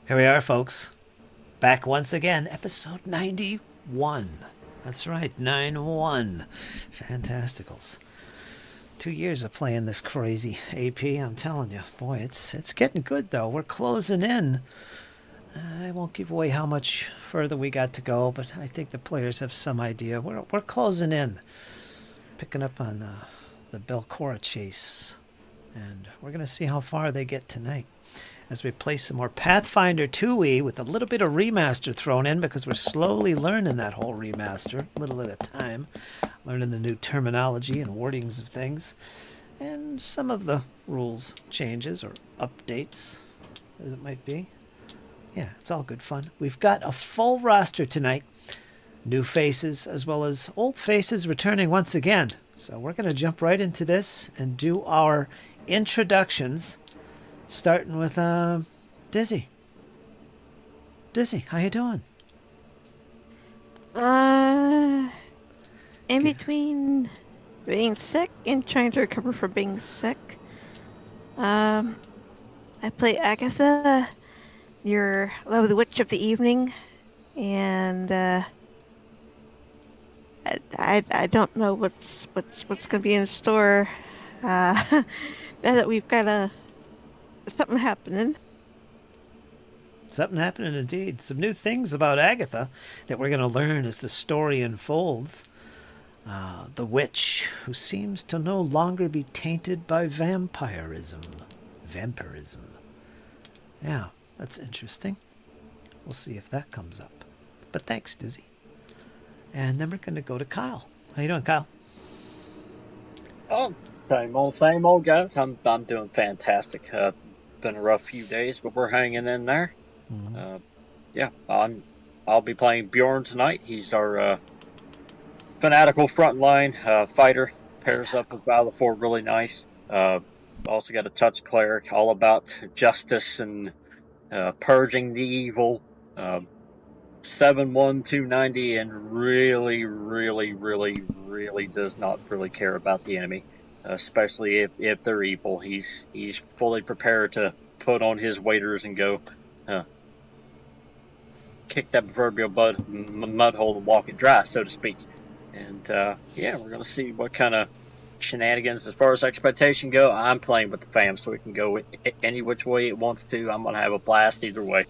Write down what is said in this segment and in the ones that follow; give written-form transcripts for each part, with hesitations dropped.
Here we are, folks. Back once again, episode 91. That's right, 9-1. Fantasticals. 2 years of playing this crazy AP, I'm telling you. Boy, it's getting good, though. We're closing in. I won't give away how much further we got to go, but I think the players have some idea. We're closing in. Picking up on the Belcora chase. And we're going to see how far they get tonight. As we play some more Pathfinder 2e with a little bit of remaster thrown in because we're slowly learning that whole remaster, a little at a time, learning the new terminology and wordings of things, and some of the rules changes or updates, as it might be. Yeah, it's all good fun. We've got a full roster tonight, new faces as well as old faces returning once again. So we're going to jump right into this and do our introductions. Starting with Dizzy. Dizzy, how you doing? In between being sick and trying to recover from being sick. I play Agatha, your lovely witch of the evening, and I don't know what's going to be in store. Now that we've got something happening. Something happening indeed. Some new things about Agatha that we're going to learn as the story unfolds. The witch who seems to no longer be tainted by vampirism. Vampirism. Yeah, that's interesting. We'll see if that comes up. But thanks, Dizzy. And then we're going to go to Kyle. How you doing, Kyle? Oh, same old, guys. I'm doing fantastic. Been a rough few days, but we're hanging in there. Mm-hmm. Yeah, I'll be playing Bjorn tonight. He's our fanatical frontline fighter. Pairs up with Valafor really nice. Also got a touch cleric, all about justice and purging the evil. 7-1, 290, and really does not really care about the enemy. Especially if they're evil. He's fully prepared to put on his waders and go kick that proverbial mud hole and walk it dry, so to speak. And yeah, we're going to see what kind of shenanigans as far as expectation go. I'm playing with the fam, so it can go any which way it wants to. I'm going to have a blast either way.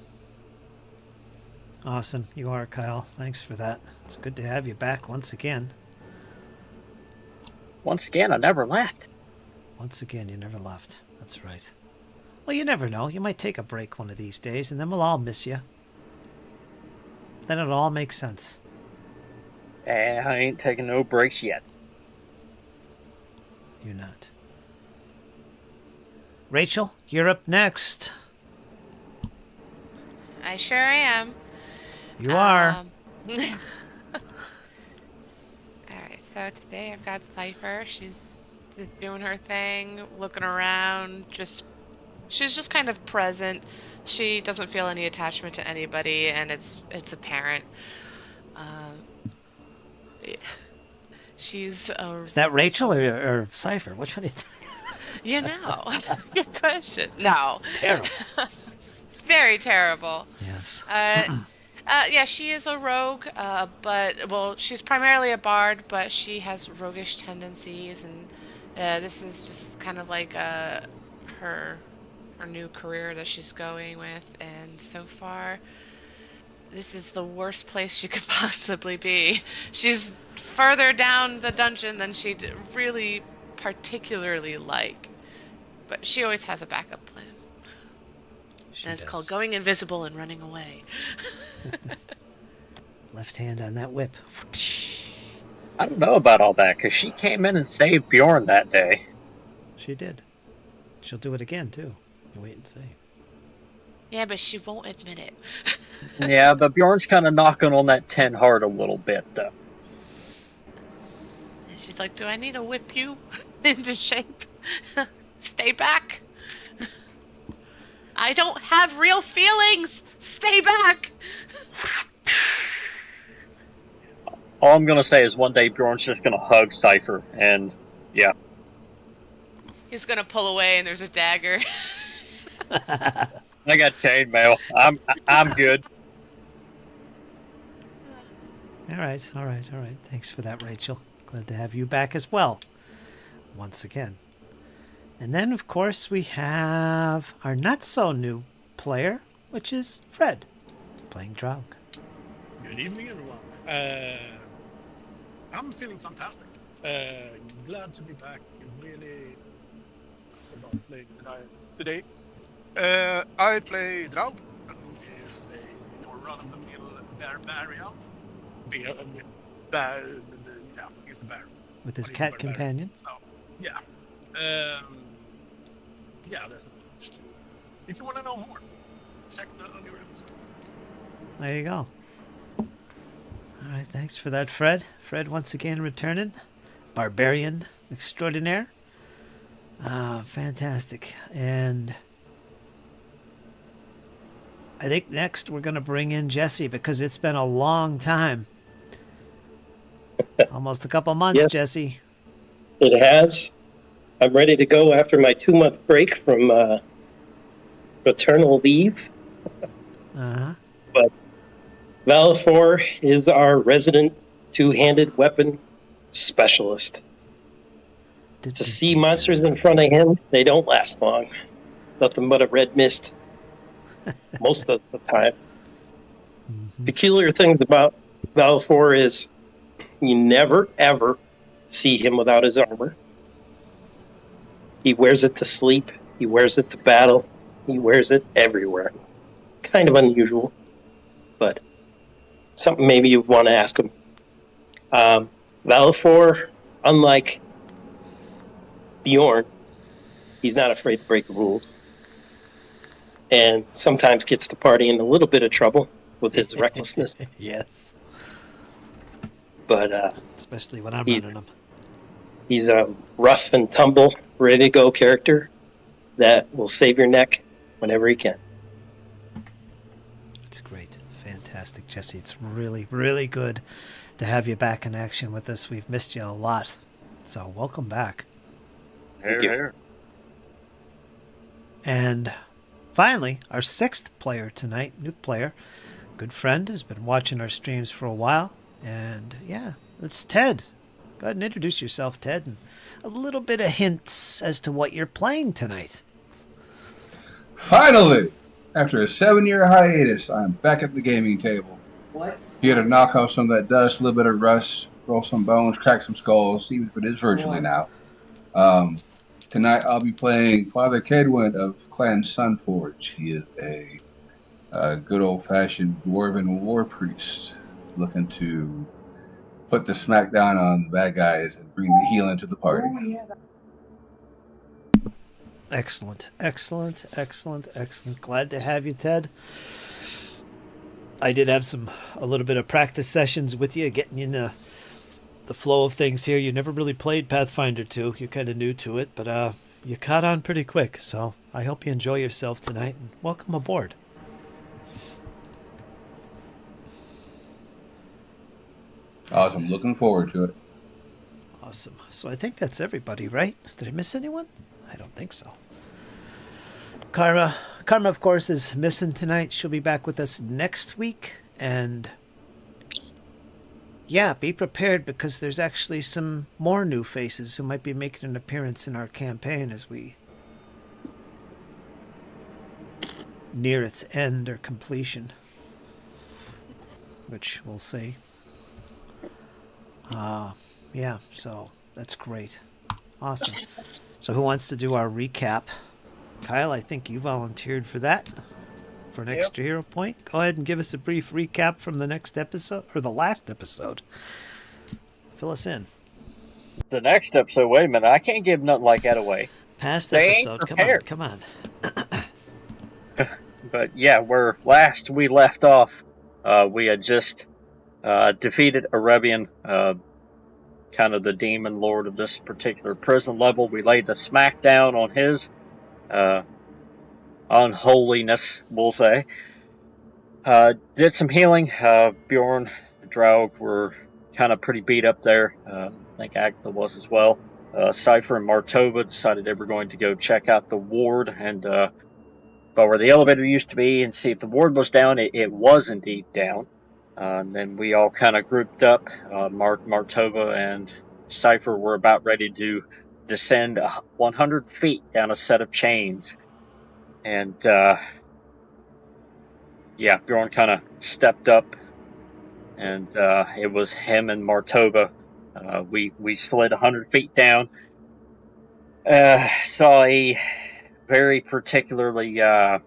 Awesome. You are, Kyle. Thanks for that. It's good to have you back once again. Once again, I never left. Once again, you never left. That's right. Well, you never know. You might take a break one of these days, and then we'll all miss you. Then it'll all make sense. I ain't taking no breaks yet. You're not. Rachel, you're up next. I sure am. You are. Alright, so today I've got Cypher. She's just doing her thing, looking around, she's just kind of present. She doesn't feel any attachment to anybody, and it's apparent. She's Is that Rachel or Cypher? Which one is you know. Good question. No. Terrible. Very terrible. Yes. Yeah, she is a rogue, but she's primarily a bard, but she has roguish tendencies, and this is just kind of like her new career that she's going with, and so far, this is the worst place she could possibly be. She's further down the dungeon than she'd really particularly like, but she always has a backup plan. And it's called going invisible and running away. Left hand on that whip. I don't know about all that, because she came in and saved Bjorn that day. She did. She'll do it again, too. You wait and see. Yeah, but she won't admit it. Yeah, but Bjorn's kind of knocking on that 10 hard a little bit, though. And she's like, do I need to whip you into shape? Stay back. I don't have real feelings. Stay back. All I'm going to say is one day Bjorn's just going to hug Cypher, and yeah. He's going to pull away and there's a dagger. I got chainmail. I'm good. All right. Thanks for that, Rachel. Glad to have you back as well, once again. And then, of course, we have our not-so-new player, which is Fred, playing Draug. Good evening, everyone. I'm feeling fantastic. Glad to be back. Really about playing today. I play Draug, who is a more run-of-the-mill barbarian. Yeah, he's a bear. With his But he's a cat barbarian. companion. So, yeah. Yeah, there's not much to. If you want to know more, check the earlier episodes. There you go. All right, thanks for that, Fred. Fred once again returning. Barbarian extraordinaire. Fantastic. And I think next we're going to bring in Jesse because it's been a long time. Almost a couple months, Yes. Jesse. It has. I'm ready to go after my 2-month break from paternal leave. Uh-huh. But Valifor is our resident two-handed weapon specialist. To see monsters in front of him, they don't last long. Nothing but a red mist most of the time. Mhm. Peculiar things about Valifor is you never, ever see him without his armor. He wears it to sleep. He wears it to battle. He wears it everywhere. Kind of unusual, but something maybe you want to ask him. Valifor, unlike Bjorn, he's not afraid to break the rules. And sometimes gets the party in a little bit of trouble with his recklessness. Yes. But Especially when I'm He's- running them. he's a rough and tumble, ready to go character that will save your neck whenever he can. It's great. Fantastic, Jesse. It's really, really good to have you back in action with us. We've missed you a lot. So welcome back. Thank you. Here. And finally, our 6th player tonight, new player, good friend, has been watching our streams for a while. And yeah, it's Ted. Go ahead and introduce yourself, Ted, and a little bit of hints as to what you're playing tonight. Finally, after a 7-year hiatus, I'm back at the gaming table. Here to knock off some of that dust, a little bit of rust, roll some bones, crack some skulls, even if it is virtually now. Tonight I'll be playing Father Kedwin of Clan Sunforge. He is a good old-fashioned dwarven war priest looking to put the smackdown on the bad guys and bring the healing to the party. Excellent. Glad to have you, Ted. I did have a little bit of practice sessions with you, getting you in the flow of things here. You never really played Pathfinder 2. You're kind of new to it, but you caught on pretty quick. So I hope you enjoy yourself tonight, and welcome aboard. Awesome. Looking forward to it. Awesome. So I think that's everybody, right? Did I miss anyone? I don't think so. Karma, of course, is missing tonight. She'll be back with us next week. And yeah, be prepared because there's actually some more new faces who might be making an appearance in our campaign as we near its end or completion, which we'll see. Yeah, so that's great. Awesome. So who wants to do our recap? Kyle, I think you volunteered for that, for an extra hero point. Go ahead and give us a brief recap from the next episode, or the last episode. Fill us in. The next episode, wait a minute, I can't give nothing like that away. Past They ain't episode, prepared. come on. But yeah, where last we left off, we had just defeated Erebian, kind of the demon lord of this particular prison level. We laid the smackdown on his unholiness, we'll say. Did some healing. Bjorn, Draug were kind of pretty beat up there. I think Agatha was as well. Cypher and Martova decided they were going to go check out the ward and by where the elevator used to be and see if the ward was down. It was indeed down. And then we all kind of grouped up. Martova and Cypher were about ready to descend 100 feet down a set of chains. And yeah, Bjorn kind of stepped up, and it was him and Martova. We slid 100 feet down. Saw a very particularly how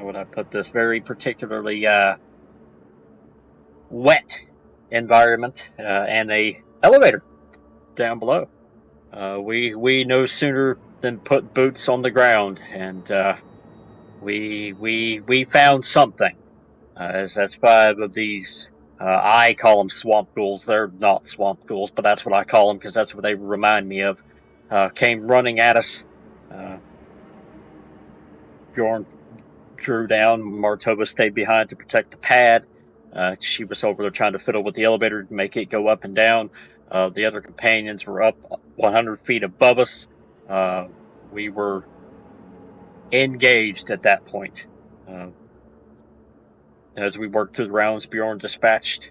would I put this? Very particularly wet environment and a elevator down below. We no sooner than put boots on the ground, and we found something. As that's 5 of these. I call them swamp ghouls. They're not swamp ghouls, but that's what I call them because that's what they remind me of. Came running at us. Bjorn drew down. Martova stayed behind to protect the pad. She was over there trying to fiddle with the elevator to make it go up and down. The other companions were up 100 feet above us. We were engaged at that point. As we worked through the rounds, Bjorn dispatched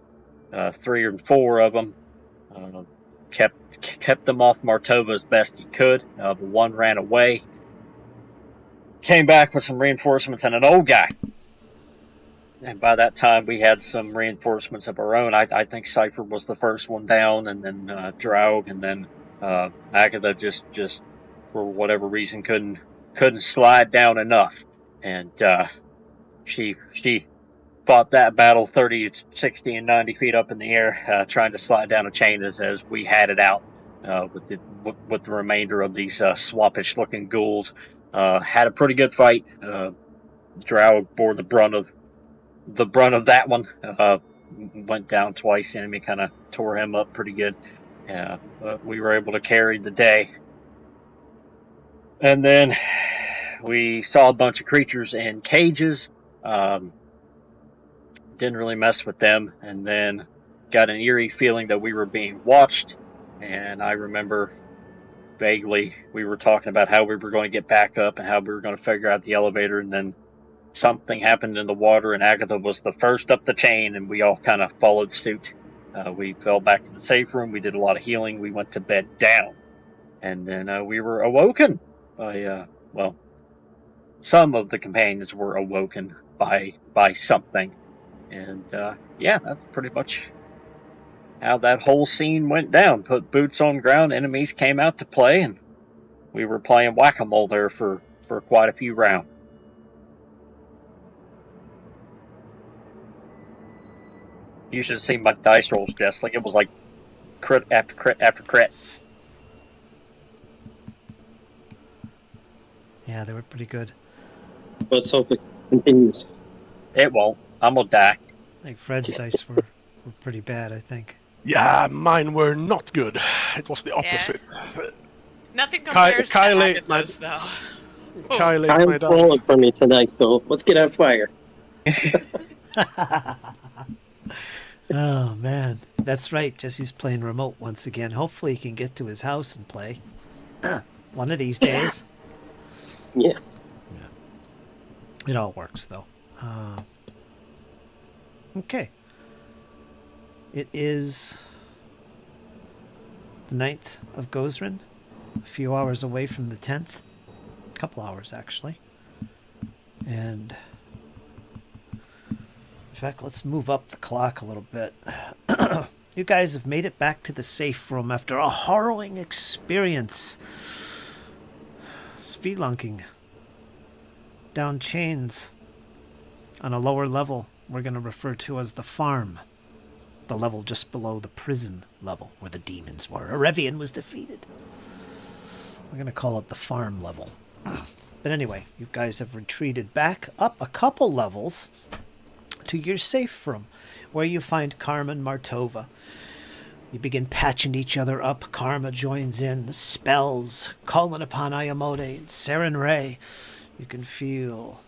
3 or 4 of them. Kept them off Martova as best he could. But one ran away. Came back with some reinforcements and an old guy. And by that time, we had some reinforcements of our own. I think Cypher was the first one down, and then Draug, and then Agatha just for whatever reason couldn't slide down enough, and she fought that battle 30, 60, and 90 feet up in the air, trying to slide down a chain as we had it out with the remainder of these swampish-looking ghouls. Had a pretty good fight. Drow bore the brunt of that one. Went down twice. The enemy kind of tore him up pretty good. But we were able to carry the day. And then we saw a bunch of creatures in cages. Didn't really mess with them, and then got an eerie feeling that we were being watched. And I remember vaguely we were talking about how we were going to get back up and how we were going to figure out the elevator, and then something happened in the water, and Agatha was the first up the chain, and we all kind of followed suit. We fell back to the safe room. We did a lot of healing. We went to bed down, and then we were awoken by some of the companions were awoken by something. And yeah, that's pretty much how that whole scene went down. Put boots on ground, enemies came out to play, and we were playing whack-a-mole there for quite a few rounds. You should have seen my dice rolls, Jess. Like, it was like crit after crit after crit. Yeah, they were pretty good. Let's hope it continues. It won't. I'm gonna die. I think Fred's dice were pretty bad, I think. Yeah, mine were not good. It was the opposite. Nothing compares to Agatha's, though. Kylie, I'm my dice. falling for me tonight, so let's get on fire. Oh, man. That's right. Jesse's playing remote once again. Hopefully he can get to his house and play. One of these days. Yeah. It all works, though. Okay. It is the 9th of Gozran, a few hours away from the 10th. A couple hours, actually. And in fact, let's move up the clock a little bit. You guys have made it back to the safe room after a harrowing experience. Spelunking down chains on a lower level we're going to refer to as the farm. The level just below the prison level where the demons were. Erevian was defeated. We're going to call it the farm level. But anyway, you guys have retreated back up a couple levels to your safe room, where you find Karma and Martova. You begin patching each other up. Karma joins in. Spells calling upon Ayamode and Saren Ray. You can feel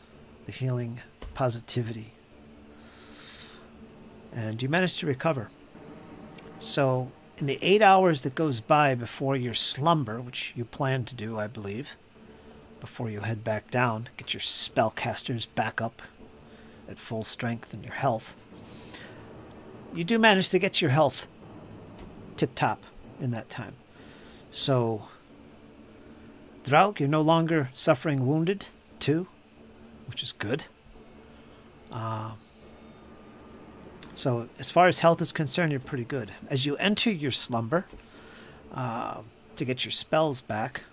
the healing positivity. And you manage to recover. So in the 8 hours that goes by before your slumber, which you plan to do, I believe, before you head back down, get your spellcasters back up at full strength and your health, you do manage to get your health tip-top in that time. So, Draug, you're no longer suffering wounded, too, which is good. So, as far as health is concerned, you're pretty good. As you enter your slumber, to get your spells back,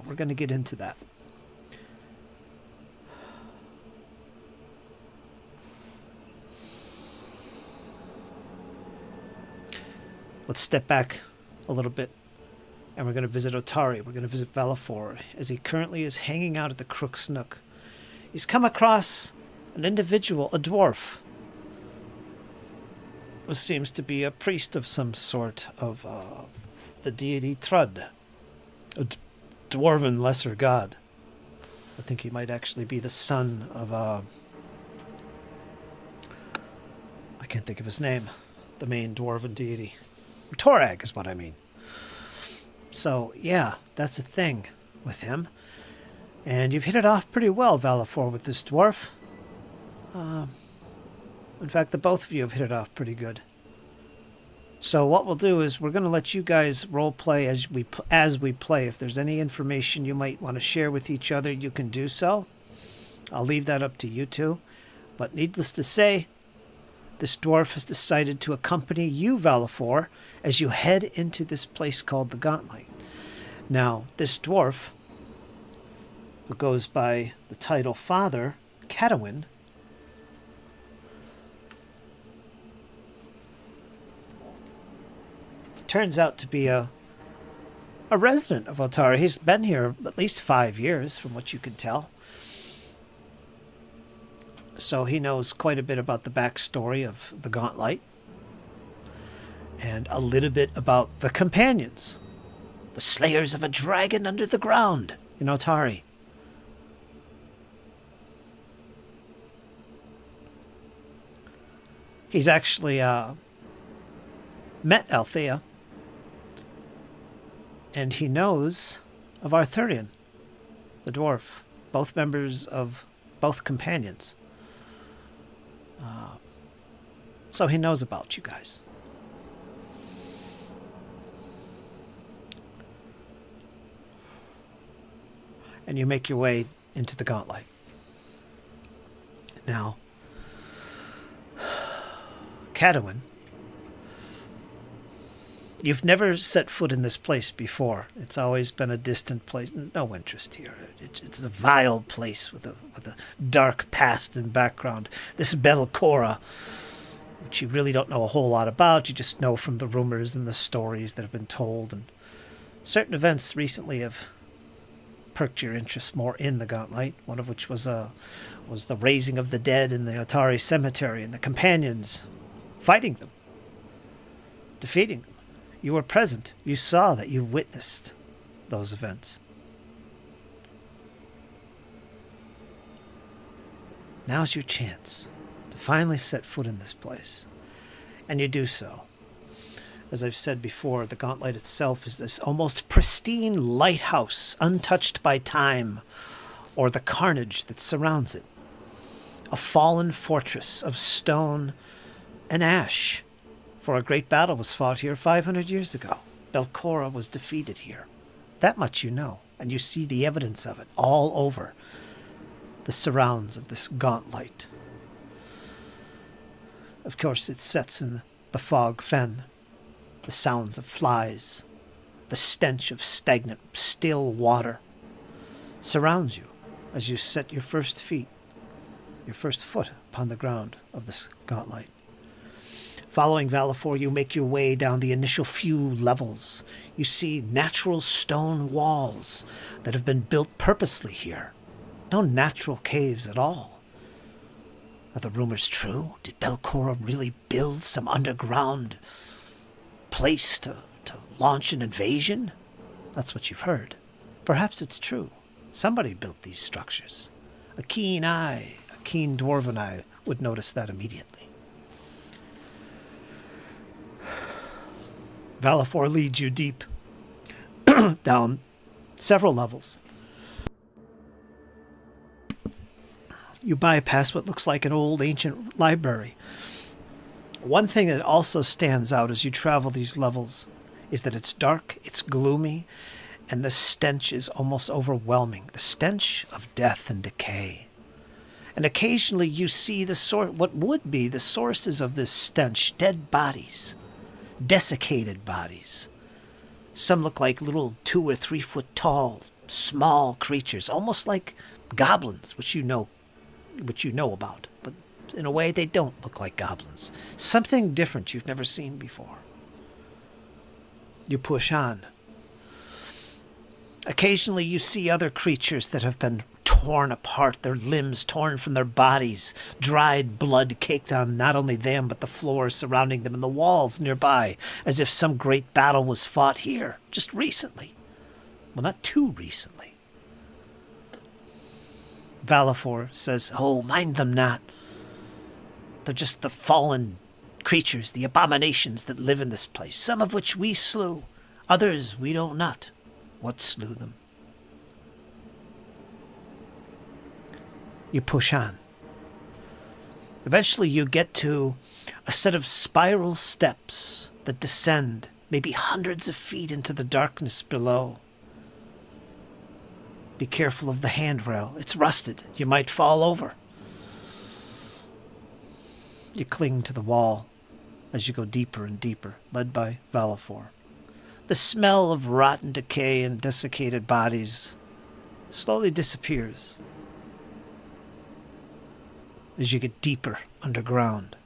we're going to get into that. Let's step back a little bit, and we're going to visit Otari. We're going to visit Valifor, as he currently is hanging out at the Crook's Nook. He's come across an individual, a dwarf, who seems to be a priest of some sort of the deity Thrud, a dwarven lesser god. I think he might actually be the son of I can't think of his name, the main dwarven deity. Torag is what I mean. So, yeah, that's the thing with him. And you've hit it off pretty well, Valifor, with this dwarf. In fact, the both of you have hit it off pretty good. So what we'll do is we're going to let you guys role play as we play. If there's any information you might want to share with each other, you can do so. I'll leave that up to you two. But needless to say, this dwarf has decided to accompany you, Valifor, as you head into this place called the Gauntlet. Now, this dwarf, who goes by the title Father, Cadwyn, turns out to be a resident of Otari. He's been here at least 5 years, from what you can tell. So he knows quite a bit about the backstory of the Gauntlet, and a little bit about the companions, the slayers of a dragon under the ground in Otari. He's actually met Althea, and he knows of Arthurian, the dwarf, both members of both companions. So he knows about you guys. And you make your way into the Gauntlet. Now, Cadwyn, you've never set foot in this place before. It's always been a distant place. No interest here. It's a vile place with a dark past and background. This Belcora, which you really don't know a whole lot about. You just know from the rumors and the stories that have been told. And certain events recently have perked your interest more in the Gauntlet, one of which was the raising of the dead in the Otari cemetery and the companions fighting them, defeating them. You were present. You saw that. You witnessed those events. Now's your chance to finally set foot in this place. And you do so. As I've said before, the Gauntlet itself is this almost pristine lighthouse, untouched by time or the carnage that surrounds it. A fallen fortress of stone and ash. For a great battle was fought here 500 years ago. Belcora was defeated here. That much you know, and you see the evidence of it all over the surrounds of this Gauntlet. Of course, it sets in the fog fen, the sounds of flies, the stench of stagnant, still water surrounds you as you set your first foot upon the ground of this Gauntlet. Following Valifor, you make your way down the initial few levels. You see natural stone walls that have been built purposely here. No natural caves at all. Are the rumors true? Did Belcora really build some underground place to launch an invasion? That's what you've heard. Perhaps it's true. Somebody built these structures. A keen dwarven eye would notice that immediately. Valifor leads you deep down several levels. You bypass what looks like an old ancient library. One thing that also stands out as you travel these levels is that it's dark, it's gloomy, and the stench is almost overwhelming. The stench of death and decay. And occasionally you see what would be the sources of this stench, dead bodies, desiccated bodies. Some look like little 2 or 3 foot tall, small creatures, almost like goblins, which you know about. But in a way, they don't look like goblins. Something different you've never seen before. You push on. Occasionally you see other creatures that have been torn apart, their limbs torn from their bodies, dried blood caked on not only them, but the floors surrounding them and the walls nearby, as if some great battle was fought here, just recently. Well, not too recently. Valifor says, "Oh, mind them not. They're just the fallen creatures, the abominations that live in this place, some of which we slew, others we know not what slew them." You push on. Eventually you get to a set of spiral steps that descend maybe hundreds of feet into the darkness below. Be careful of the handrail. It's rusted. You might fall over. You cling to the wall as you go deeper and deeper, led by Valifor. The smell of rotten decay and desiccated bodies slowly disappears as you get deeper underground.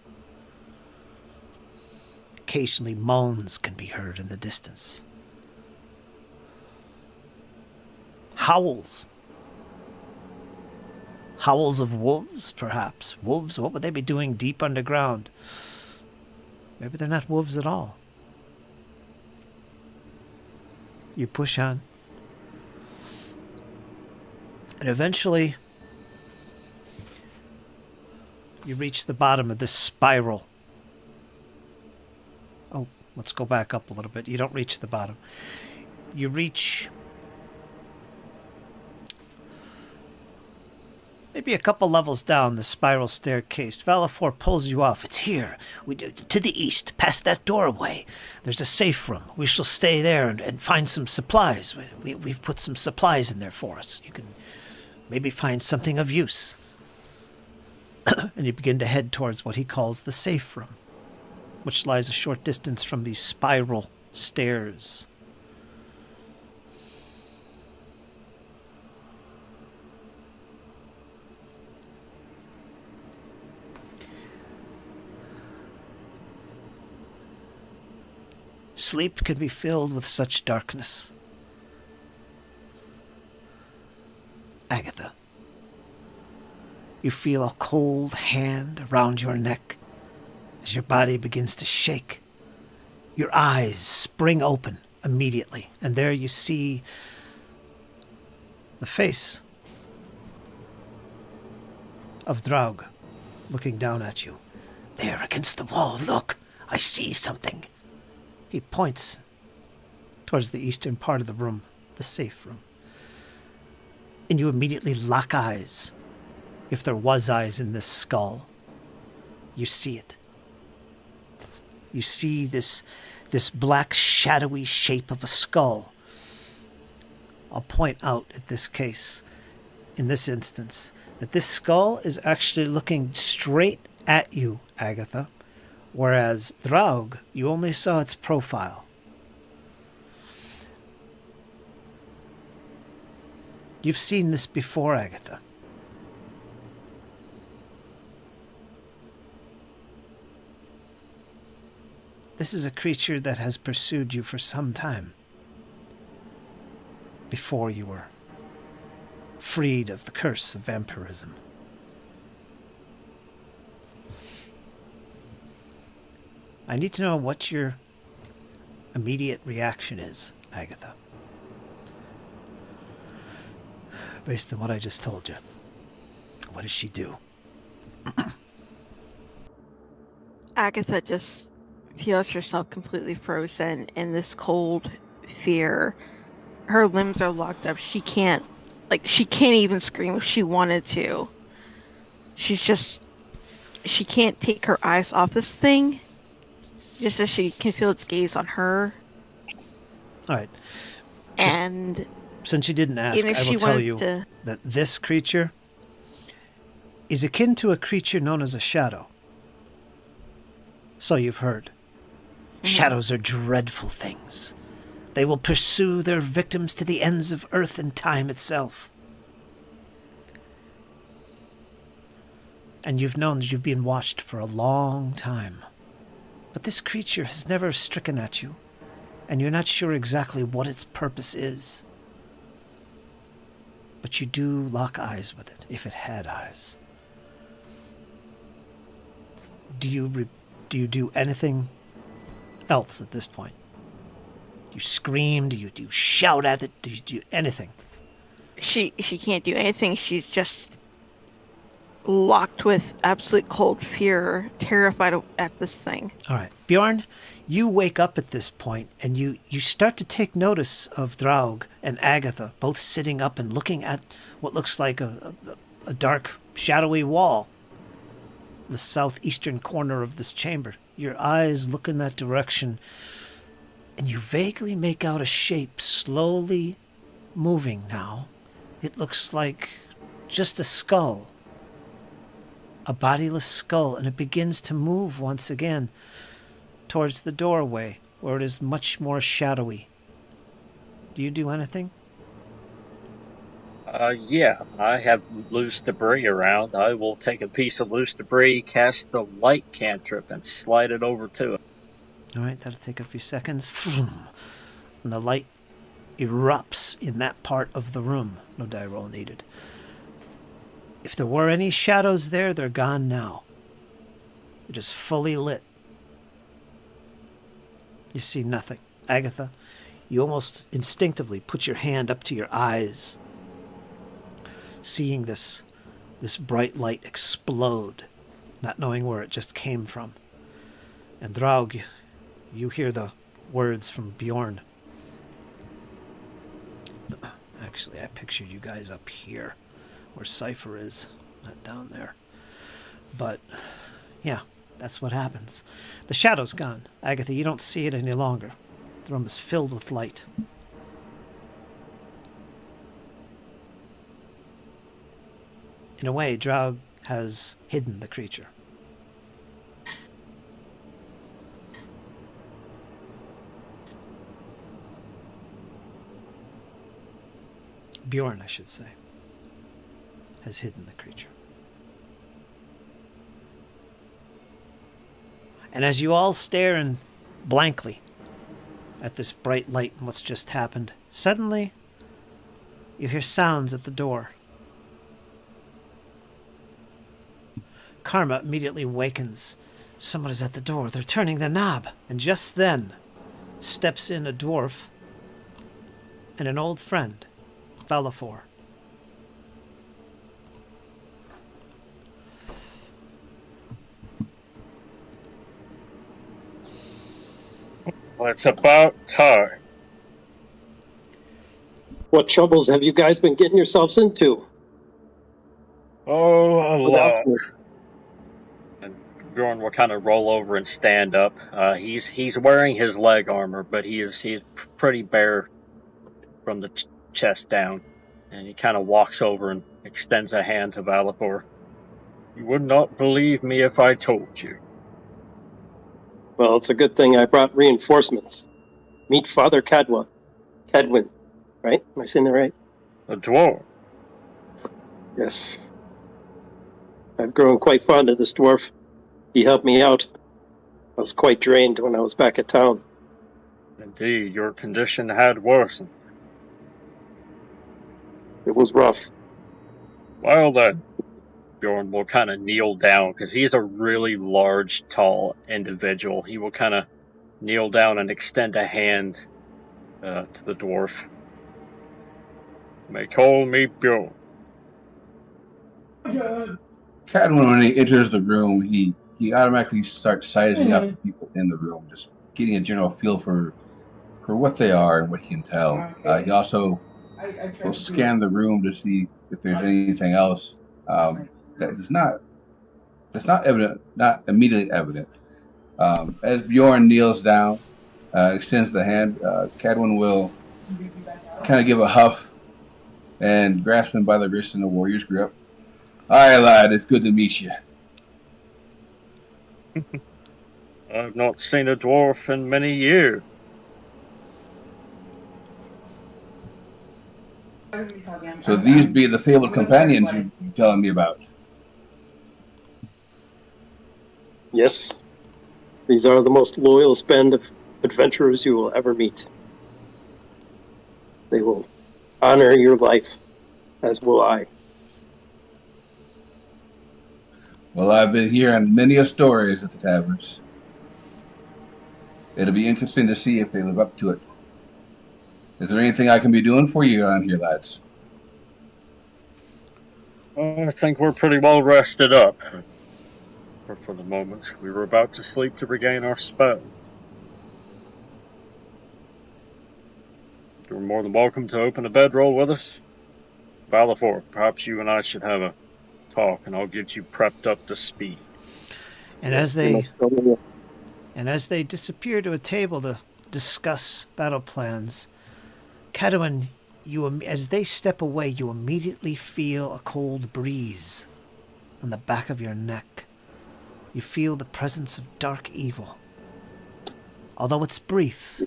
Occasionally moans can be heard in the distance. Howls. Howls of wolves, perhaps. Wolves, what would they be doing deep underground? Maybe they're not wolves at all. You push on. And eventually you reach the bottom of this spiral. Oh, let's go back up a little bit. You don't reach the bottom. You reach maybe a couple levels down the spiral staircase. Valifor pulls you off. "It's here. To the east, past that doorway. There's a safe room. We shall stay there and find some supplies. We've put some supplies in there for us. You can maybe find something of use." And you begin to head towards what he calls the safe room, which lies a short distance from these spiral stairs. Sleep can be filled with such darkness. Agatha, you feel a cold hand around your neck as your body begins to shake. Your eyes spring open immediately, and there you see the face of Draug looking down at you. "There against the wall, look, I see something." He points towards the eastern part of the room, the safe room. And you immediately lock eyes. If there was eyes in this skull, you see it. You see this black shadowy shape of a skull. I'll point out in this instance, that this skull is actually looking straight at you, Agatha, whereas Draug, you only saw its profile. You've seen this before, Agatha. This is a creature that has pursued you for some time, before you were freed of the curse of vampirism. I need to know what your immediate reaction is, Agatha. Based on what I just told you. What does she do? Agatha just feels herself completely frozen in this cold fear. Her limbs are locked up. She can't even scream if she wanted to. She can't take her eyes off this thing, just as she can feel its gaze on her. All right. Just- And Since you didn't ask, even if I will she tell wanted you to, that this creature is akin to a creature known as a shadow. So you've heard. Shadows are dreadful things. They will pursue their victims to the ends of earth and time itself. And you've known that you've been watched for a long time. But this creature has never stricken at you, and you're not sure exactly what its purpose is. But you do lock eyes with it, if it had eyes. Do you do anything else at this point? Do you scream? Do you shout at it? Do you do anything? she can't do anything. She's just locked with absolute cold fear, terrified at this thing. All right. Bjorn, you wake up at this point, and you start to take notice of Draug and Agatha, both sitting up and looking at what looks like a dark, shadowy wall, the southeastern corner of this chamber. Your eyes look in that direction, and you vaguely make out a shape slowly moving now. It looks like just a skull. A bodiless skull, and it begins to move once again towards the doorway, where it is much more shadowy. Do you do anything? Yeah, I have loose debris around. I will take a piece of loose debris, cast the light cantrip, and slide it over to it. All right, that'll take a few seconds. And the light erupts in that part of the room. No die roll needed. If there were any shadows there, they're gone now. They're just fully lit. You see nothing. Agatha, you almost instinctively put your hand up to your eyes, seeing this bright light explode, not knowing where it just came from. And Draug, you hear the words from Bjorn. Actually, I pictured you guys up here, where Cypher is, not down there. But, yeah, that's what happens. The shadow's gone. Agatha, you don't see it any longer. The room is filled with light. In a way, Draug has hidden the creature. Bjorn, I should say, has hidden the creature. And as you all stare in blankly at this bright light and what's just happened, suddenly you hear sounds at the door. Karma immediately wakens. Someone is at the door. They're turning the knob. And just then steps in a dwarf and an old friend, Valifor. Well, it's about time. What troubles have you guys been getting yourselves into? Oh, a lot. Without me? And Bjorn will kind of roll over and stand up. He's wearing his leg armor, but he's pretty bare from the chest down. And he kind of walks over and extends a hand to Valifor. You would not believe me if I told you. Well, it's a good thing I brought reinforcements. Meet Father Cadwin, right? Am I saying that right? A dwarf? Yes. I've grown quite fond of this dwarf. He helped me out. I was quite drained when I was back at town. Indeed, your condition had worsened. It was rough. Well then, Bjorn will kind of kneel down, because he's a really large, tall individual. He will kind of kneel down and extend a hand to the dwarf. You may call me Bjorn. Cadwin, when he enters the room, he he automatically starts sizing up the people in the room, just getting a general feel for what they are and what he can tell. He also will scan the room to see if there's anything else that is not that's not evident, not immediately evident. As Bjorn kneels down, extends the hand, Cadwin will kind of give a huff and grasp him by the wrist in a warrior's grip. Aye, lad, it's good to meet you. I've not seen a dwarf in many years. So these be the fabled companions you're telling me about. Yes, these are the most loyalist band of adventurers you will ever meet. They will honor your life, as will I. Well, I've been hearing many of stories at the taverns. It'll be interesting to see if they live up to it. Is there anything I can be doing for you on here, lads? I think we're pretty well rested up. For the moment, we were about to sleep to regain our spells. You're more than welcome to open a bedroll with us. Valafor, perhaps you and I should have a talk, and I'll get you prepped up to speed. And as they disappear to a table to discuss battle plans, Cadwin, as they step away, you immediately feel a cold breeze on the back of your neck. You feel the presence of dark evil. Although it's brief,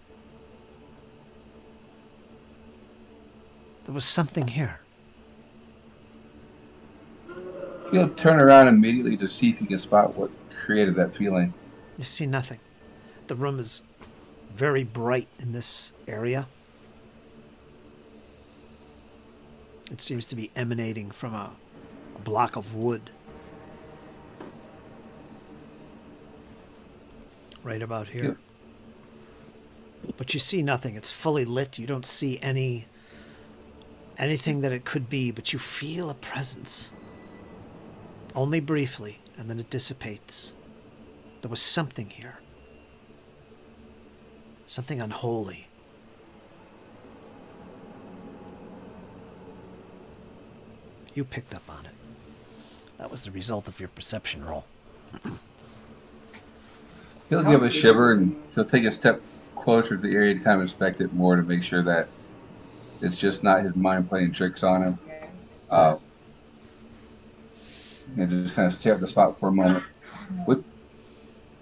there was something here. He'll turn around immediately to see if he can spot what created that feeling. You see nothing. The room is very bright in this area. It seems to be emanating from a block of wood. Right about here. Yep. But you see nothing. It's fully lit. You don't see anything that it could be, but you feel a presence. Only briefly, and then it dissipates. There was something here. Something unholy. You picked up on it. That was the result of your perception roll. He'll give a shiver and he'll take a step closer to the area to kind of inspect it more to make sure that it's just not his mind playing tricks on him. And just kind of stare at the spot for a moment.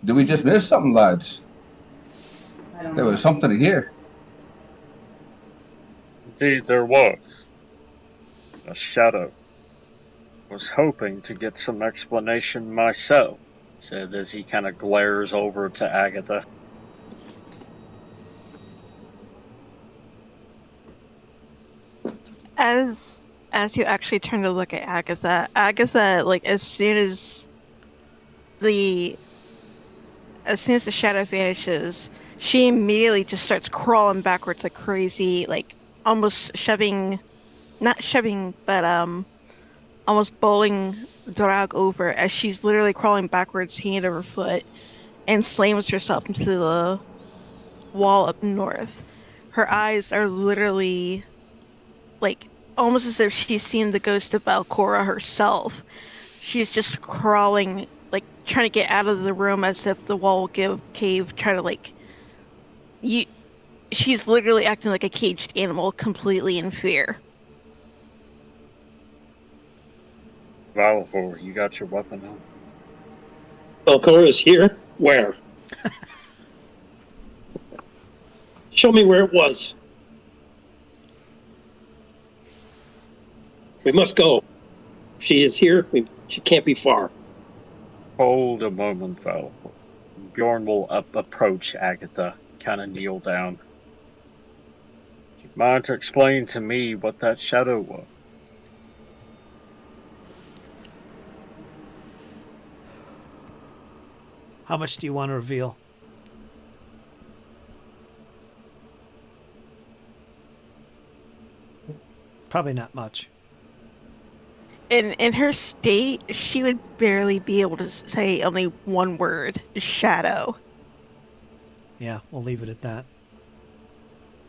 Did we just miss something, lads? There was something here. Indeed, there was. A shadow. Was hoping to get some explanation myself, said as he kind of glares over to Agatha. As you actually turn to look at Agatha, like as soon as the shadow vanishes, she immediately just starts crawling backwards like crazy, like almost not shoving, but almost bowling Drag over as she's literally crawling backwards, hand over foot, and slams herself into the wall up north. Her eyes are literally like almost as if she's seen the ghost of Valcora herself. She's just crawling, like trying to get out of the room as if the wall will cave, trying to like she's literally acting like a caged animal, completely in fear. Valafor, you got your weapon out? Valcora is here? Where? Show me where it was. We must go. She is here. She can't be far. Hold a moment, Valafor. Bjorn will approach Agatha, kind of kneel down. Do you mind to explain to me what that shadow was? How much do you want to reveal? Probably not much. in her state, she would barely be able to say only one word, shadow, Yeah, we'll leave it at that.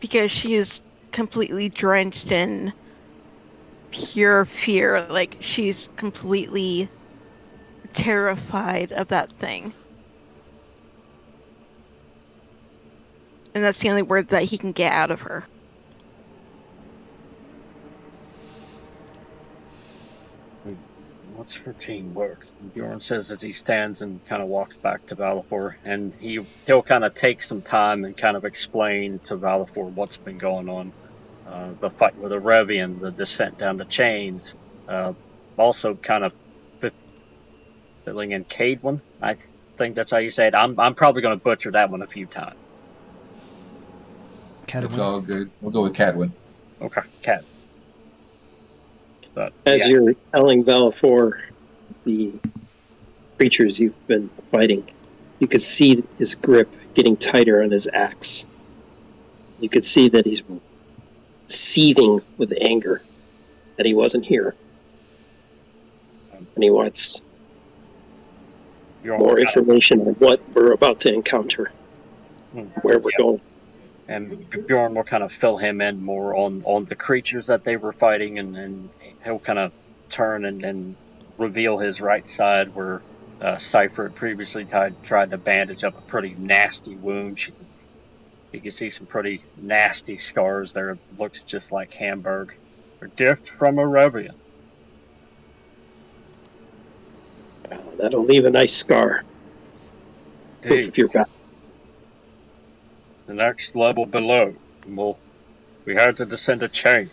because she is completely drenched in pure fear. Like, she's completely terrified of that thing. And that's the only word that he can get out of her. What's her teamwork? Bjorn says as he stands and kind of walks back to Valifor, and he'll kind of take some time and kind of explain to Valifor what's been going on. The fight with Arevian, the descent down the chains, also kind of filling in Cadwin. I think that's how you say it. I'm probably going to butcher that one a few times. It's Cadwin. all good. We'll go with Cadwin. Okay, Cat. But, As yeah. you're telling Valifor the creatures you've been fighting, you could see his grip getting tighter on his axe. You could see that he's seething with anger that he wasn't here. And he wants more information on what we're about to encounter, where we're going. And Bjorn will kind of fill him in more on the creatures that they were fighting, and he'll kind of turn and reveal his right side where Cypher had previously tried to bandage up a pretty nasty wound. You can see some pretty nasty scars there. It looks just like Hamburg. A gift from Arevian. That'll leave a nice scar. Proof of your back. The next level below, we had to descend a chain.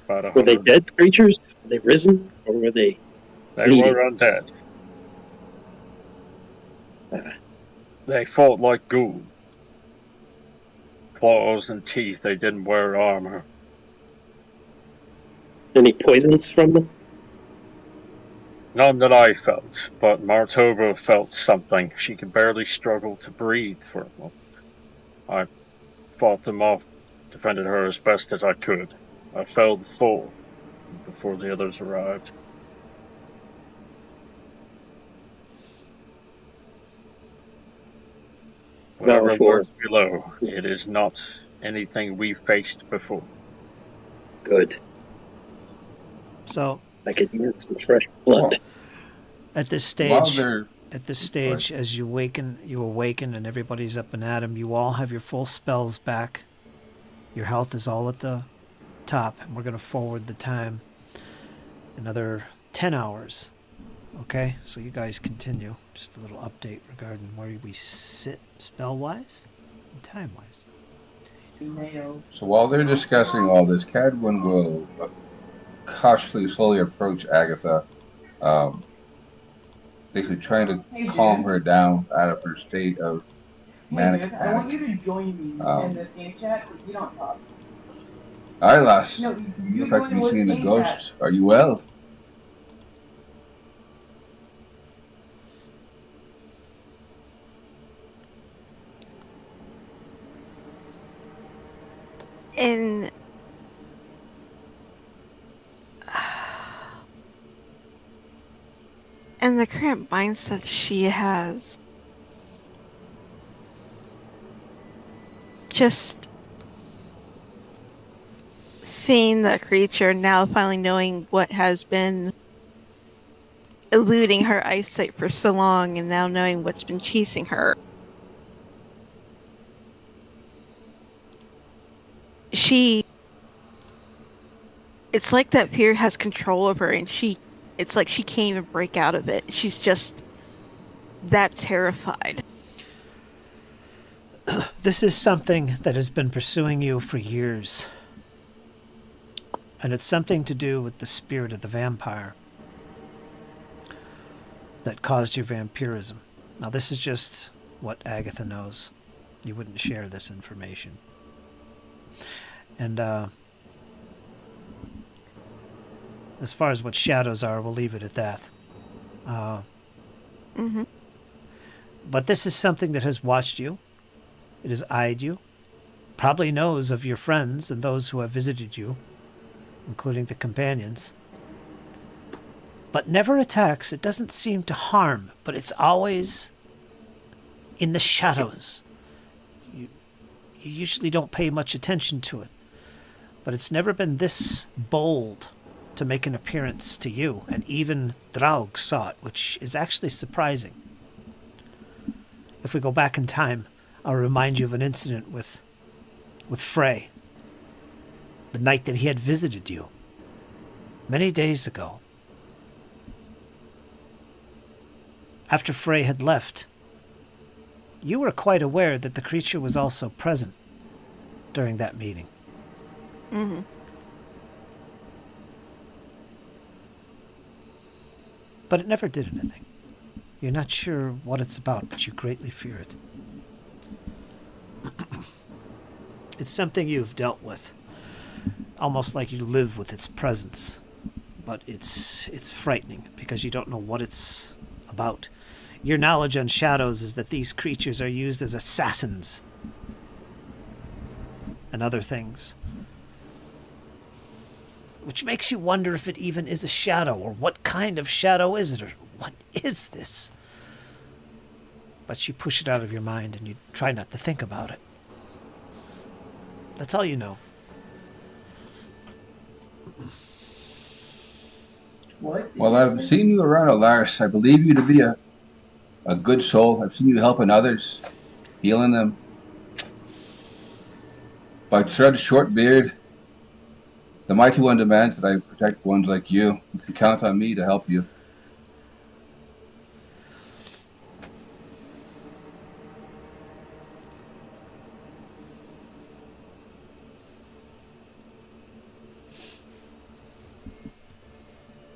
Were they dead creatures? Were they risen? Or were they bleeding? Were undead. They fought like ghouls. Claws and teeth, they didn't wear armor. Any poisons from them? None that I felt, but Martova felt something. She could barely struggle to breathe for a moment. I fought them off, defended her as best as I could. I felled four before the others arrived. Whatever was below, it is not anything we faced before. Good. So I could use some fresh blood. At this stage, as you awaken and everybody's up and at 'em, you all have your full spells back. Your health is all at the top, and we're going to forward the time another 10 hours. Okay, so you guys continue. Just a little update regarding where we sit spell-wise and time-wise. So while they're discussing all this, Cadwin will cautiously, slowly approach Agatha, basically trying to calm her down out of her state of manic panic. I want you to join me in this game chat, but you don't talk. All right, lass. No, you look like to be seeing the ghosts. Are you well? And the current mindset she has, just seeing the creature, now finally knowing what has been eluding her eyesight for so long, and now knowing what's been chasing her, it's like that fear has control of her, and it's like she can't even break out of it. She's just that terrified. This is something that has been pursuing you for years. And it's something to do with the spirit of the vampire that caused your vampirism. Now, this is just what Agatha knows. You wouldn't share this information. And as far as what shadows are, we'll leave it at that. But this is something that has watched you. It has eyed you. Probably knows of your friends and those who have visited you, including the companions. but never attacks. It doesn't seem to harm, but it's always in the shadows. You usually don't pay much attention to it, but it's never been this bold to make an appearance to you, and even Draug saw it, which is actually surprising. If we go back in time, I'll remind you of an incident with Frey, the night that he had visited you, many days ago. After Frey had left, you were quite aware that the creature was also present during that meeting. Mm-hmm. But it never did anything. You're not sure what it's about, but you greatly fear it. It's something you've dealt with, almost like you live with its presence. But it's frightening because you don't know what it's about. Your knowledge on shadows is that these creatures are used as assassins and other things. Which makes you wonder if it even is a shadow, or what kind of shadow is it, or what is this? But you push it out of your mind and you try not to think about it. That's all you know. Well, I've seen you around Alaris. I believe you to be a good soul. I've seen you helping others, healing them. By Thread Shortbeard, the Mighty One demands that I protect ones like you. You can count on me to help you.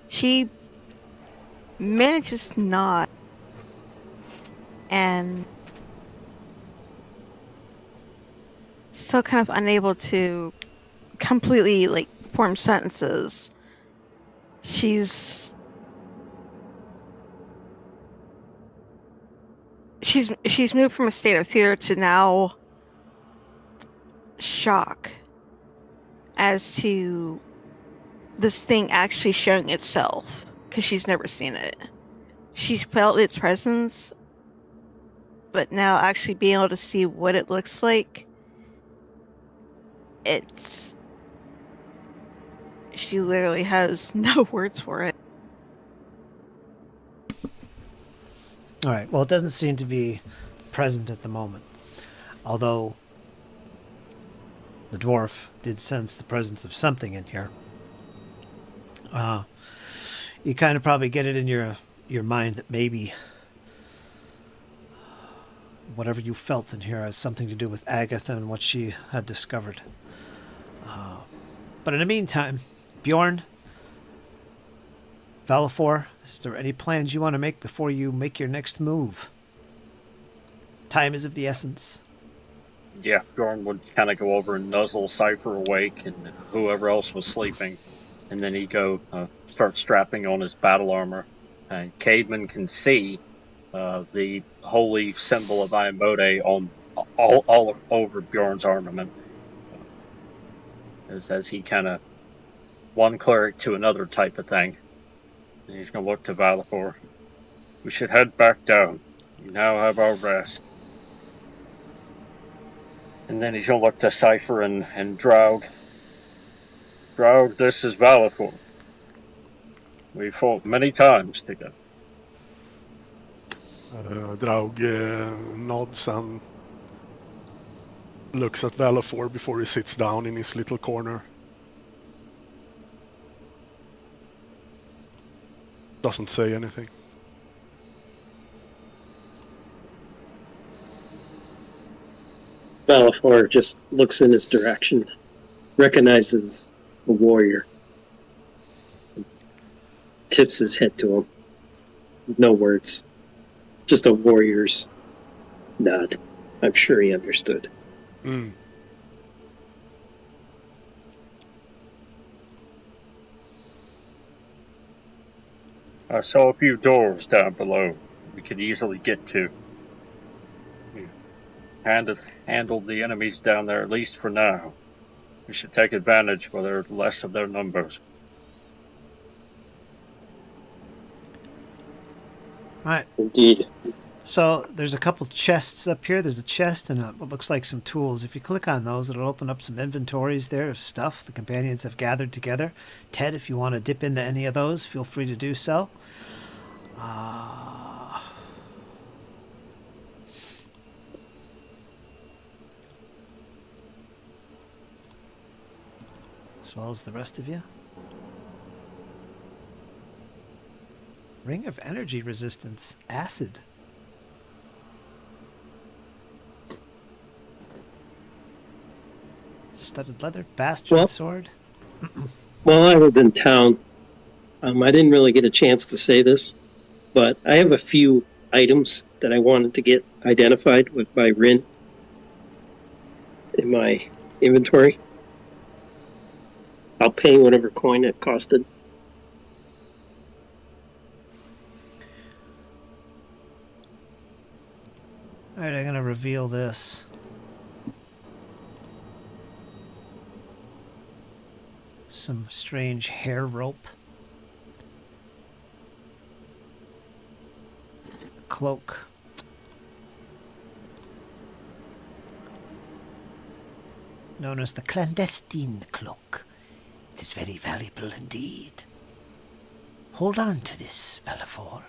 She manages to nod and still kind of unable to completely form sentences. She's moved from a state of fear to now shock as to this thing actually showing itself, because she's never seen it. She felt its presence, but now actually being able to see what it looks like, she literally has no words for it. All right. Well, it doesn't seem to be present at the moment. Although the dwarf did sense the presence of something in here. You kind of probably get it in your mind that maybe whatever you felt in here has something to do with Agatha and what she had discovered. But in the meantime, Bjorn, Valafor, is there any plans you want to make before you make your next move? Time is of the essence. Yeah, Bjorn would kind of go over and nuzzle Cypher awake and whoever else was sleeping. And then he'd go start strapping on his battle armor. And Cademan can see the holy symbol of Iamode on all over Bjorn's armament. As he kind of one cleric to another type of thing. And he's going to look to Valafor. We should head back down. We now have our rest. And then he's going to look to Cypher and Draug. Draug, this is Valafor. We fought many times together. Draug nods and looks at Valafor before he sits down in his little corner. Doesn't say anything. Valafor just looks in his direction, recognizes a warrior, tips his head to him. No words, just a warrior's nod. I'm sure he understood. I saw a few doors down below we could easily get to. We handled the enemies down there, at least for now. We should take advantage while there are less of their numbers. All right. Indeed. So there's a couple chests up here. There's a chest and what looks like some tools. If you click on those, it'll open up some inventories there of stuff the companions have gathered together. Ted, if you want to dip into any of those, feel free to do so. As well as the rest of you. Ring of energy resistance. Acid. Studded leather. Bastard Well- sword. While I was in town, I didn't really get a chance to say this, but I have a few items that I wanted to get identified by Rin in my inventory. I'll pay whatever coin it costed. Alright, I'm going to reveal this. Some strange hair rope. A cloak. Known as the clandestine cloak. It is very valuable indeed. Hold on to this, Valifor.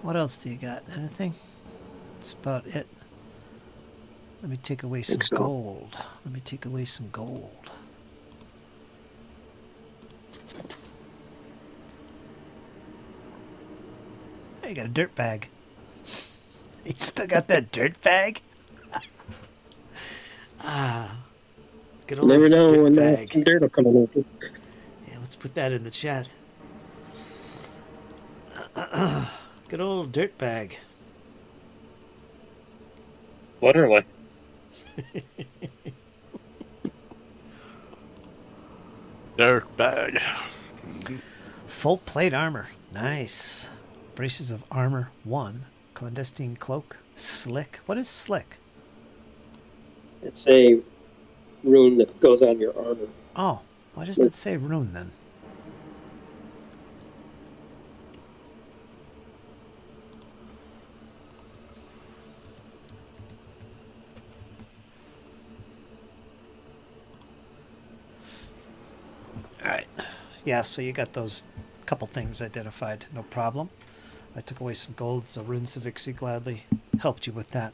What else do you got? Anything? That's about it. Let me take away some so. gold. Let me take away some gold. Hey, you got a dirt bag. You still got that dirt bag? Good old Never know dirt when bag. some dirt will come open. Yeah, let's put that in the chat. Good old dirt bag. Literally. Dirt bag. Full plate armor. Nice. Braces of armor 1. Clandestine cloak. Slick. What is slick? It's a rune that goes on your armor. Oh, why doesn't it say rune then? Alright. Yeah, so you got those couple things identified. No problem. I took away some gold, so Rin Savixi gladly helped you with that.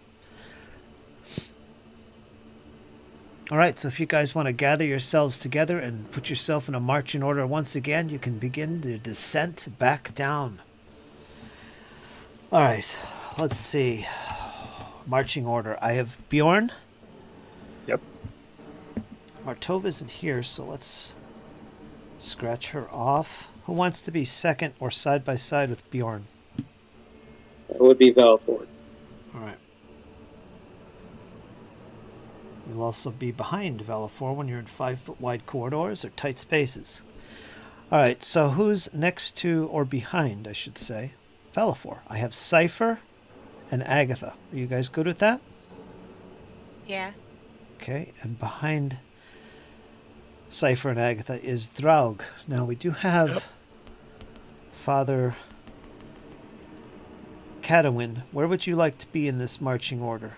Alright, so if you guys want to gather yourselves together and put yourself in a marching order once again, you can begin the descent back down. Alright, let's see. Marching order. I have Bjorn. Yep. Martova isn't here, so let's scratch her off. Who wants to be second or side by side with Bjorn? That would be Valford. Alright. You'll also be behind Valifor when you're in 5-foot wide corridors or tight spaces. Alright, so who's next to, or behind, I should say, Valifor? I have Cypher and Agatha. Are you guys good with that? Yeah. Okay, and behind Cypher and Agatha is Draug. Now, we do have Father Cadwin. Where would you like to be in this marching order?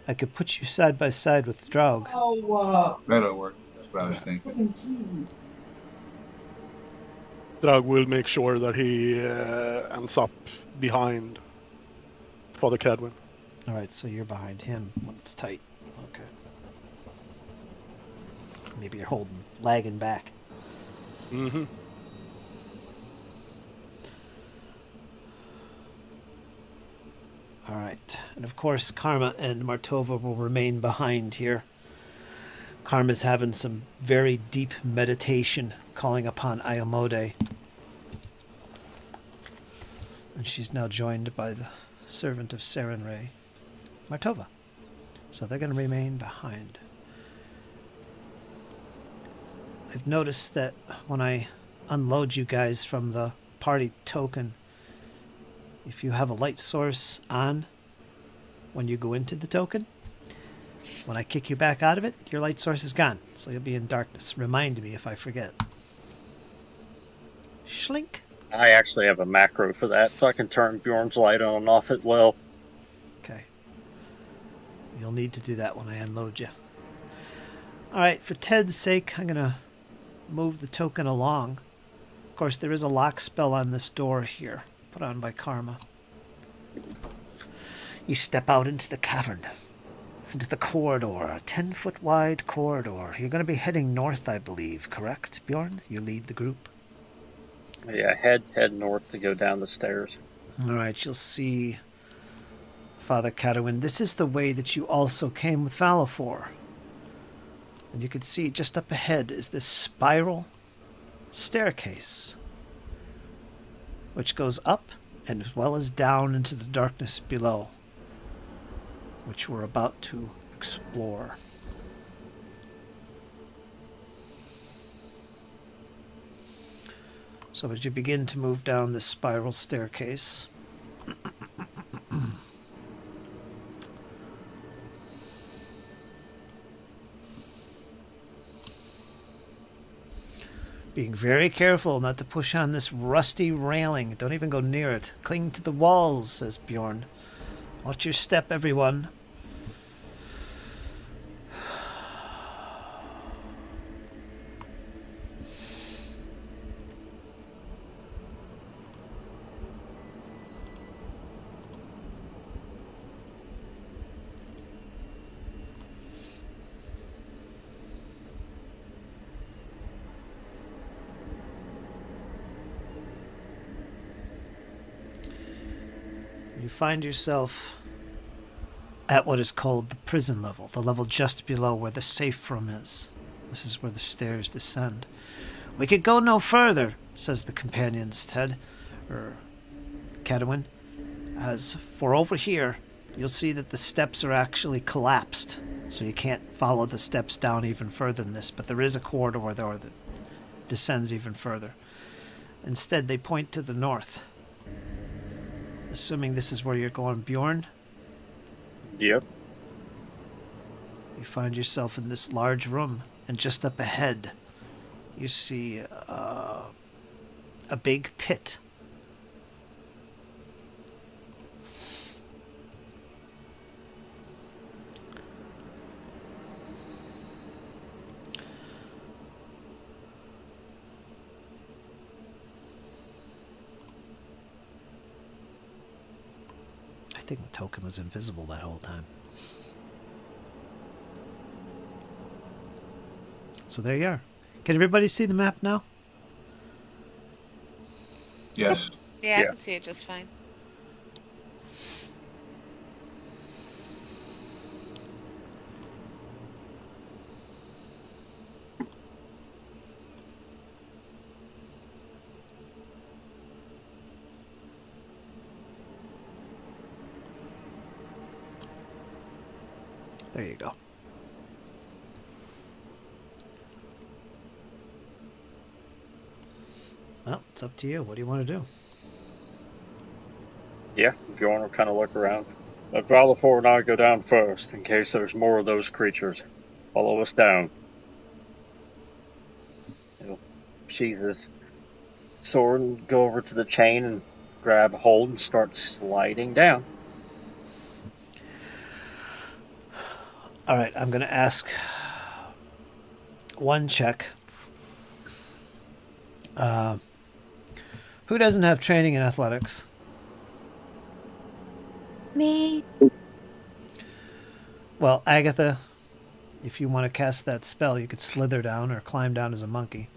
I could put you side by side with Draug. That'll work. That's what I was thinking. Drag will make sure that he ends up behind Father Cadwin. Alright, so you're behind him when it's tight. Okay. Maybe you're lagging back. Mm-hmm. Alright. And of course, Karma and Martova will remain behind here. Karma's having some very deep meditation, calling upon Iomode. And she's now joined by the servant of Sarenrae, Martova. So they're going to remain behind. I've noticed that when I unload you guys from the party token, if you have a light source on when you go into the token, When I kick you back out of it, your light source is gone, so you'll be in darkness. Remind me if I forget. Schlink. I actually have a macro for that, so I can turn Bjorn's light on and off at will. Okay. You'll need to do that when I unload you. All right, for Ted's sake, I'm going to move the token along. Of course, there is a lock spell on this door here, put on by Karma. You step out into the cavern, into the corridor, a 10-foot wide corridor. You're going to be heading north, I believe, correct, Bjorn? You lead the group. Yeah, head north to go down the stairs. All right, you'll see Father Cadwin. This is the way that you also came with Valafor. And you can see just up ahead is this spiral staircase, which goes up and as well as down into the darkness below, which we're about to explore. So as you begin to move down this spiral staircase, being very careful not to push on this rusty railing. Don't even go near it. Cling to the walls, says Bjorn. Watch your step, everyone. You find yourself at what is called the prison level, the level just below where the safe room is. This is where the stairs descend. We could go no further, says the companions, Cadwin. As for over here, you'll see that the steps are actually collapsed, so you can't follow the steps down even further than this, but there is a corridor there that descends even further. Instead, they point to the north. Assuming this is where you're going, Bjorn. Yep. You find yourself in this large room, and just up ahead, you see a big pit. I think the token was invisible that whole time. So there you are. Can everybody see the map now? Yes. Yeah, I Yeah. can see it just fine. There you go. Well, it's up to you. What do you want to do? Yeah, Bjorn will kind of look around. Let Valafor and I go down first, in case there's more of those creatures. Follow us down. He'll sheath his sword and go over to the chain and grab a hold and start sliding down. All right, I'm going to ask one check. Who doesn't have training in athletics? Me. Well, Agatha, if you want to cast that spell, you could slither down or climb down as a monkey.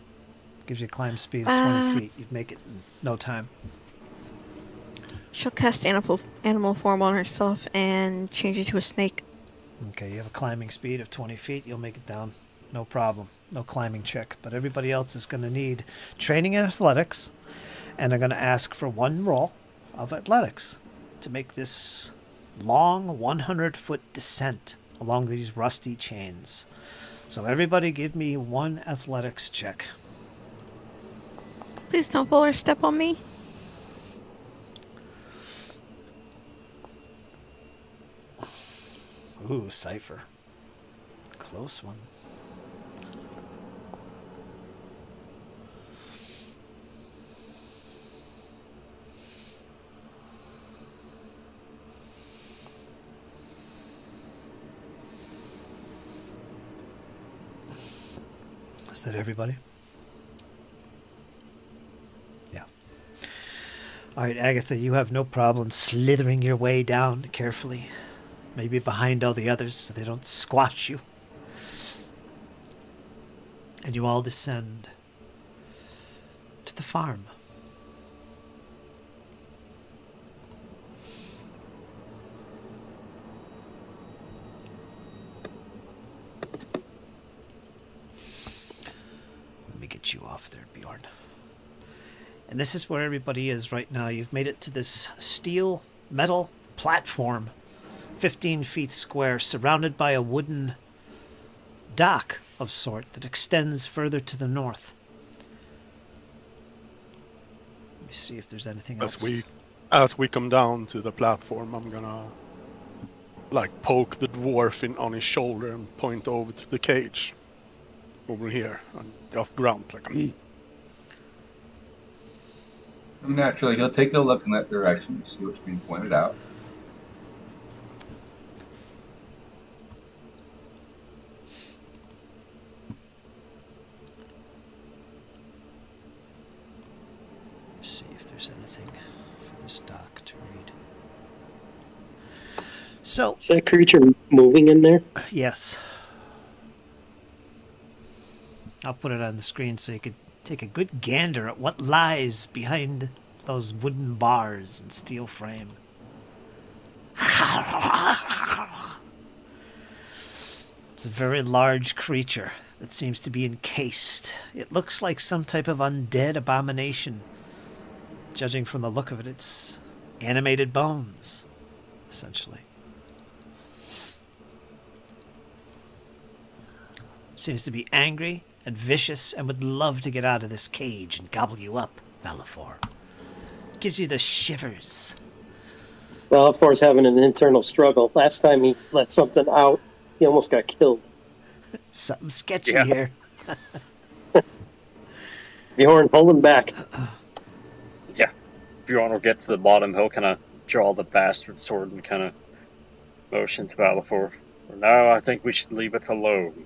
Gives you a climb speed of 20 feet. You'd make it in no time. She'll cast animal form on herself and change it to a snake. Okay, you have a climbing speed of 20 feet. You'll make it down. No problem. No climbing check. But everybody else is going to need training in athletics. And I'm going to ask for one roll of athletics to make this long 100-foot descent along these rusty chains. So everybody give me one athletics check. Please don't pull or step on me. Ooh, Cypher. Close one. Is that everybody? Yeah. All right, Agatha, you have no problem slithering your way down carefully. Maybe behind all the others so they don't squash you. And you all descend to the farm. Let me get you off there, Bjorn. And this is where everybody is right now. You've made it to this steel metal platform, 15 feet square, surrounded by a wooden dock of sort that extends further to the north. Let me see if there's anything else. As we come down to the platform, I'm gonna like poke the dwarf on his shoulder and point over to the cage over here and off ground like. Naturally, he'll take a look in that direction to see what's being pointed out. See if there's anything for this doc to read. So, Is that creature moving in there? yes. I'll put it on the screen so you could take a good gander at what lies behind those wooden bars and steel frame. It's a very large creature that seems to be encased. It looks like some type of undead abomination. Judging from the look of it, it's animated bones, essentially. Seems to be angry and vicious and would love to get out of this cage and gobble you up, Valafor. Gives you the shivers. Valafor's having an internal struggle. Last time he let something out, he almost got killed. Something sketchy Yeah. here. Bjorn, hold him back. Yeah. Bjorn will get to the bottom. He'll kind of draw the bastard sword and kind of motion to Valafor. For now, I think we should leave it alone.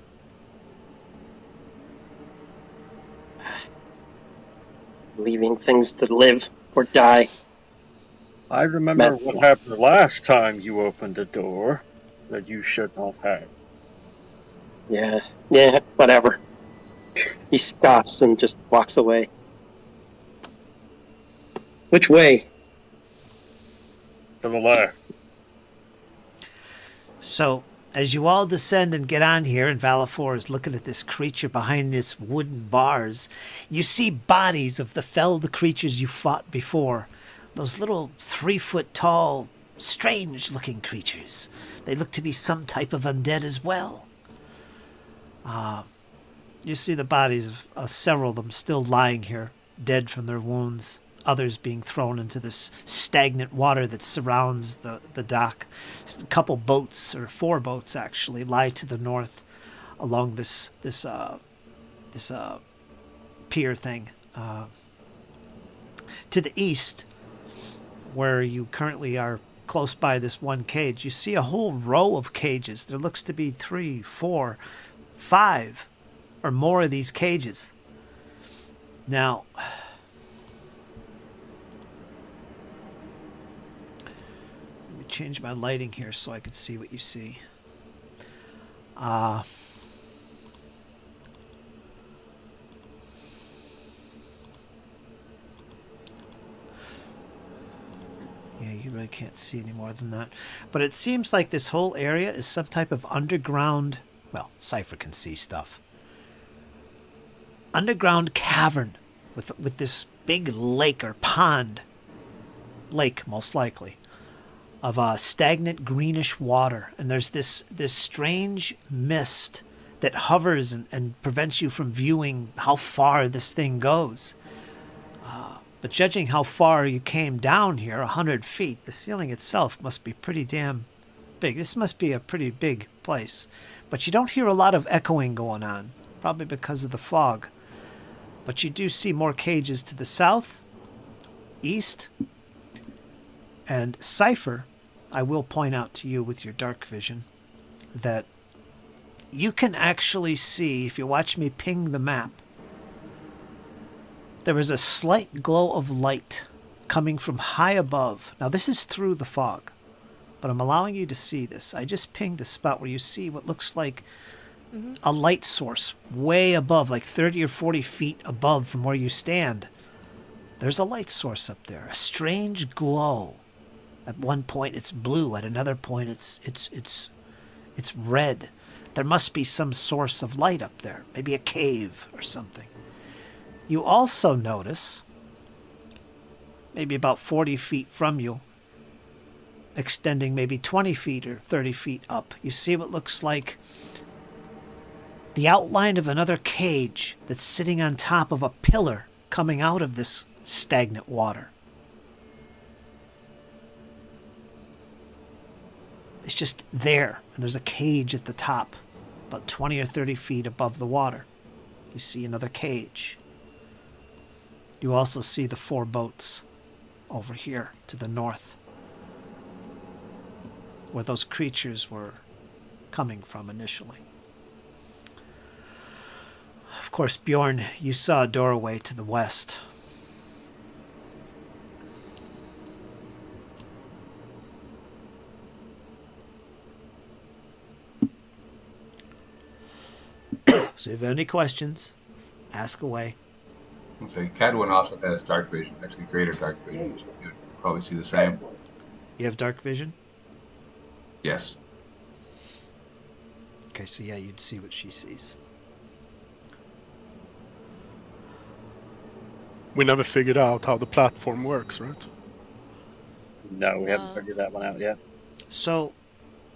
Leaving things to live or die. I remember Mental. what happened last time you opened a door that you should not have. Yeah, whatever. He scoffs and just walks away. Which way? To the left. So, as you all descend and get on here, and Valafor is looking at this creature behind this wooden bars, you see bodies of the felled creatures you fought before. Those little 3-foot tall, strange-looking creatures. They look to be some type of undead as well. You see the bodies of several of them still lying here, dead from their wounds. Others being thrown into this stagnant water that surrounds the dock. A couple boats, or 4 boats actually, lie to the north along this pier thing. To the east, where you currently are close by this one cage, you see a whole row of cages. There looks to be 3, 4, 5 or more of these cages. Now, let me change my lighting here so I can see what you see. Yeah, you really can't see any more than that. But it seems like this whole area is some type of underground, well, Cypher can see stuff. Underground cavern with this big lake or pond, lake most likely, of stagnant greenish water. And there's this strange mist that hovers and prevents you from viewing how far this thing goes. But judging how far you came down here, 100 feet, the ceiling itself must be pretty damn big. This must be a pretty big place. But you don't hear a lot of echoing going on, probably because of the fog. But you do see more cages to the south, east, and Cypher, I will point out to you with your dark vision that you can actually see, if you watch me ping the map, there is a slight glow of light coming from high above. Now this is through the fog, but I'm allowing you to see this. I just pinged a spot where you see what looks like a light source way above, like 30 or 40 feet above from where you stand. There's a light source up there, a strange glow. At one point it's blue, at another point it's red. There must be some source of light up there, maybe a cave or something. You also notice, maybe about 40 feet from you, extending maybe 20 feet or 30 feet up, you see what looks like the outline of another cage that's sitting on top of a pillar coming out of this stagnant water. It's just there, and there's a cage at the top, about 20 or 30 feet above the water. You see another cage. You also see the 4 boats over here to the north, where those creatures were coming from initially. Of course, Bjorn, you saw a doorway to the west. So if you have any questions, ask away. I'll say Cadwin also has dark vision, actually greater dark vision. So you'd probably see the same. You have dark vision? Yes. Okay, so yeah, you'd see what she sees. We never figured out how the platform works, right? No, we haven't figured that one out yet. So,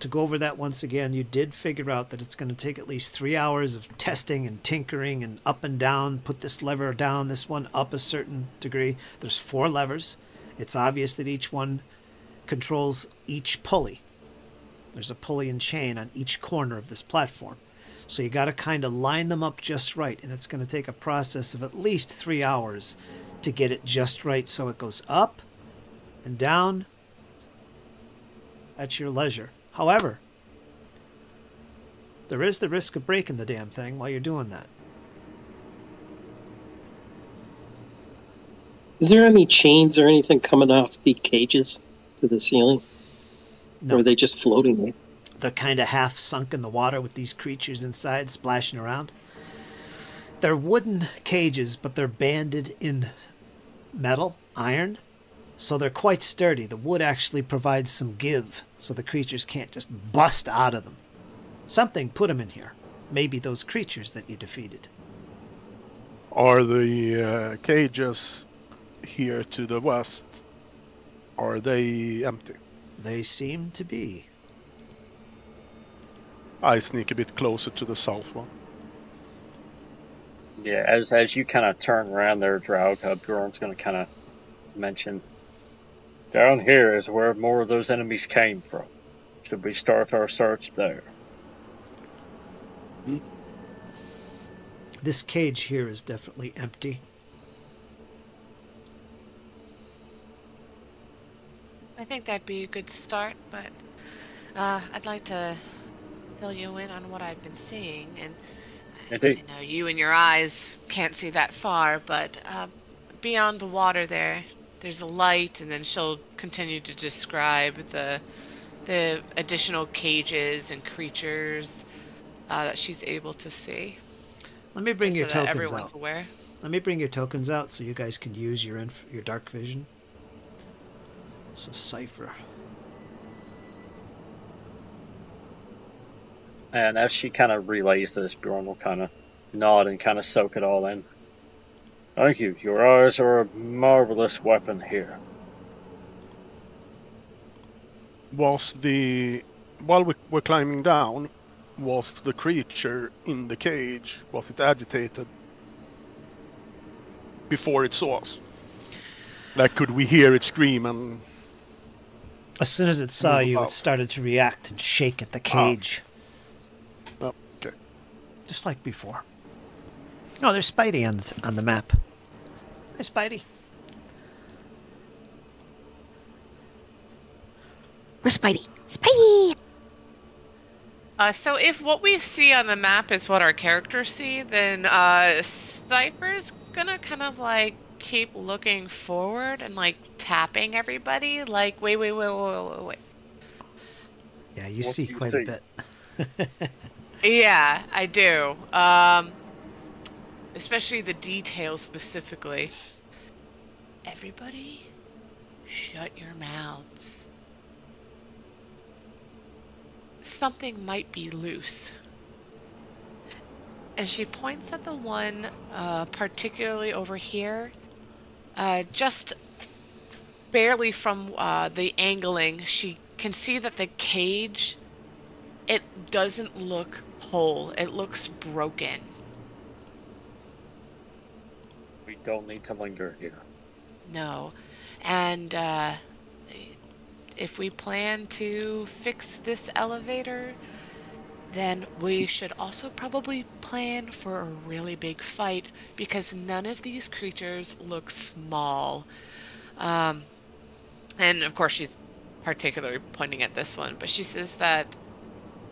to go over that once again, you did figure out that it's going to take at least 3 hours of testing and tinkering and up and down, put this lever down, this one up a certain degree. There's 4 levers. It's obvious that each one controls each pulley. There's a pulley and chain on each corner of this platform. So you got to kind of line them up just right, and it's going to take a process of at least 3 hours to get it just right so it goes up and down at your leisure. However, there is the risk of breaking the damn thing while you're doing that. Is there any chains or anything coming off the cages to the ceiling? No. Or are they just floating there? They're kind of half sunk in the water with these creatures inside splashing around. They're wooden cages, but they're banded in metal, iron, so they're quite sturdy. The wood actually provides some give, so the creatures can't just bust out of them. Something put them in here. Maybe those creatures that you defeated. Are the cages here to the west, are they empty? They seem to be. I sneak a bit closer to the south one. Yeah, as you kind of turn around there, Draug, Bjorn's going to kind of mention, down here is where more of those enemies came from. Should we start our search there? This cage here is definitely empty. I think that'd be a good start, but I'd like to fill you in on what I've been seeing. And Indeed. I know you and your eyes can't see that far, but beyond the water there's a light, and then she'll continue to describe the additional cages and creatures that she's able to see. Let me bring Just your so that tokens everyone's out. aware. Let me bring your tokens out so you guys can use your dark vision. So Cypher. And as she kind of relays this, Bjorn will kind of nod and kind of soak it all in. Thank you. Your eyes are a marvelous weapon here. While we're climbing down, was the creature in the cage, was it agitated before it saw us? Like, could we hear it scream and... As soon as it saw Move you, it about. started to react and shake at the cage, Oh, okay. just like before. Oh, there's Spidey on the map. Hi, Spidey. Where's Spidey? Spidey! So if what we see on the map is what our characters see, then Cypher's gonna kind of like keep looking forward and like tapping everybody. Like, wait. Yeah, you What see do you quite see? a bit. Yeah, I do. Especially the details specifically. Everybody, shut your mouths. Something might be loose. And she points at the one particularly over here, just barely from the angling. She can see that the cage, it doesn't look whole. It looks broken. We don't need to linger here. No. And if we plan to fix this elevator, then we should also probably plan for a really big fight, because none of these creatures look small. And of course she's particularly pointing at this one, but she says that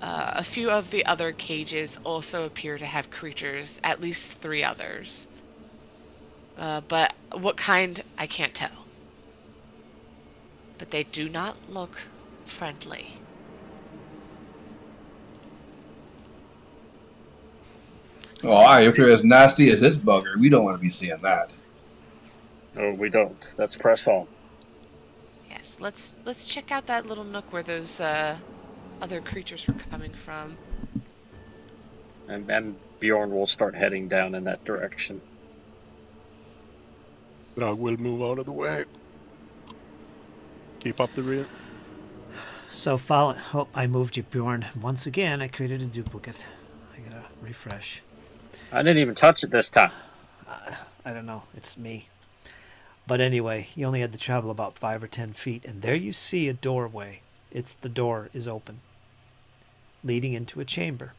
a few of the other cages also appear to have creatures, at least 3 others. But what kind, I can't tell. But they do not look friendly. Oh, if they're as nasty as this bugger, we don't want to be seeing that. No, we don't. Let's press on. Yes, let's check out that little nook where those other creatures were coming from. And Bjorn will start heading down in that direction. But I will move out of the way. Keep up the rear. So follow. Oh, I moved you, Bjorn. Once again, I created a duplicate. I gotta refresh. I didn't even touch it this time. I don't know. It's me. But anyway, you only had to travel about 5 or 10 feet, and there you see a doorway. The door is open, leading into a chamber.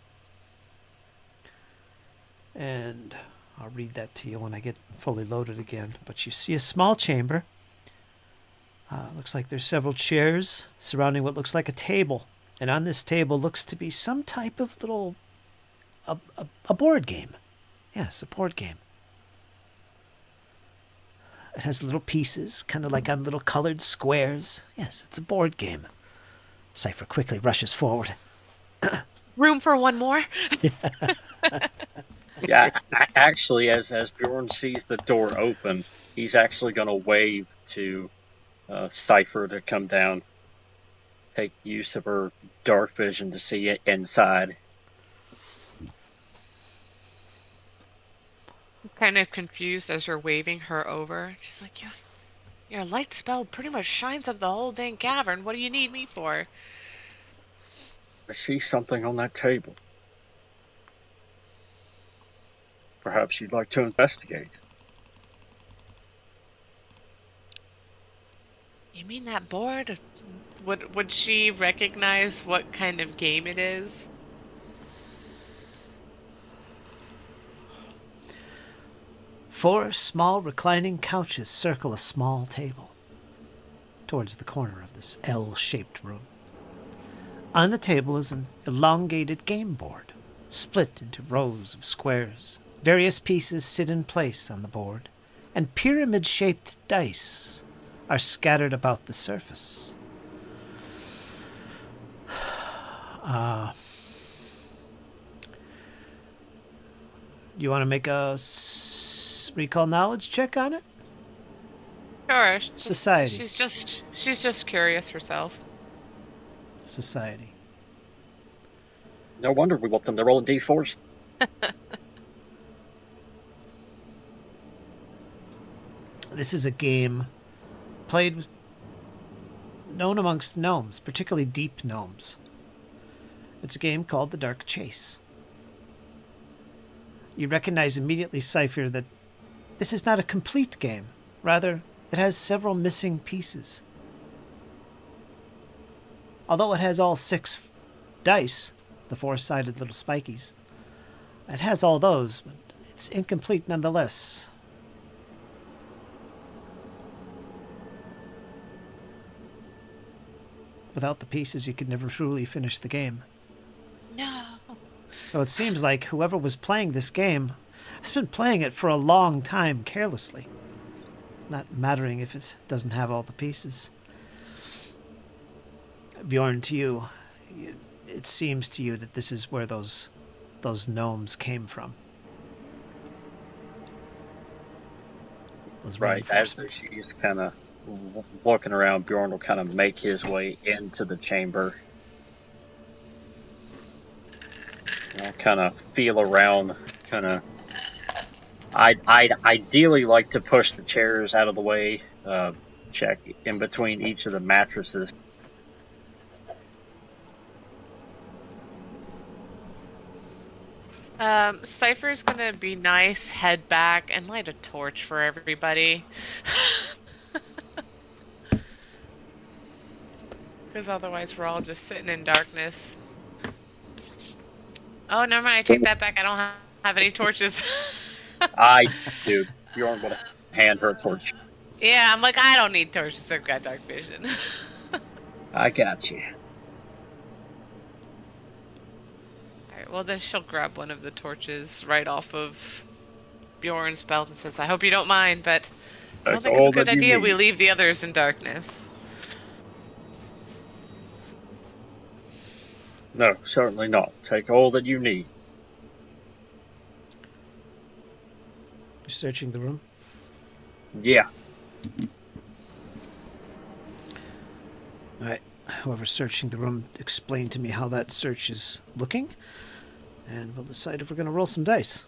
And I'll read that to you when I get fully loaded again. But you see a small chamber. Looks like there's several chairs surrounding what looks like a table. And on this table looks to be some type of little... a board game. Yes, a board game. It has little pieces, kind of like on little colored squares. Yes, it's a board game. Cypher quickly rushes forward. Room for one more? Yeah, actually, as Bjorn sees the door open, he's actually going to wave to Cypher to come down, take use of her dark vision to see it inside. I'm kind of confused as you're waving her over. She's like, your light spell pretty much shines up the whole dang cavern. What do you need me for? I see something on that table. Perhaps you'd like to investigate. You mean that board? Would she recognize what kind of game it is? Four small reclining couches circle a small table towards the corner of this L-shaped room. On the table is an elongated game board, split into rows of squares. Various pieces sit in place on the board, and pyramid-shaped dice are scattered about the surface. You want to make a recall knowledge check on it? Sure. Society. She's just curious herself. Society. No wonder we want them to roll in D4s. This is a game played known amongst gnomes, particularly deep gnomes. It's a game called The Dark Chase. You recognize immediately, Cypher, that this is not a complete game. Rather, it has several missing pieces. although it has all 6 dice, the 4-sided little spikies, it has all those, but it's incomplete nonetheless. Without the pieces, you could never truly finish the game. No. So it seems like whoever was playing this game has been playing it for a long time carelessly, not mattering if it doesn't have all the pieces. Bjorn, to you, it seems to you that this is where those gnomes came from. Those Right, as reinforcements. she's kind of looking around, Bjorn will kind of make his way into the chamber. I'll kind of feel around, kind of. I'd ideally like to push the chairs out of the way, check in between each of the mattresses. Cypher's gonna be nice, head back, and light a torch for everybody. Because otherwise we're all just sitting in darkness. Oh, never mind, I take that back. I don't have any torches. I do. Bjorn will hand her a torch. Yeah, I'm like, I don't need torches. I've got dark vision. I got you. Alright, well then she'll grab one of the torches right off of Bjorn's belt and says, I hope you don't mind, but I don't think it's a good idea we leave the others in darkness. No, certainly not. Take all that you need. You're searching the room? Yeah. Alright, whoever's searching the room, explain to me how that search is looking, and we'll decide if we're going to roll some dice.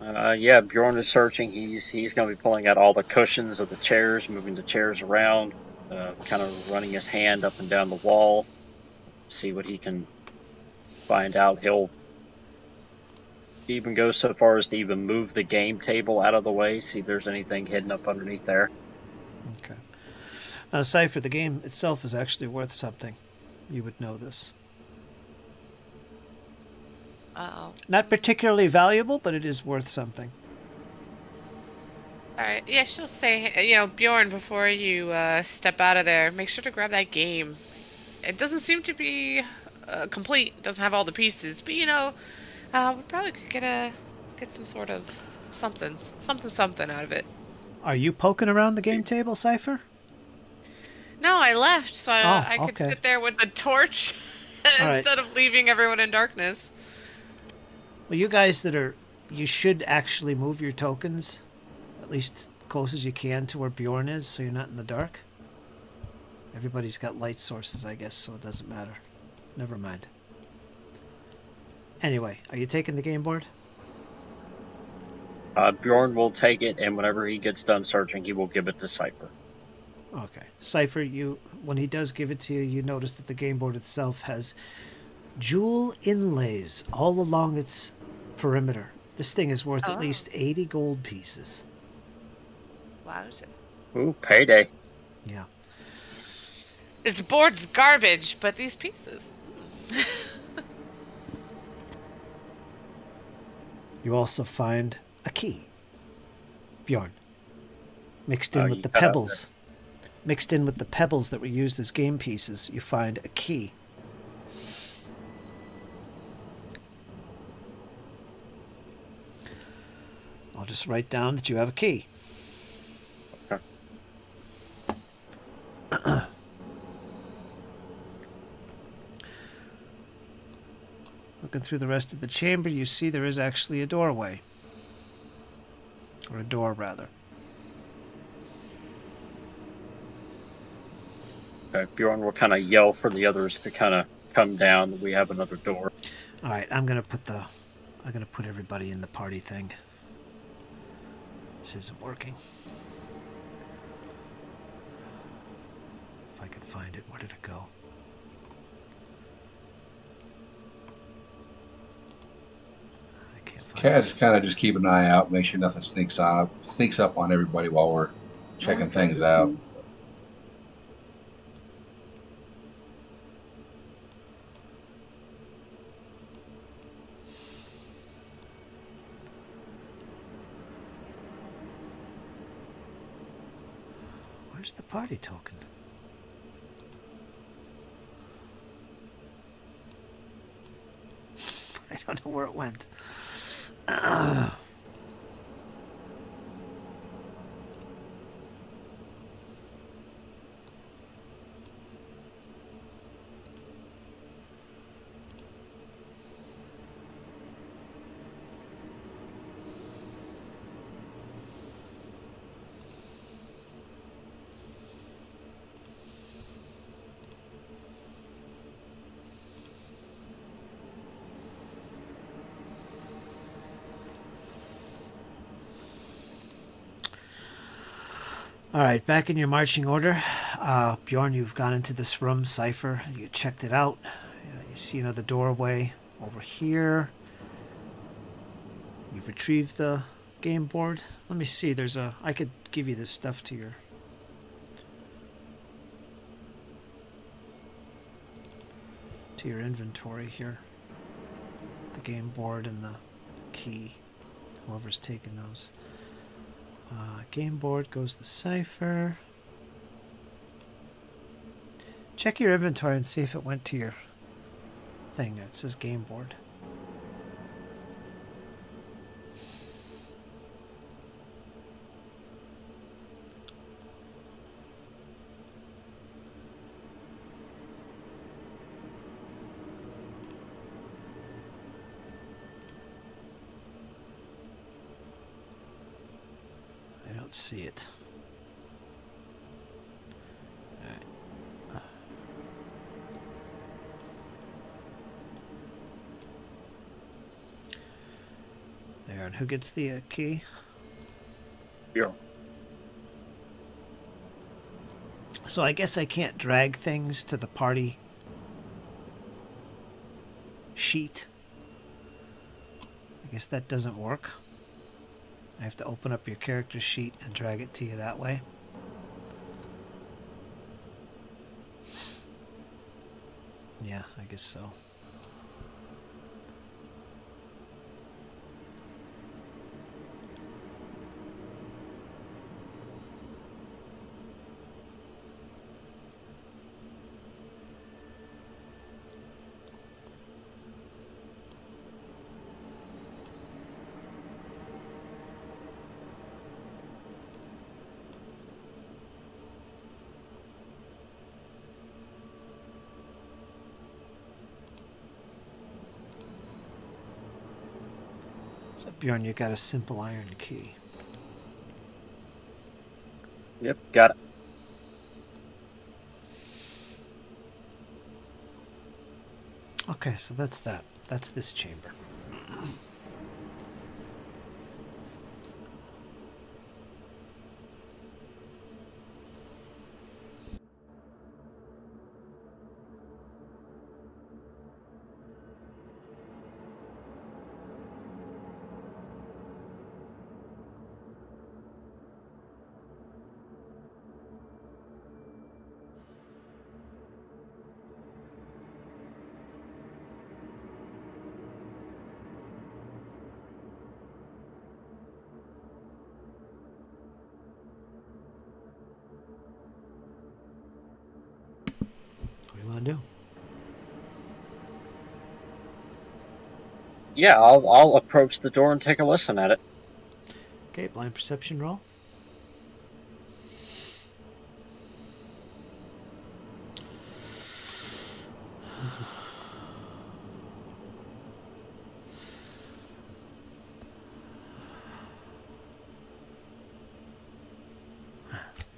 Yeah, Bjorn is searching. He's going to be pulling out all the cushions of the chairs, moving the chairs around, kind of running his hand up and down the wall, see what he can find out. He'll even go so far as to even move the game table out of the way, see if there's anything hidden up underneath there. Okay. Now, Cypher, the game itself is actually worth something. You would know this. Uh-oh. Not particularly valuable, but it is worth something. Alright, yeah, she'll say, you know, Bjorn, before you step out of there, make sure to grab that game. It doesn't seem to be complete, it doesn't have all the pieces, but you know, we probably could get some sort of something out of it. Are you poking around the game table, Cypher? No, I left, so I could okay. sit there with the torch instead of leaving everyone in darkness. Well, you guys you should actually move your tokens, at least close as you can to where Bjorn is, so you're not in the dark. Everybody's got light sources, I guess, so it doesn't matter. Never mind. Anyway, are you taking the game board? Bjorn will take it, and whenever he gets done searching, he will give it to Cypher. Okay. Cypher, when he does give it to you, you notice that the game board itself has jewel inlays all along its perimeter. This thing is worth at least 80 gold pieces. Wowza. Ooh, payday. Yeah. This board's garbage, but these pieces. You also find a key, Bjorn, mixed in with the pebbles. Mixed in with the pebbles that were used as game pieces, you find a key. I'll just write down that you have a key. Okay. Looking through the rest of the chamber, you see there is actually a doorway. Or a door, rather. Bjorn will kind of yell for the others to kind of come down. We have another door. All right, I'm gonna put everybody in the party thing. This isn't working. If I can find it, where did it go? I can't find Kaz kind of just keep an eye out, make sure nothing sneaks up on everybody while we're checking things out. Where's the party token? I don't know where it went. All right, back in your marching order. Bjorn, you've gone into this room, Cypher. You checked it out. You see another doorway over here. You've retrieved the game board. Let me see. I could give you this stuff to your inventory here. The game board and the key. Whoever's taken those. Game board goes the Cypher. Check your inventory and see if it went to your thing. It says game board. See it. All right. There, and who gets the key? Yeah. So I guess I can't drag things to the party sheet. I guess that doesn't work. I have to open up your character sheet and drag it to you that way. Yeah, I guess so. So Bjorn, you got a simple iron key. Yep, got it. Okay, so that's that. That's this chamber. What do you want to do? Yeah, I'll approach the door and take a listen at it. Okay, blind perception roll.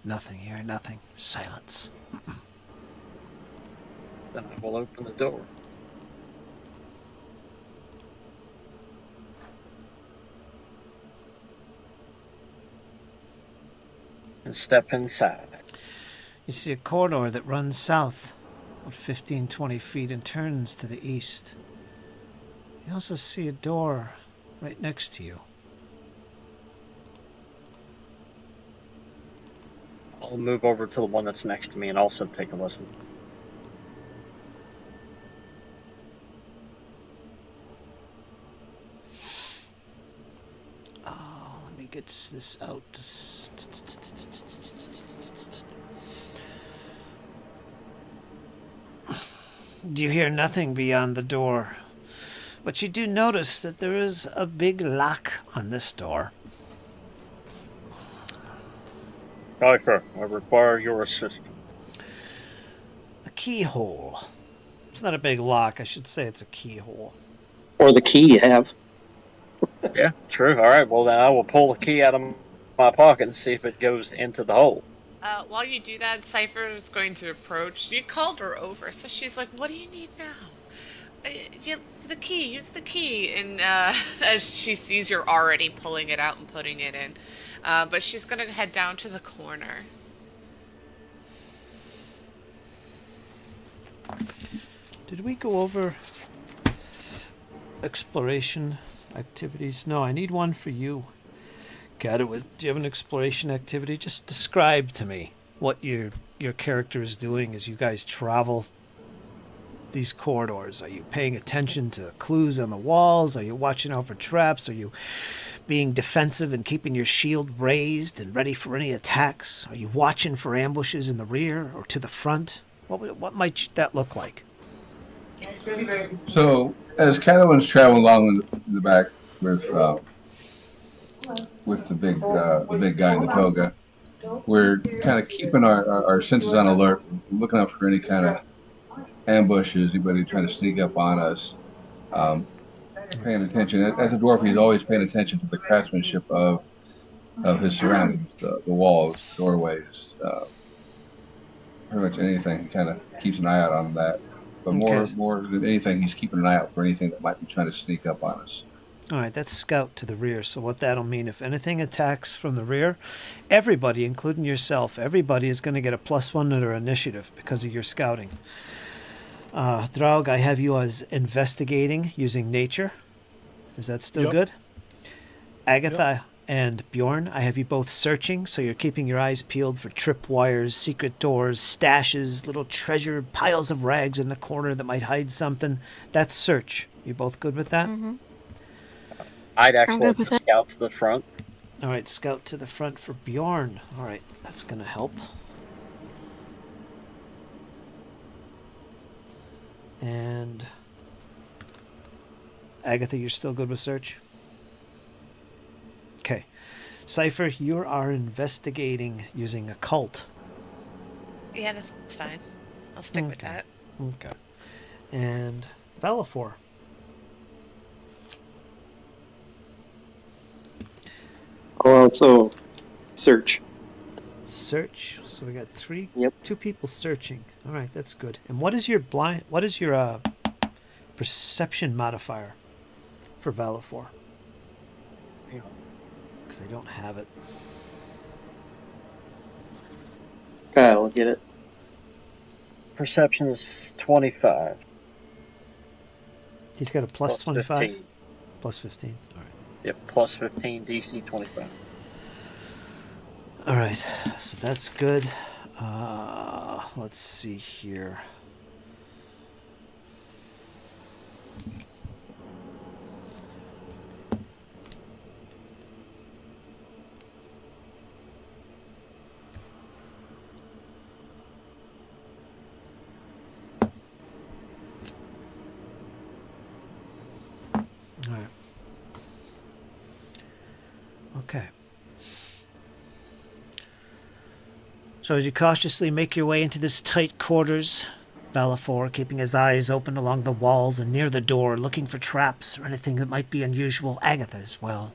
Nothing here, nothing. Silence. Then I will open the door. And step inside. You see a corridor that runs south of 15-20 feet and turns to the east. You also see a door right next to you. I'll move over to the one that's next to me and also take a listen. gets this out. You hear nothing beyond the door, but you do notice that there is a big lock on this door. Cipher, I require your assistance. A keyhole. It's not a big lock. I should say it's a keyhole. Or the key you have. Yeah, true. All right, well, then I will pull the key out of my pocket and see if it goes into the hole. While you do that, Cypher is going to approach. You called her over, so she's like, "What do you need now?" The key. Use the key. And as she sees you're already pulling it out and putting it in, but she's gonna head down to the corner. Did we go over exploration activities? No, I need one for you. Got it. Do you have an exploration activity? Just describe to me what your character is doing as you guys travel these corridors. Are you paying attention to clues on the walls? Are you watching out for traps? Are you being defensive and keeping your shield raised and ready for any attacks? Are you watching for ambushes in the rear or to the front? What might that look like? So as Cadwin's traveling along in the back with the big guy in the toga, we're kind of keeping our senses on alert, looking out for any kind of ambushes, anybody trying to sneak up on us. Paying attention. As a dwarf, he's always paying attention to the craftsmanship of his surroundings, the walls, doorways, pretty much anything. He kind of keeps an eye out on that. But more than anything, he's keeping an eye out for anything that might be trying to sneak up on us. All right, that's scout to the rear. So what that'll mean, if anything attacks from the rear, everybody, including yourself, everybody is going to get a +1 to their initiative because of your scouting. Draug, I have you as investigating using nature. Is that still good? Agatha and Bjorn, I have you both searching, so you're keeping your eyes peeled for tripwires, secret doors, stashes, little treasure, piles of rags in the corner that might hide something. That's search. You both good with that? Mm-hmm. I'd actually scout to the front. All right, scout to the front for Bjorn. All right, that's going to help. And Agatha, you're still good with search? Okay. Cypher, you are investigating using occult. Yeah, that's fine. I'll stick with that. Okay. And Valafor. I'll also search. Search. So we got Yep. 2 people searching. All right, that's good. And what is your perception modifier for Valafor? Because I don't have it. Kyle will get it. Perception is 25. He's got a plus 25? 15. Plus 15. All right. Yep, plus 15, DC 25. All right, so that's good. Let's see here. All right. Okay. So as you cautiously make your way into this tight quarters, Valafor keeping his eyes open along the walls and near the door, looking for traps or anything that might be unusual. Agatha as well.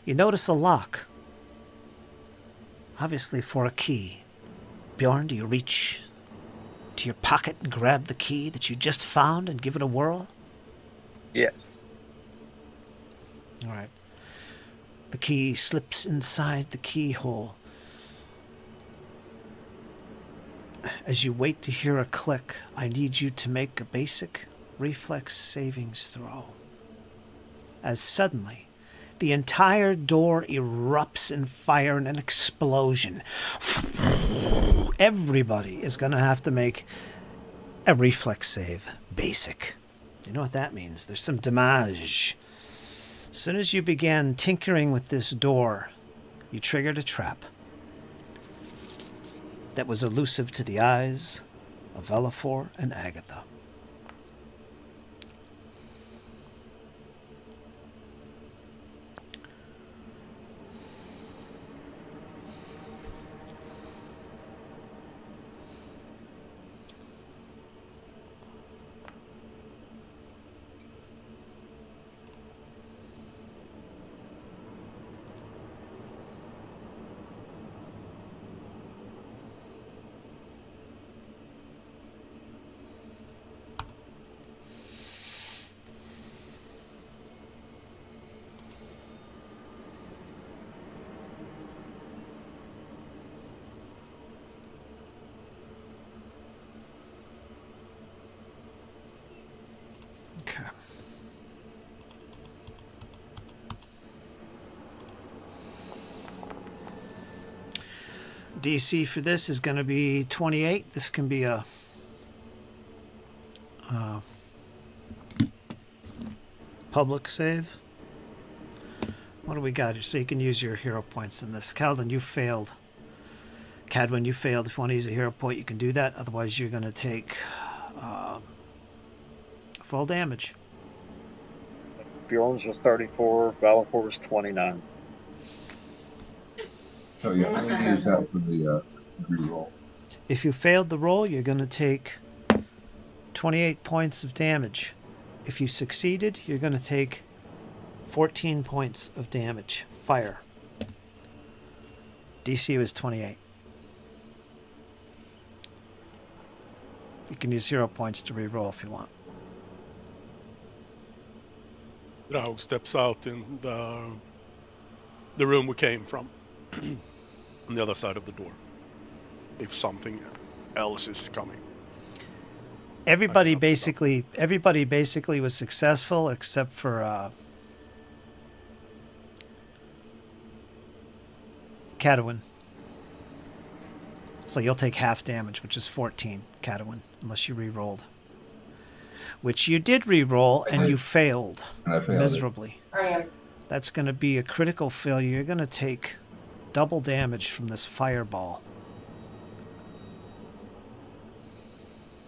You notice a lock. Obviously for a key. Bjorn, do you reach to your pocket and grab the key that you just found and give it a whirl? Yes. All right. The key slips inside the keyhole. As you wait to hear a click, I need you to make a basic reflex savings throw. As suddenly, the entire door erupts in fire and an explosion. Everybody is going to have to make a reflex save. Basic. You know what that means? There's some damage. As soon as you began tinkering with this door, you triggered a trap that was elusive to the eyes of Elafor and Agatha. Okay. DC for this is going to be 28. This can be a public save. What do we got here? So you can use your hero points in this. Calvin, you failed. Cadwin, you failed. If you want to use a hero point, you can do that. Otherwise, you're going to take full damage. Bjorn's was 34. Valifor was 29. So yeah, I'm gonna use that for the reroll. If you failed the roll, you're going to take 28 points of damage. If you succeeded, you're going to take 14 points of damage. Fire. DC was 28. You can use hero points to reroll if you want. Draug steps out in the room we came from, on the other side of the door. If something else is coming. Everybody basically was successful except for Cadwin. So you'll take half damage, which is 14, Cadwin, unless you re-rolled. Which you did re-roll, and you failed And I failed miserably. I am. That's going to be a critical failure. You're going to take double damage from this fireball.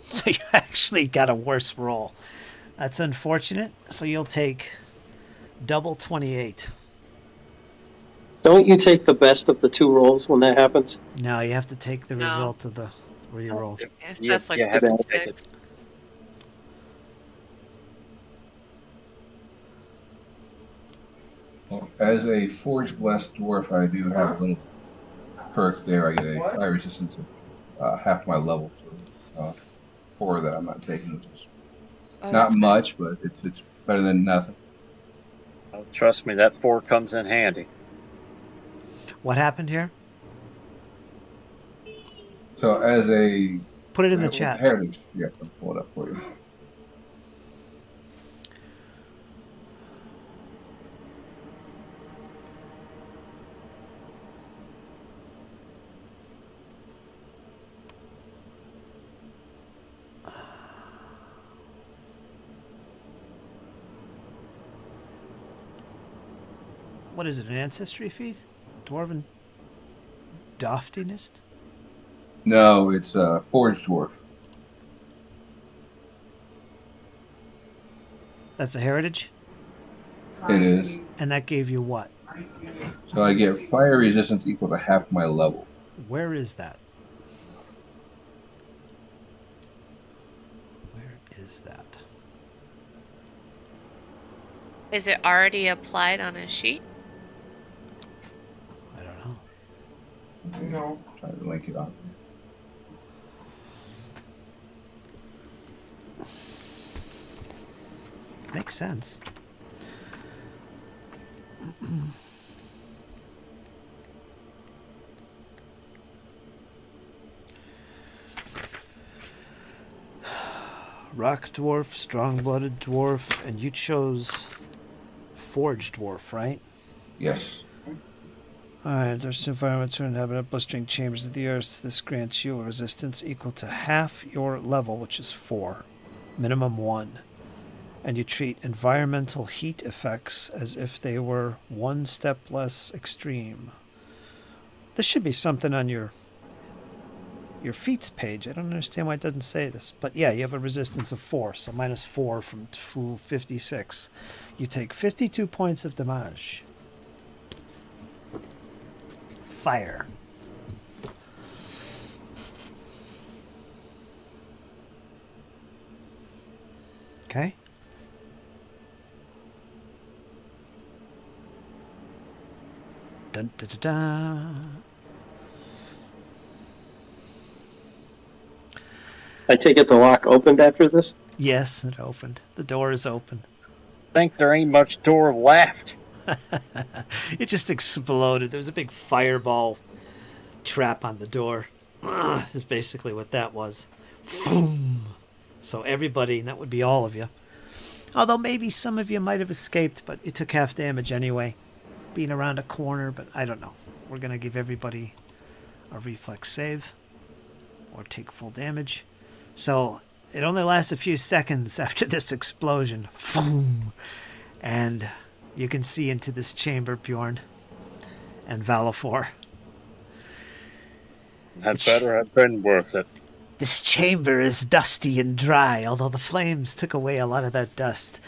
So you actually got a worse roll. That's unfortunate. So you'll take double 28. Don't you take the best of the two rolls when that happens? Now you have to take the No. result of the re-roll. Yes, Yeah, that's like yeah, have to take 56. it. Well, as a Forge Blessed Dwarf, I do have a little perk there. I get a fire resistance of half my level. So 4 that I'm not taking, which is Oh, not that's good. much, but it's better than nothing. Oh, trust me, that 4 comes in handy. What happened here? So as a Put it in the chat. heritage, yeah, I'll pull it up for you. What is it, an ancestry feat? Dwarven Doftinist? No, it's Forge Dwarf. That's a heritage? It is. And that gave you what? So I get fire resistance equal to half my level. Where is that? Where is that? Is it already applied on a sheet? I don't know. No. Try to link it up. Makes sense. Rock dwarf, strong-blooded dwarf, and you chose forge dwarf, right? Yes. Alright, there's environments are inhabited blistering chambers of the earth. This grants you a resistance equal to half your level, which is 4. Minimum 1. and you treat environmental heat effects as if they were one step less extreme. This should be something on your feats page. I don't understand why it doesn't say this. But yeah, you have a resistance of 4, so minus 4 from 256. You take 52 points of damage. Fire. Okay. Dun, da, da, da. I take it the lock opened after this? Yes, it opened. The door is open. Think there ain't much door left. It just exploded. There was a big fireball trap on the door. Is basically what that was. Boom. So everybody, and that would be all of you. Although maybe some of you might have escaped, but it took half damage anyway. Being around a corner, but I don't know. We're going to give everybody a reflex save. Or take full damage. So it only lasts a few seconds after this explosion. Boom. And you can see into this chamber, Bjorn and Valafor. That better have been worth it. This chamber is dusty and dry, although the flames took away a lot of that dust.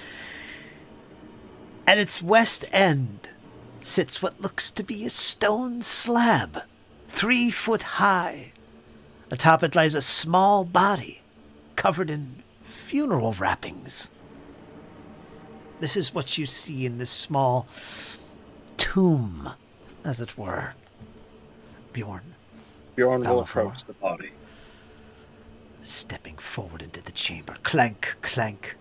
At its west end sits what looks to be a stone slab, 3 foot high. Atop it lies a small body covered in funeral wrappings. This is what you see in this small tomb, as it were. Bjorn Bjorn will Valafor. approach the body. Stepping forward into the chamber. Clank, clank.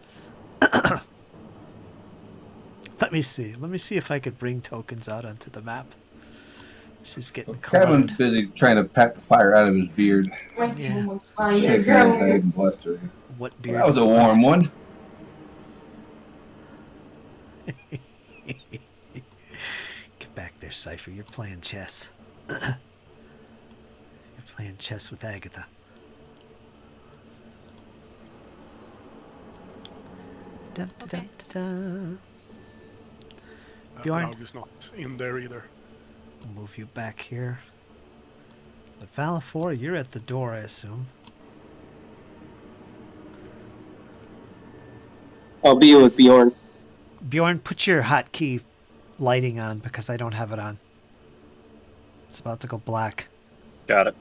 Let me see if I could bring tokens out onto the map. This is getting Kevin's cluttered. busy trying to pat the fire out of his beard. Yeah. Shaking his head and blustering. What beard? That was is a warm left? one. Get back there, Cypher. You're playing chess. You're playing chess with Agatha. Dum, da, Okay. dum, da, da. Bjorn? Draug is not in there either. I'll move you back here. But Valafor, you're at the door, I assume. I'll be with Bjorn. Bjorn, put your hotkey lighting on because I don't have it on. It's about to go black. Got it.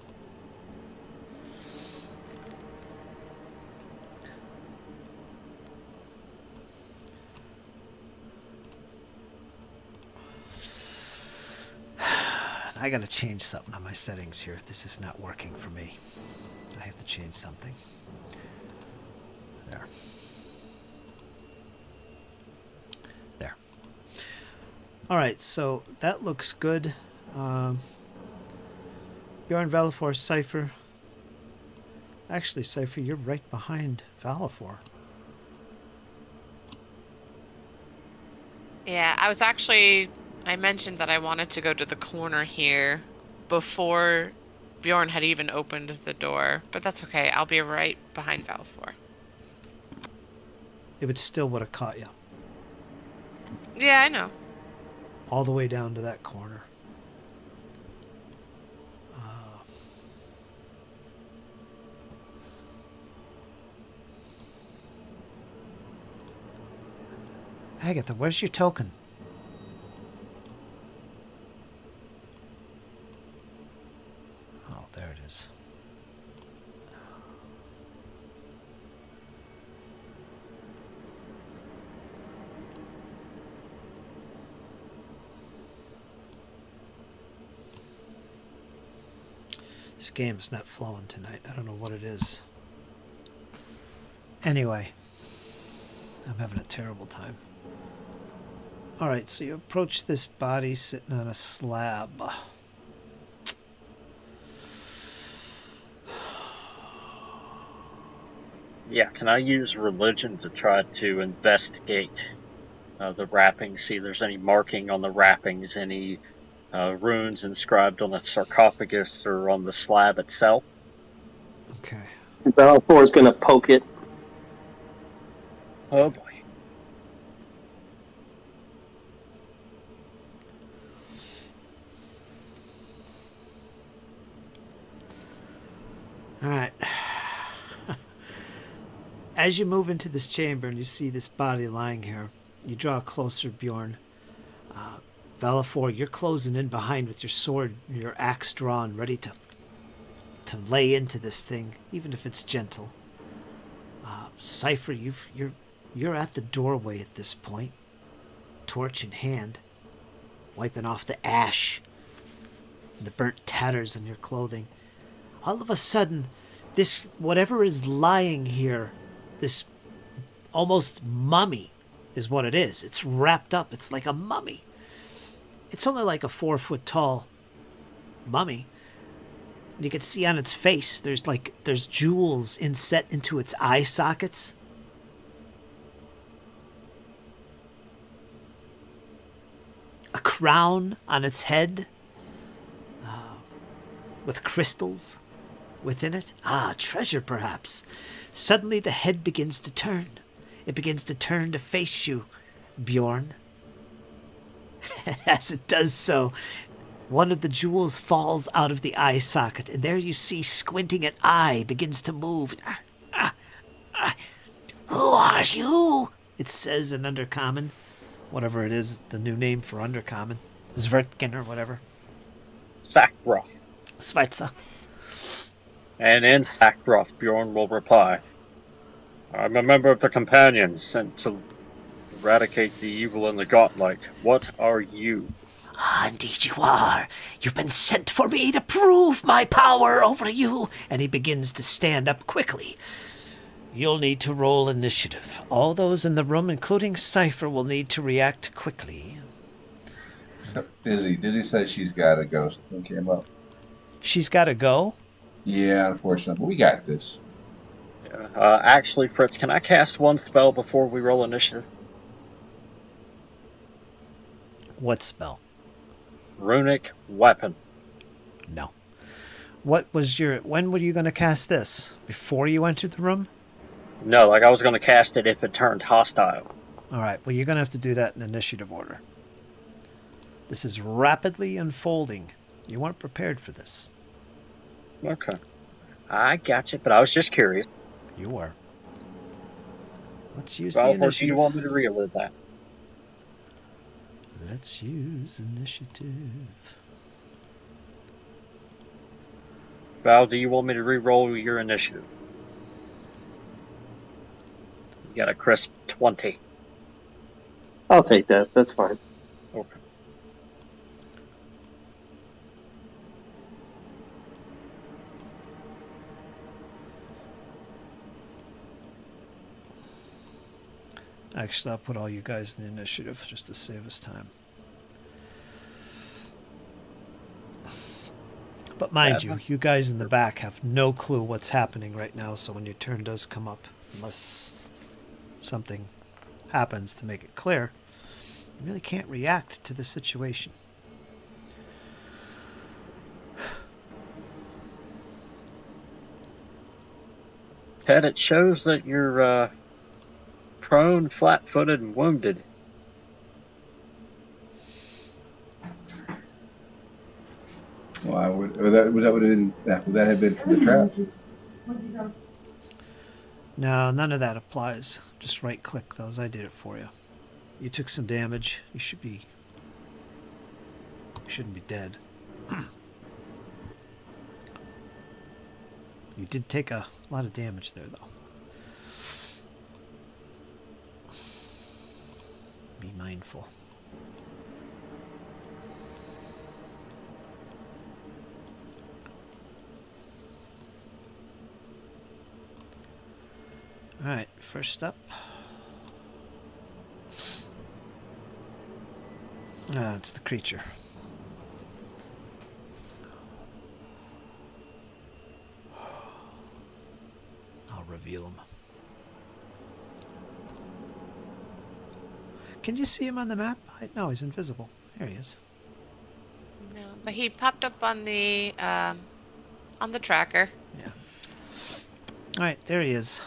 I gotta change something on my settings here. This is not working for me. I have to change something. There. There. Alright, so that looks good. Bjorn, Valafor, Cypher. Actually, Cypher, you're right behind Valafor. Yeah, I mentioned that I wanted to go to the corner here before Bjorn had even opened the door, but that's okay. I'll be right behind Valafor. It would still would have caught you. Yeah, I know. All the way down to that corner. Agatha, where's your token? Oh, there it is. This game is not flowing tonight. I don't know what it is. Anyway, I'm having a terrible time. Alright, so you approach this body sitting on a slab. Yeah, can I use religion to try to investigate the wrappings, see if there's any marking on the wrappings, any runes inscribed on the sarcophagus or on the slab itself? Okay. Balfour's gonna poke it. Oh boy. All right. As you move into this chamber and you see this body lying here, you draw closer, Bjorn. Valafor, you're closing in behind with your sword, your axe drawn, ready to lay into this thing, even if it's gentle. Cypher, you're at the doorway at this point, torch in hand, wiping off the ash and the burnt tatters on your clothing. All of a sudden, this whatever is lying here, this almost mummy is what it is. It's wrapped up. It's like a mummy. It's only like a 4-foot tall mummy. And you can see on its face, there's jewels inset into its eye sockets. A crown on its head with crystals within it. Treasure perhaps. Suddenly the head begins to turn. It begins to turn to face you, Bjorn. And as it does so, one of the jewels falls out of the eye socket, and there you see, squinting an eye begins to move. Who are you? It says in Undercommon. Whatever it is, the new name for Undercommon. Zvertkin or whatever. Sackroth. Svitza. And in Sackroth, Bjorn will reply, I'm a member of the Companions sent to eradicate the evil in the Gauntlet. What are you? Indeed you are. You've been sent for me to prove my power over you. And he begins to stand up quickly. You'll need to roll initiative. All those in the room, including Cypher, will need to react quickly. So, Dizzy says she's got to go. Something came up. She's got to go? Yeah, unfortunately. But we got this. Yeah. Actually, Fritz, can I cast one spell before we roll initiative? What spell? Runic Weapon. No. When were you going to cast this? Before you entered the room? No, I was going to cast it if it turned hostile. All right, well, you're going to have to do that in initiative order. This is rapidly unfolding. You weren't prepared for this. Okay. I got you, but I was just curious. You were. Let's use the Well, initiative. do you want me to relive that? Let's use initiative. Val, do you want me to re-roll your initiative? You got a crisp 20. I'll take that. That's fine. Okay. Actually, I'll put all you guys in the initiative just to save us time. But mind you guys in the back have no clue what's happening right now, so when your turn does come up, unless something happens to make it clear, you really can't react to the situation. Ted, it shows that you're prone, flat-footed, and wounded. Why would that would that have been from the trap? No, none of that applies. Just right-click those. I did it for you. You took some damage. You shouldn't be dead. You did take a lot of damage there, though. Be mindful. All right, first up. It's the creature. I'll reveal him. Can you see him on the map? No, he's invisible. There he is. No, but he popped up on the tracker. Yeah. All right, there he is.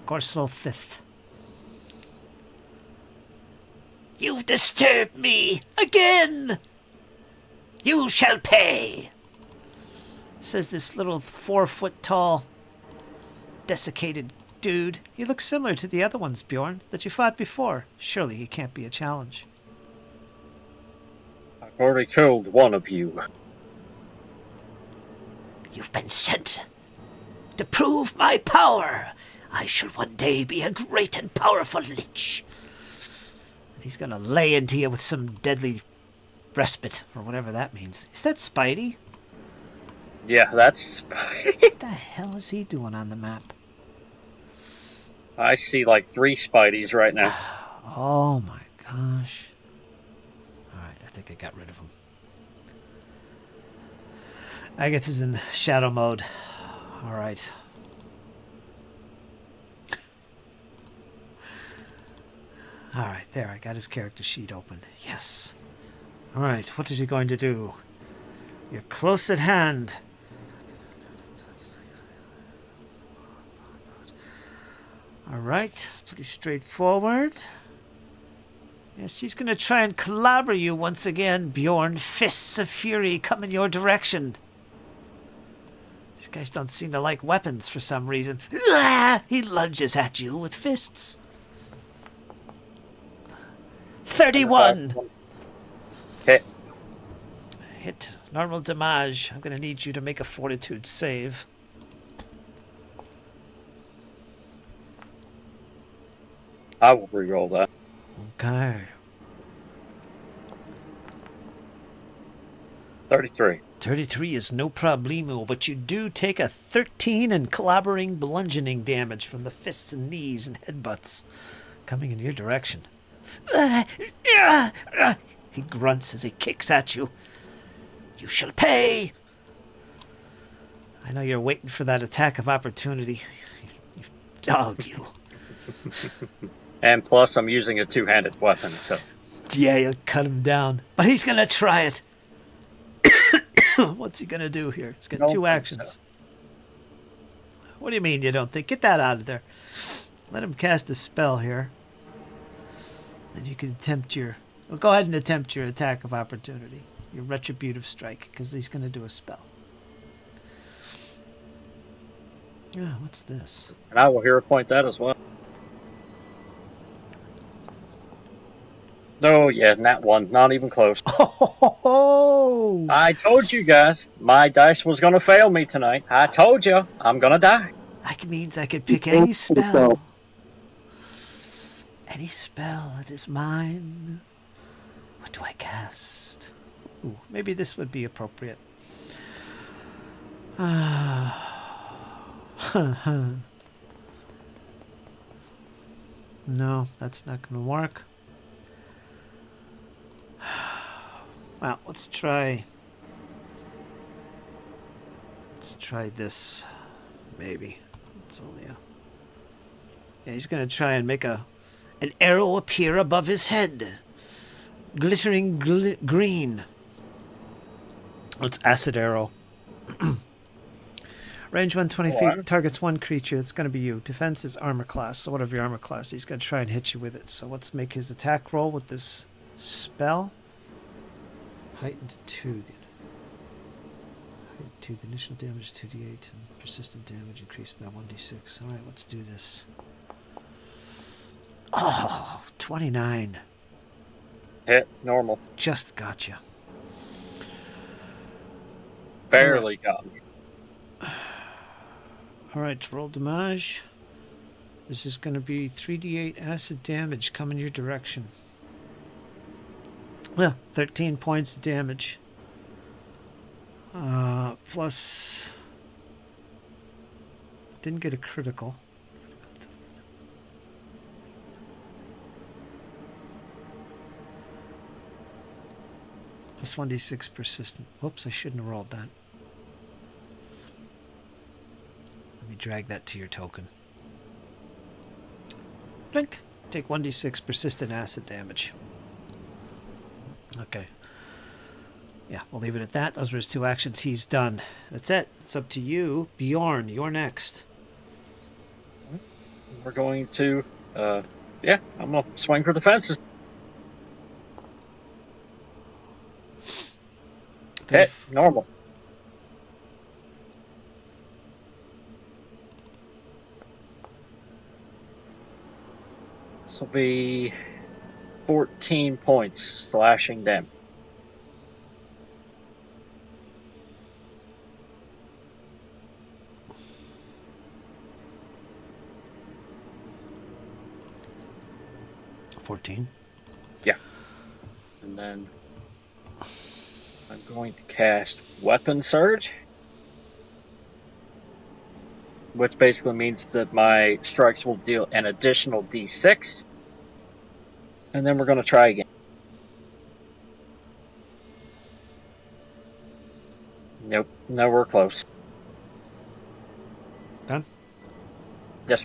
Gorsel Fifth. You've disturbed me again. You shall pay. Says this little 4-foot tall, desiccated dude. He looks similar to the other ones, Bjorn, that you fought before. Surely he can't be a challenge. I've already killed one of you. You've been sent to prove my power. I shall one day be a great and powerful lich. He's gonna lay into you with some deadly respite, or whatever that means. Is that Spidey? Yeah, that's... What the hell is he doing on the map? I see like 3 Spideys right now. Oh my gosh. Alright, I think I got rid of him. Agatha's in shadow mode. Alright. Alright, there, I got his character sheet open. Yes. Alright, what is he going to do? You're close at hand. Alright, pretty straightforward. Yes, he's going to try and clobber you once again, Bjorn. Fists of fury coming your direction. These guys don't seem to like weapons for some reason. He lunges at you with fists. 31! Hit. Hit. Normal damage. I'm going to need you to make a fortitude save. I will reroll that. Okay. 33. 33 is no problemo, but you do take a 13 and clobbering, bludgeoning damage from the fists and knees and headbutts coming in your direction. He grunts as he kicks at you. You shall pay! I know you're waiting for that attack of opportunity. You dog, you. And plus, I'm using a 2-handed weapon, so... Yeah, you'll cut him down. But he's going to try it. What's he going to do here? He's got 2 actions. So. What do you mean you don't think? Get that out of there. Let him cast a spell here. Then you can attempt your... Well, go ahead and attempt your attack of opportunity. Your retributive strike, because he's going to do a spell. Yeah, what's this? And I will hero point that as well. No, yeah, not one. Not even close. Oh! I told you guys, my dice was going to fail me tonight. I told you, I'm going to die. That means I could pick any spell. Any spell that is mine. What do I cast? Ooh, maybe this would be appropriate. No, that's not going to work. Well, let's try this. Maybe. It's only a... Yeah, he's going to try and make an arrow appear above his head. Glittering green. It's acid arrow. Range 120 feet. Targets one creature. It's going to be you. Defense is armor class. So whatever your armor class, he's going to try and hit you with it. So let's make his attack roll with this spell. Heightened 2. Heightened 2. The initial damage is 2d8 and persistent damage increased by 1d6. Alright, let's do this. Oh, 29. Hit, normal. Just gotcha. Barely got me. Alright, roll damage. This is going to be 3d8 acid damage coming your direction. Well, 13 points of damage. Plus... Didn't get a critical. Plus 1d6 persistent. Whoops, I shouldn't have rolled that. Let me drag that to your token. Blink. Take 1d6 persistent acid damage. Okay. Yeah, we'll leave it at that. Those were his 2 actions. He's done. That's it. It's up to you. Bjorn, you're next. We're going to, yeah, I'm going to swing for the fences. Hit, normal. This will be 14 points slashing damage. $14. Yeah. And then I'm going to cast Weapon Surge, which basically means that my strikes will deal an additional d6. And then we're going to try again. Nope, nowhere close. Done? Yes.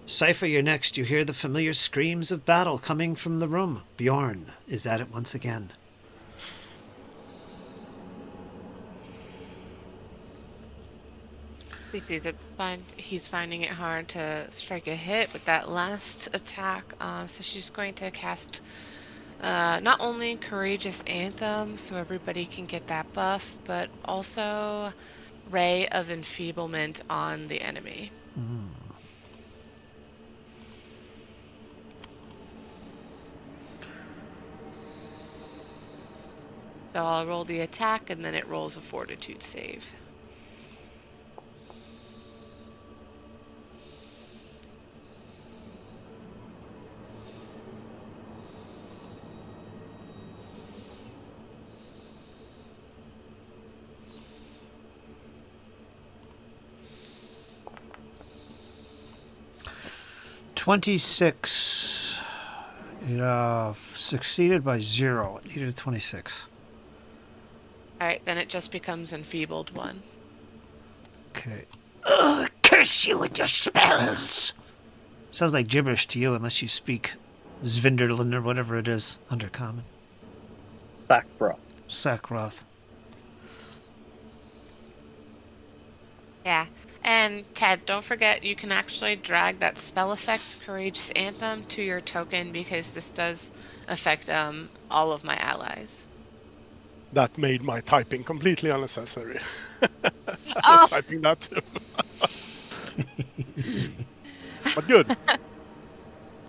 Cypher, you're next. You hear the familiar screams of battle coming from the room. Bjorn is at it once again. He's finding it hard to strike a hit with that last attack. So she's going to cast not only Courageous Anthem, so everybody can get that buff, but also Ray of Enfeeblement on the enemy. So I'll roll the attack, and then it rolls a Fortitude save. $26. It succeeded by 0. It needed a 26. Alright, then it just becomes Enfeebled 1. Okay. Curse you and your spells! Sounds like gibberish to you unless you speak Zvinderlin or whatever it is, Undercommon. Sackbroth. Sackroth. Yeah. And Ted, don't forget you can actually drag that spell effect, Courageous Anthem, to your token because this does affect all of my allies. That made my typing completely unnecessary. I Oh. was typing that too. But good.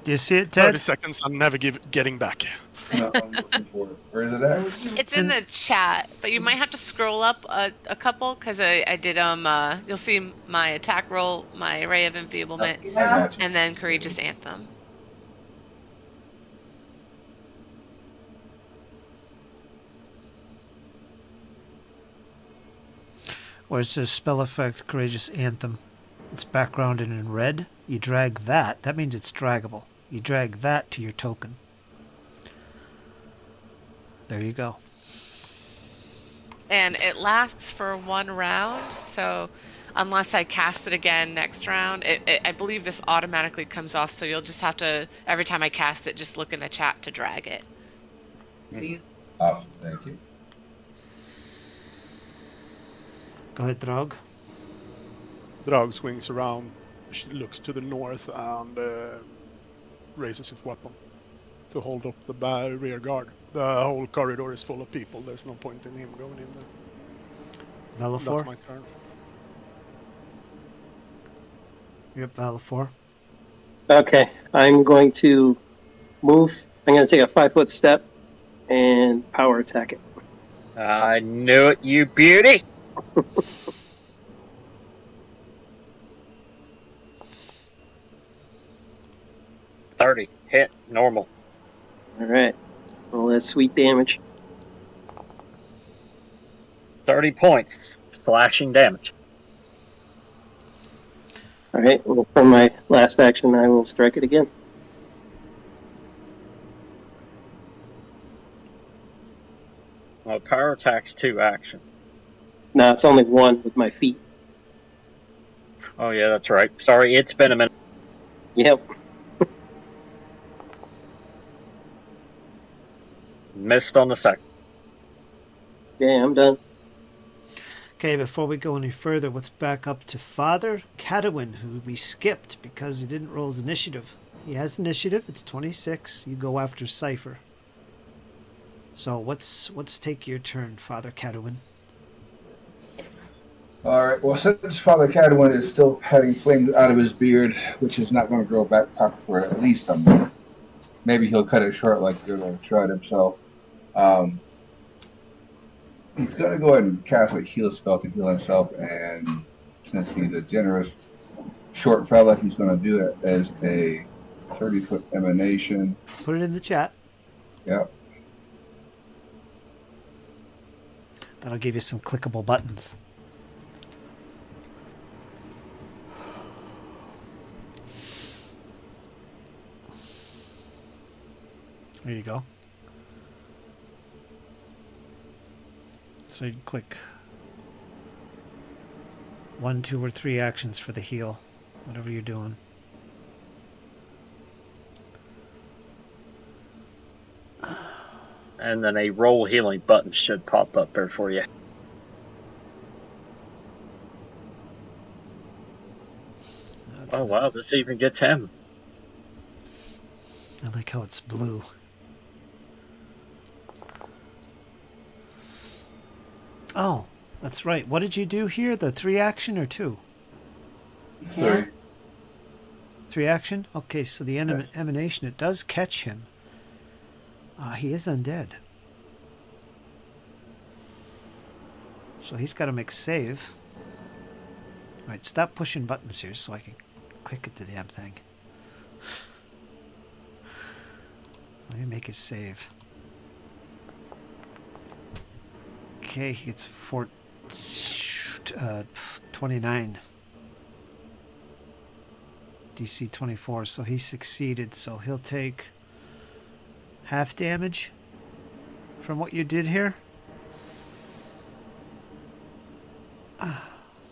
Do you see it, 30 Ted? seconds and never getting back. No, I'm looking for it. Where is it at? It's in the chat, but you might have to scroll up a couple because I did you'll see my attack roll, my Ray of Enfeeblement, I got you. and then Courageous Anthem. Where it says spell effect, Courageous Anthem. It's backgrounded in red. You drag that. That means it's draggable. You drag that to your token. There you go. And it lasts for 1 round, so unless I cast it again next round, I believe this automatically comes off, so you'll just have to, every time I cast it, just look in the chat to drag it. Awesome, thank you. Go ahead, Drog. Drag swings around, she looks to the north and raises his weapon to hold up the rear guard. The whole corridor is full of people. There's no point in him going in there. Valafor? That's my turn. You're up, Valafor. Okay, I'm going to move. I'm going to take a 5-foot step and power attack it. I knew it, you beauty! $30. Hit. Normal. All right. Well, that's sweet damage. 30 points. Slashing damage. All right. Well, for my last action, I will strike it again. Well, power attack's 2 action. No, it's only 1 with my feet. Oh, yeah, that's right. Sorry, it's been a minute. Yep. Missed on the second. Okay, I'm done. Okay, before we go any further, let's back up to Father Cadwin, who we skipped because he didn't roll his initiative. He has initiative. It's 26. You go after Cypher. So let's take your turn, Father Cadwin. All right. Well, since Father Cadwin is still having flames out of his beard, which is not going to grow back proper for at least a month, maybe he'll cut it short like Shred himself. Um, he's going to go ahead and cast a heal spell to heal himself, and since he's a generous short fella, he's going to do it as a 30-foot emanation. Put it in the chat. Yep. That'll give you some clickable buttons. There you go. So you can click 1, 2, or 3 actions for the heal, whatever you're doing. And then a roll healing button should pop up there for you. That's Oh wow, this even gets him. I like how it's blue. Oh, that's right. What did you do here? The 3 action or 2? 3. 3 action? Okay, so the emanation, it does catch him. He is undead. So he's got to make a save. Alright, stop pushing buttons here so I can click at the damn thing. Let me make his save. Okay, he gets 29. DC 24, so he succeeded. So he'll take half damage from what you did here.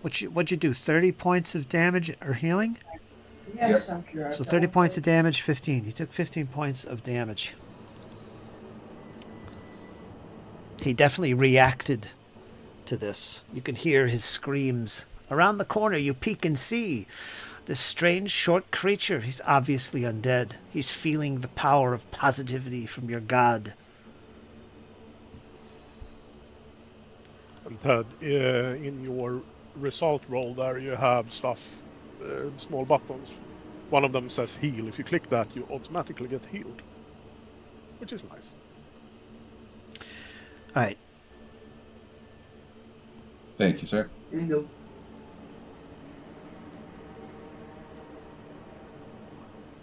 What'd you do? 30 points of damage or healing? Yes, I'm sure. So 30 points of damage, 15. He took 15 points of damage. He definitely reacted to this. You can hear his screams. Around the corner, you peek and see this strange short creature. He's obviously undead. He's feeling the power of positivity from your god. And Ted, in your result roll there, you have stuff, small buttons. One of them says heal. If you click that, you automatically get healed, which is nice. All right. Thank you, sir. Here you go.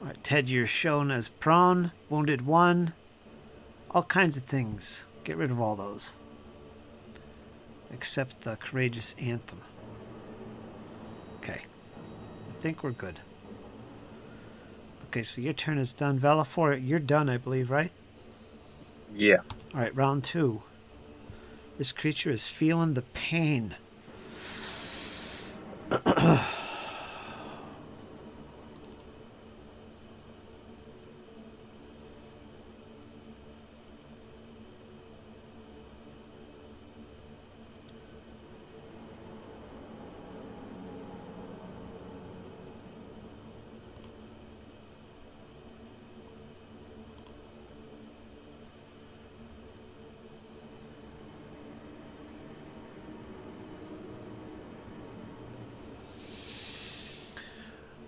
All right, Ted, you're shown as prone, wounded 1, all kinds of things. Get rid of all those. Except the courageous anthem. Okay. I think we're good. Okay, so your turn is done. Valafor, you're done, I believe, right? Yeah. All right, round 2. This creature is feeling the pain.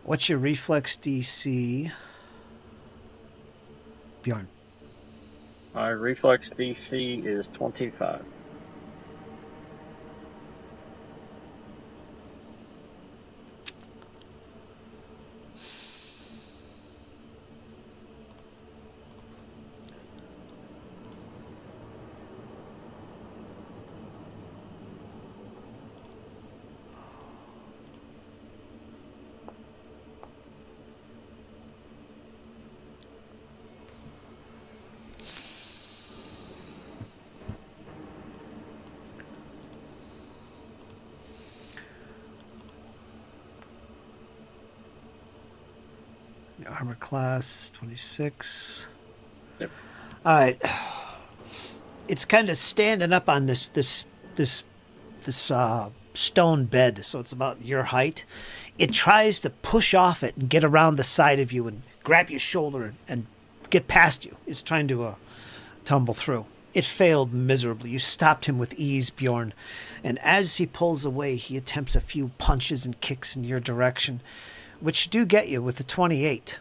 What's your reflex DC? Bjorn. My reflex DC is 25. Your armor class is 26. Yep. All right. It's kind of standing up on this stone bed, so it's about your height. It tries to push off it and get around the side of you and grab your shoulder and get past you. It's trying to tumble through. It failed miserably. You stopped him with ease, Bjorn. And as he pulls away, he attempts a few punches and kicks in your direction, which do get you with a 28.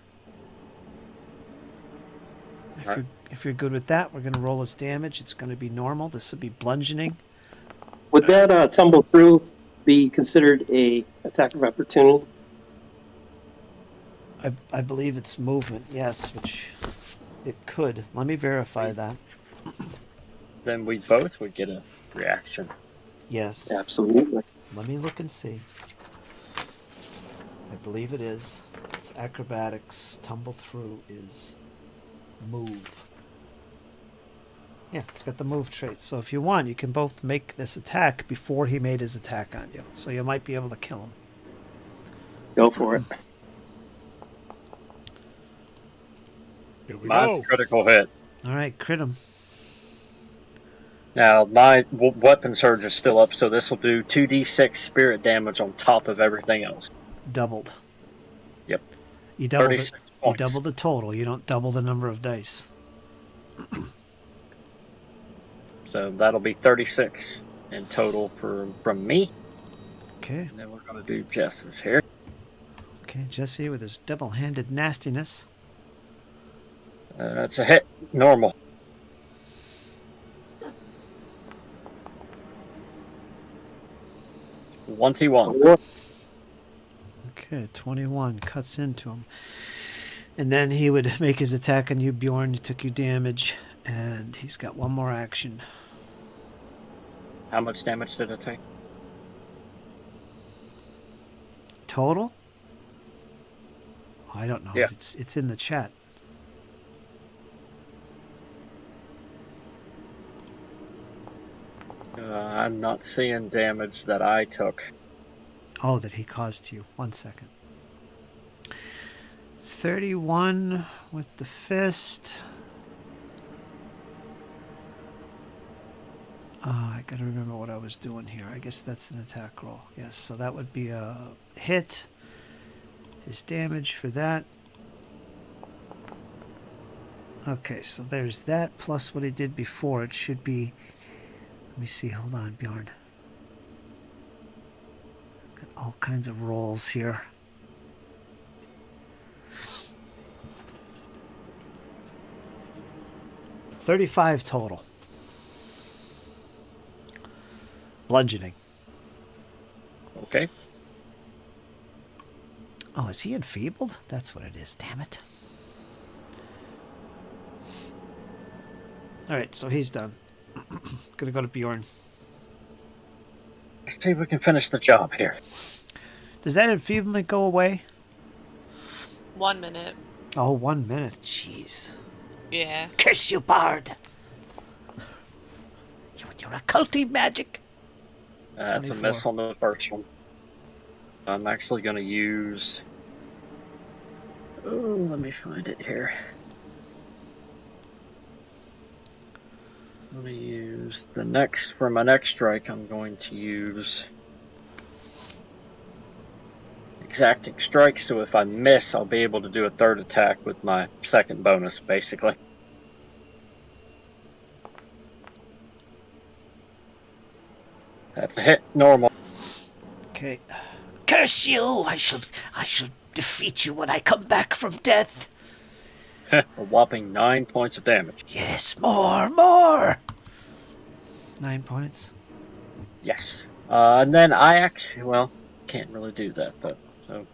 If you're good with that, we're going to roll his damage. It's going to be normal. This will be bludgeoning. Would that tumble through be considered a attack of opportunity? I believe it's movement, yes, which it could. Let me verify that. Then we both would get a reaction. Yes. Absolutely. Let me look and see. I believe it is. It's acrobatics. Tumble through is move. Yeah, it's got the move trait. So if you want, you can both make this attack before he made his attack on you. So you might be able to kill him. Go for it. Here we My go. critical hit. All right, crit him. Now, my weapon surge is still up, so this will do 2d6 spirit damage on top of everything else. Doubled. Yep. You double 36 You points. double the total. You don't double the number of dice. So that'll be 36 in total from me. Okay. And then we're going to do Jess's here. Okay, Jesse with his double-handed nastiness. That's a hit. Normal. Once he won. Okay, 21 cuts into him. And then he would make his attack on you, Bjorn. You took your damage, and he's got one more action. How much damage did it take? Total? I don't know. Yeah. It's in the chat. I'm not seeing damage that I took. Oh, that he caused you. 1 second. 31 with the fist. I gotta remember what I was doing here. I guess that's an attack roll. Yes, so that would be a hit. His damage for that. Okay, so there's that plus what he did before. It should be... Let me see. Hold on, Bjorn. Got all kinds of rolls here. $35 total. Bludgeoning. Okay. Oh, is he enfeebled? That's what it is. Damn it. All right, so he's done. Gonna go to Bjorn. Let's see if we can finish the job here. Does that enfeeblement go away? 1 minute. Oh, 1 minute. Jeez. Yeah. Curse you, Bard! You and your occulty magic! That's a 24. miss on the first one. I'm actually going to use... Oh, let me find it here. Let me use the next... For my next strike, I'm going to use... Exacting strike, so if I miss, I'll be able to do a third attack with my second bonus, basically. That's a hit, normal. Okay. Curse you! I shall defeat you when I come back from death. A whopping 9 points of damage. Yes, more! 9 points. Yes. And then I actually, well, can't really do that, though. So,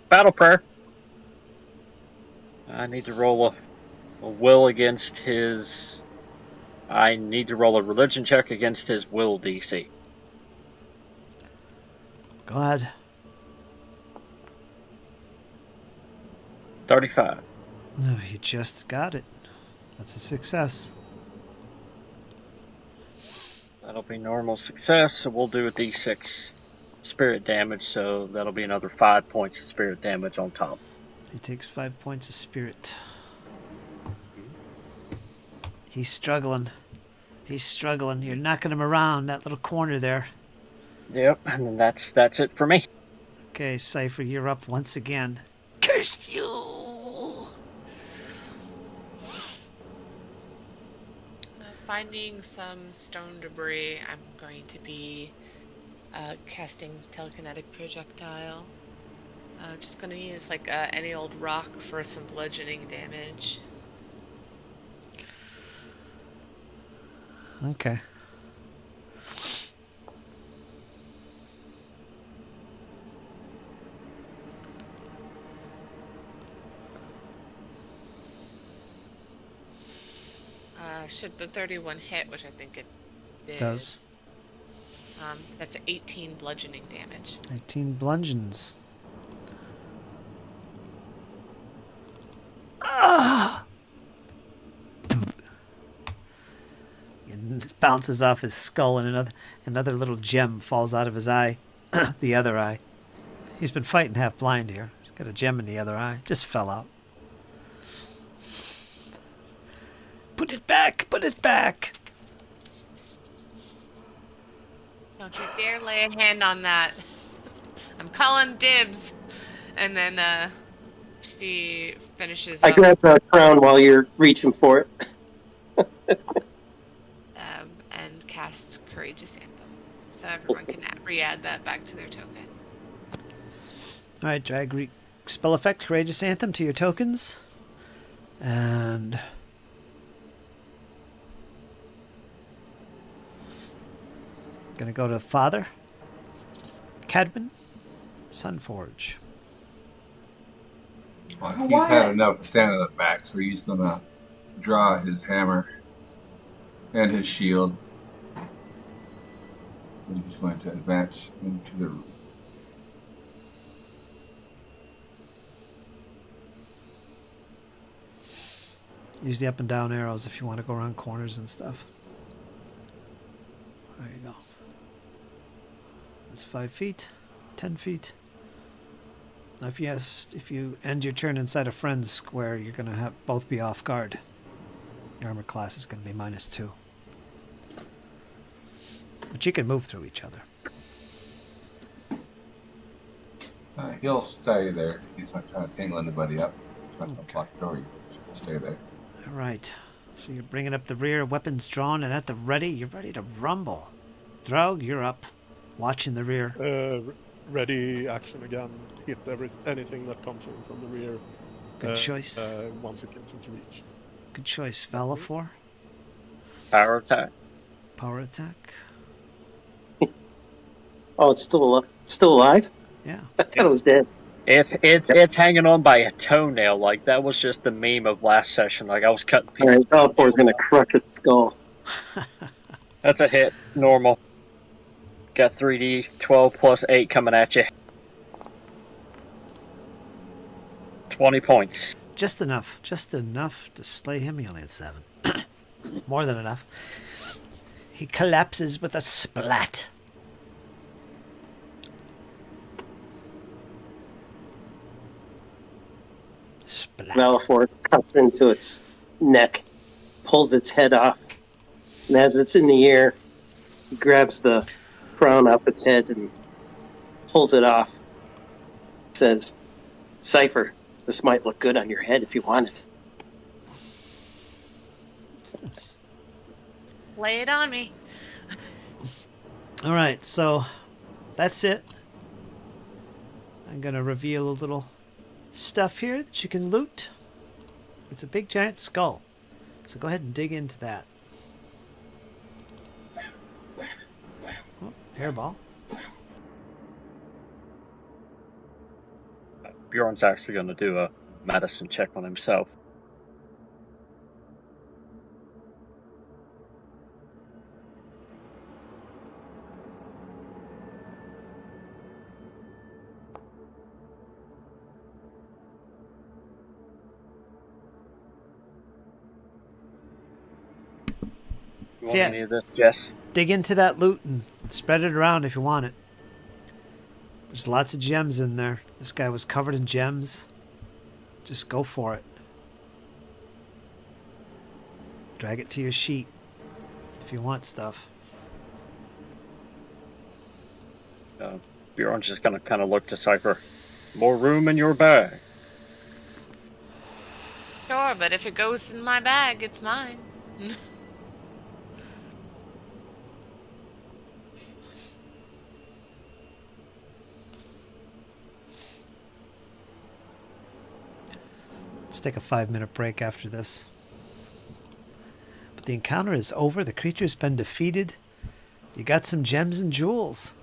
Battle Prayer. I need to roll a will against his... I need to roll a religion check against his will DC. Go ahead. 35. No, you just got it. That's a success. That'll be normal success, so we'll do a D6 spirit damage, so that'll be another 5 points of spirit damage on top. He takes 5 points of spirit. He's struggling. He's struggling. You're knocking him around that little corner there. Yep, and then that's it for me. Okay, Cypher, you're up once again. Curse you! finding some stone debris, I'm going to be casting telekinetic projectile. Just gonna use like any old rock for some bludgeoning damage. Okay. Should the 31 hit, which I think it did. Does. That's 18 bludgeoning damage. 18 bludgeons. Ah! It bounces off his skull, and another little gem falls out of his eye, the other eye. He's been fighting half blind here. He's got a gem in the other eye. Just fell out. Put it back! Put it back! Don't you dare lay a hand on that. I'm calling dibs. And then she finishes I up, grab the crown while you're reaching for it. and cast Courageous Anthem. So everyone can re-add that back to their token. Alright, drag spell effect, Courageous Anthem to your tokens. And... gonna go to Father, Cadwin, Sunforge. Well, he's had enough to stand at the back, so he's gonna draw his hammer and his shield. And he's going to advance into the room. Use the up and down arrows if you want to go around corners and stuff. There you go. That's 5 feet, 10 feet. Now, if you end your turn inside a friend's square, you're going to have both be off guard. Your armor class is going to be -2. But you can move through each other. He'll stay there. He's not trying to tangle anybody up. He's not going to Okay. block the door. He'll stay there. All right. So you're bringing up the rear, weapons drawn and at the ready. You're ready to rumble. Draug, you're up. Watching the rear. Ready action again. Hit anything that comes in from the rear. Good choice. Once it gets into reach. Good choice. Valafor. Power attack. Power attack. Oh, it's still alive? Yeah. I thought it was dead. It's hanging on by a toenail. Like that was just the meme of last session. Like I was cutting All people. right, Valpor's going to crush its skull. That's a hit. Normal. Got 3D 12 plus 8 coming at you. 20 points. Just enough. Just enough to slay him. He only had 7. More than enough. He collapses with a splat. Splat. Valafor cuts into its neck, pulls its head off, and as it's in the air, he grabs the crown off its head and pulls it off. Says, "Cypher, this might look good on your head if you want it." What's this? Lay it on me. All right, so that's it. I'm going to reveal a little stuff here that you can loot. It's a big giant skull. So go ahead and dig into that. Oh, hairball. Bjorn's actually going to do a medicine check on himself. You want Yeah. any of this, Jess? Dig into that loot and spread it around if you want it. There's lots of gems in there. This guy was covered in gems. Just go for it. Drag it to your sheet if you want stuff. Bjorn's just going to kind of look to Cypher. More room in your bag. Sure, but if it goes in my bag, it's mine. Let's take a 5-minute break after this. But the encounter is over. The creature's been defeated. You got some gems and jewels.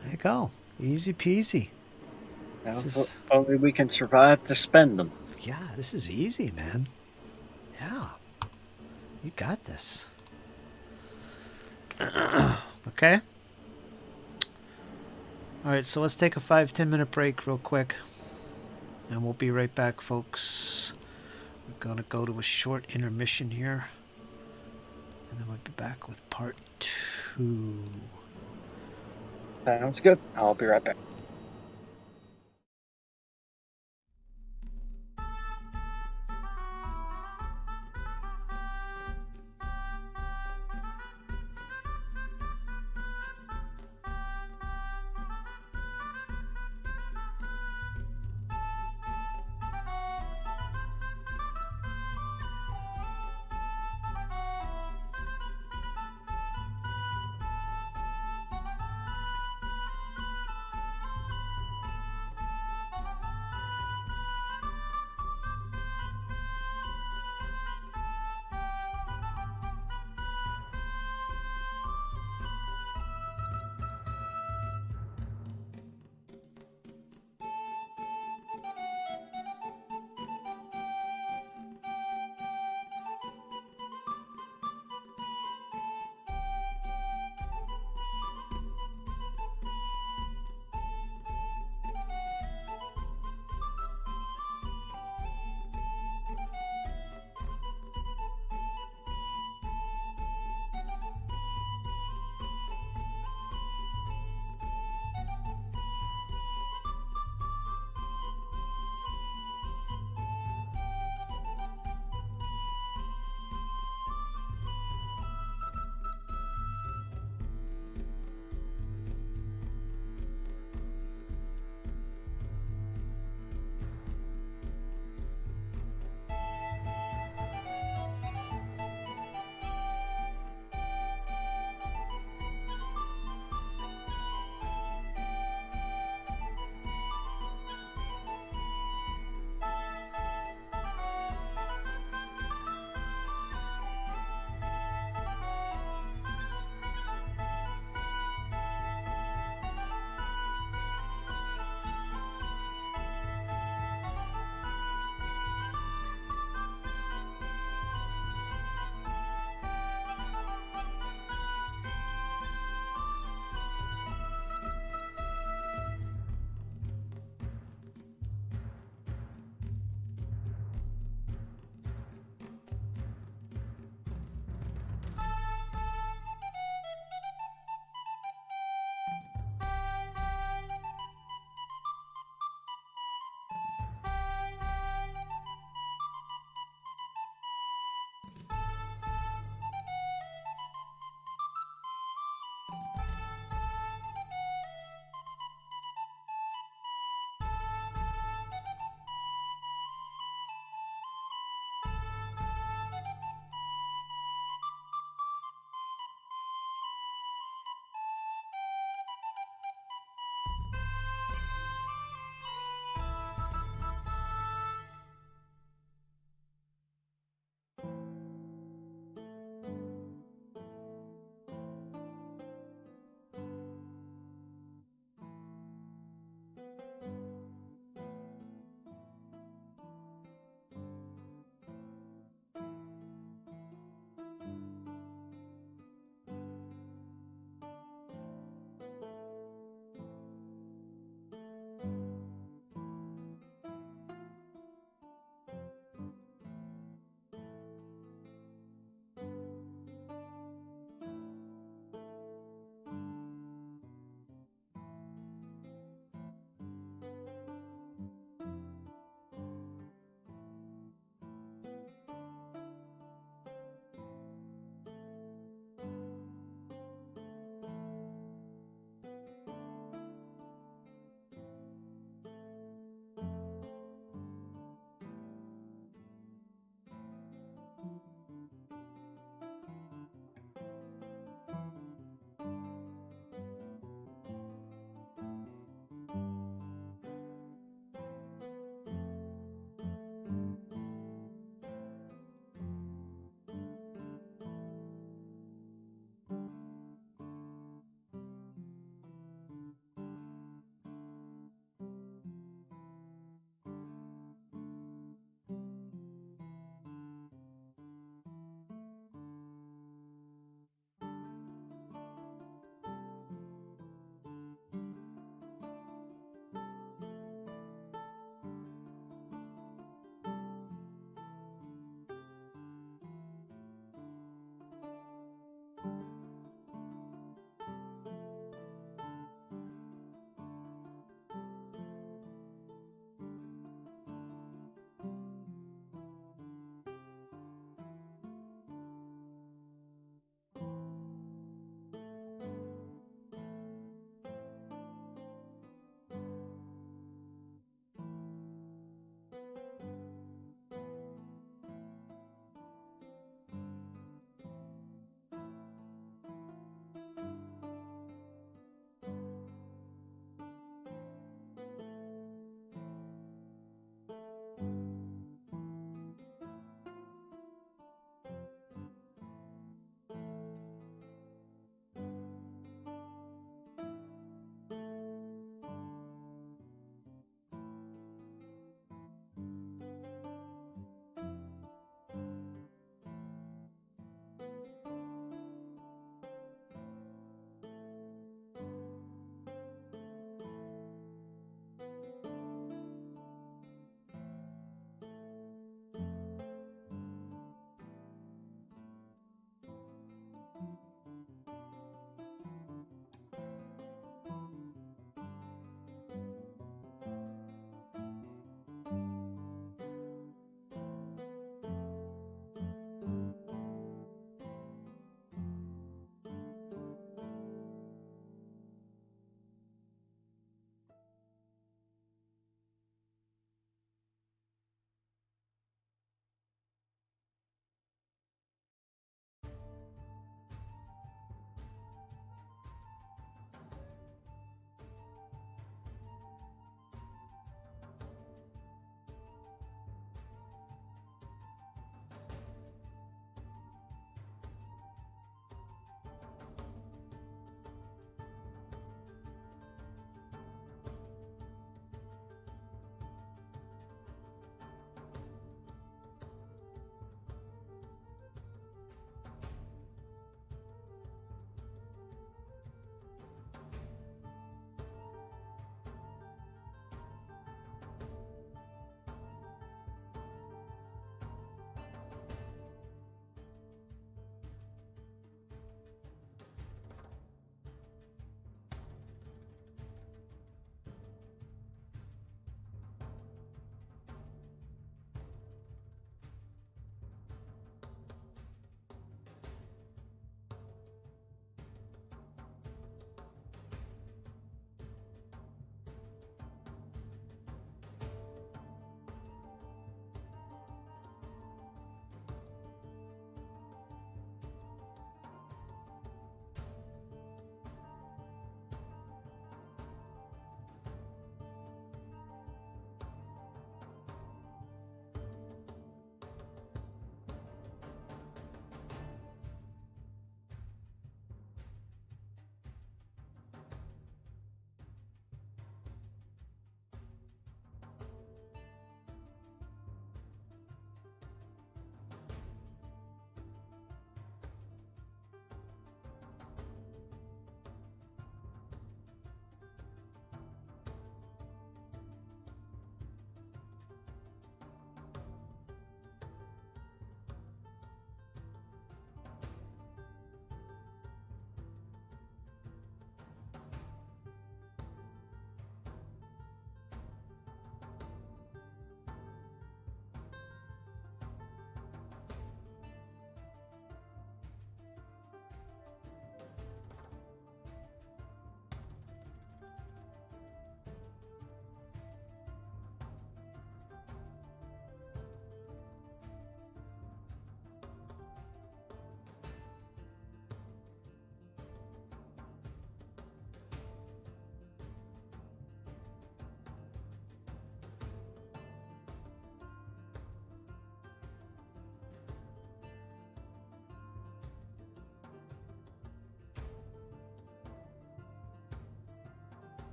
There you go. Easy peasy. Now, This if is- only we can survive to spend them. Yeah, this is easy, man. Yeah. You got this. Okay. All right, so let's take a 5-10 minute break real quick. And we'll be right back, folks. We're going to go to a short intermission here. And then we'll be back with part 2. Sounds good. I'll be right back.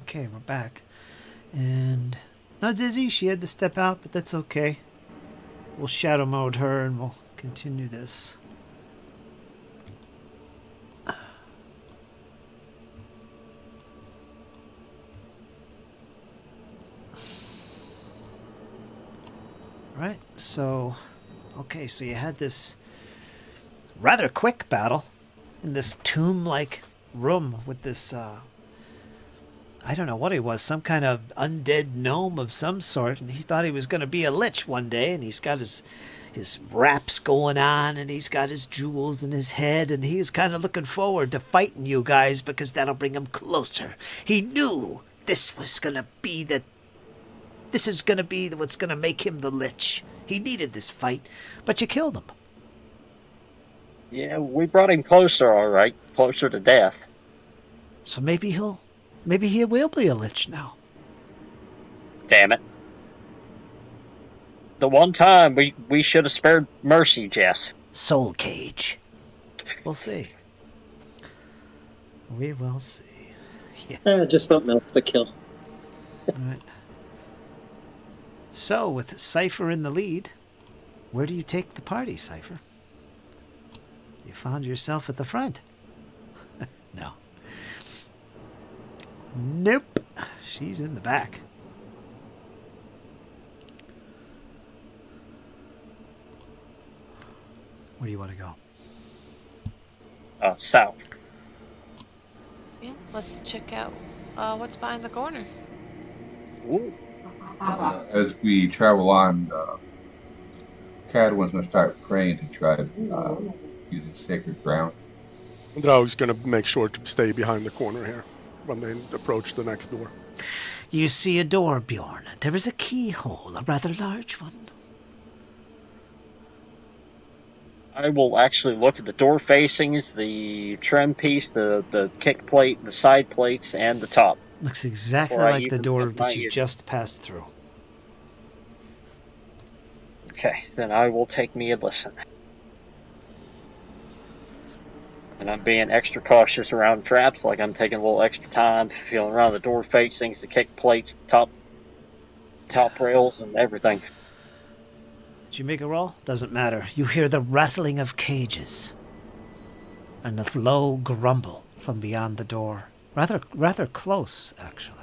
Okay, we're back. And no, Dizzy, she had to step out, but that's okay. We'll shadow mode her and we'll continue this. Right, so, okay, so you had this rather quick battle in this tomb-like room with this, I don't know what he was, some kind of undead gnome of some sort, and he thought he was going to be a lich one day, and he's got his wraps going on, and he's got his jewels in his head, and he was kind of looking forward to fighting you guys because that'll bring him closer. He knew this was going to be this is going to be what's going to make him the lich. He needed this fight, but you killed him. Yeah, we brought him closer, all right. Closer to death. So maybe he will be a lich now. Damn it. The one time we should have spared Mercy, Jess. Soul cage. We'll see. We will see. Yeah. Just something else to kill. All right. So, with Cypher in the lead, where do you take the party, Cypher? You found yourself at the front. No. Nope. She's in the back. Where do you want to go? South. Yeah, let's check out what's behind the corner. Ooh. As we travel on, Cadwin's going to start praying to try to use the sacred ground. Drau's gonna make sure to stay behind the corner here when they approach the next door. You see a door, Bjorn. There is a keyhole, a rather large one. I will actually look at the door facings, the trim piece, the kick plate, the side plates, and the top. Looks exactly Or I like the even door put my that you ear- just passed through. Okay, then I will take me a listen. And I'm being extra cautious around traps, like I'm taking a little extra time, feeling around the door facings, the kick plates, top rails, and everything. Did you make a roll? Doesn't matter. You hear the rattling of cages and a low grumble from beyond the door. Rather close, actually.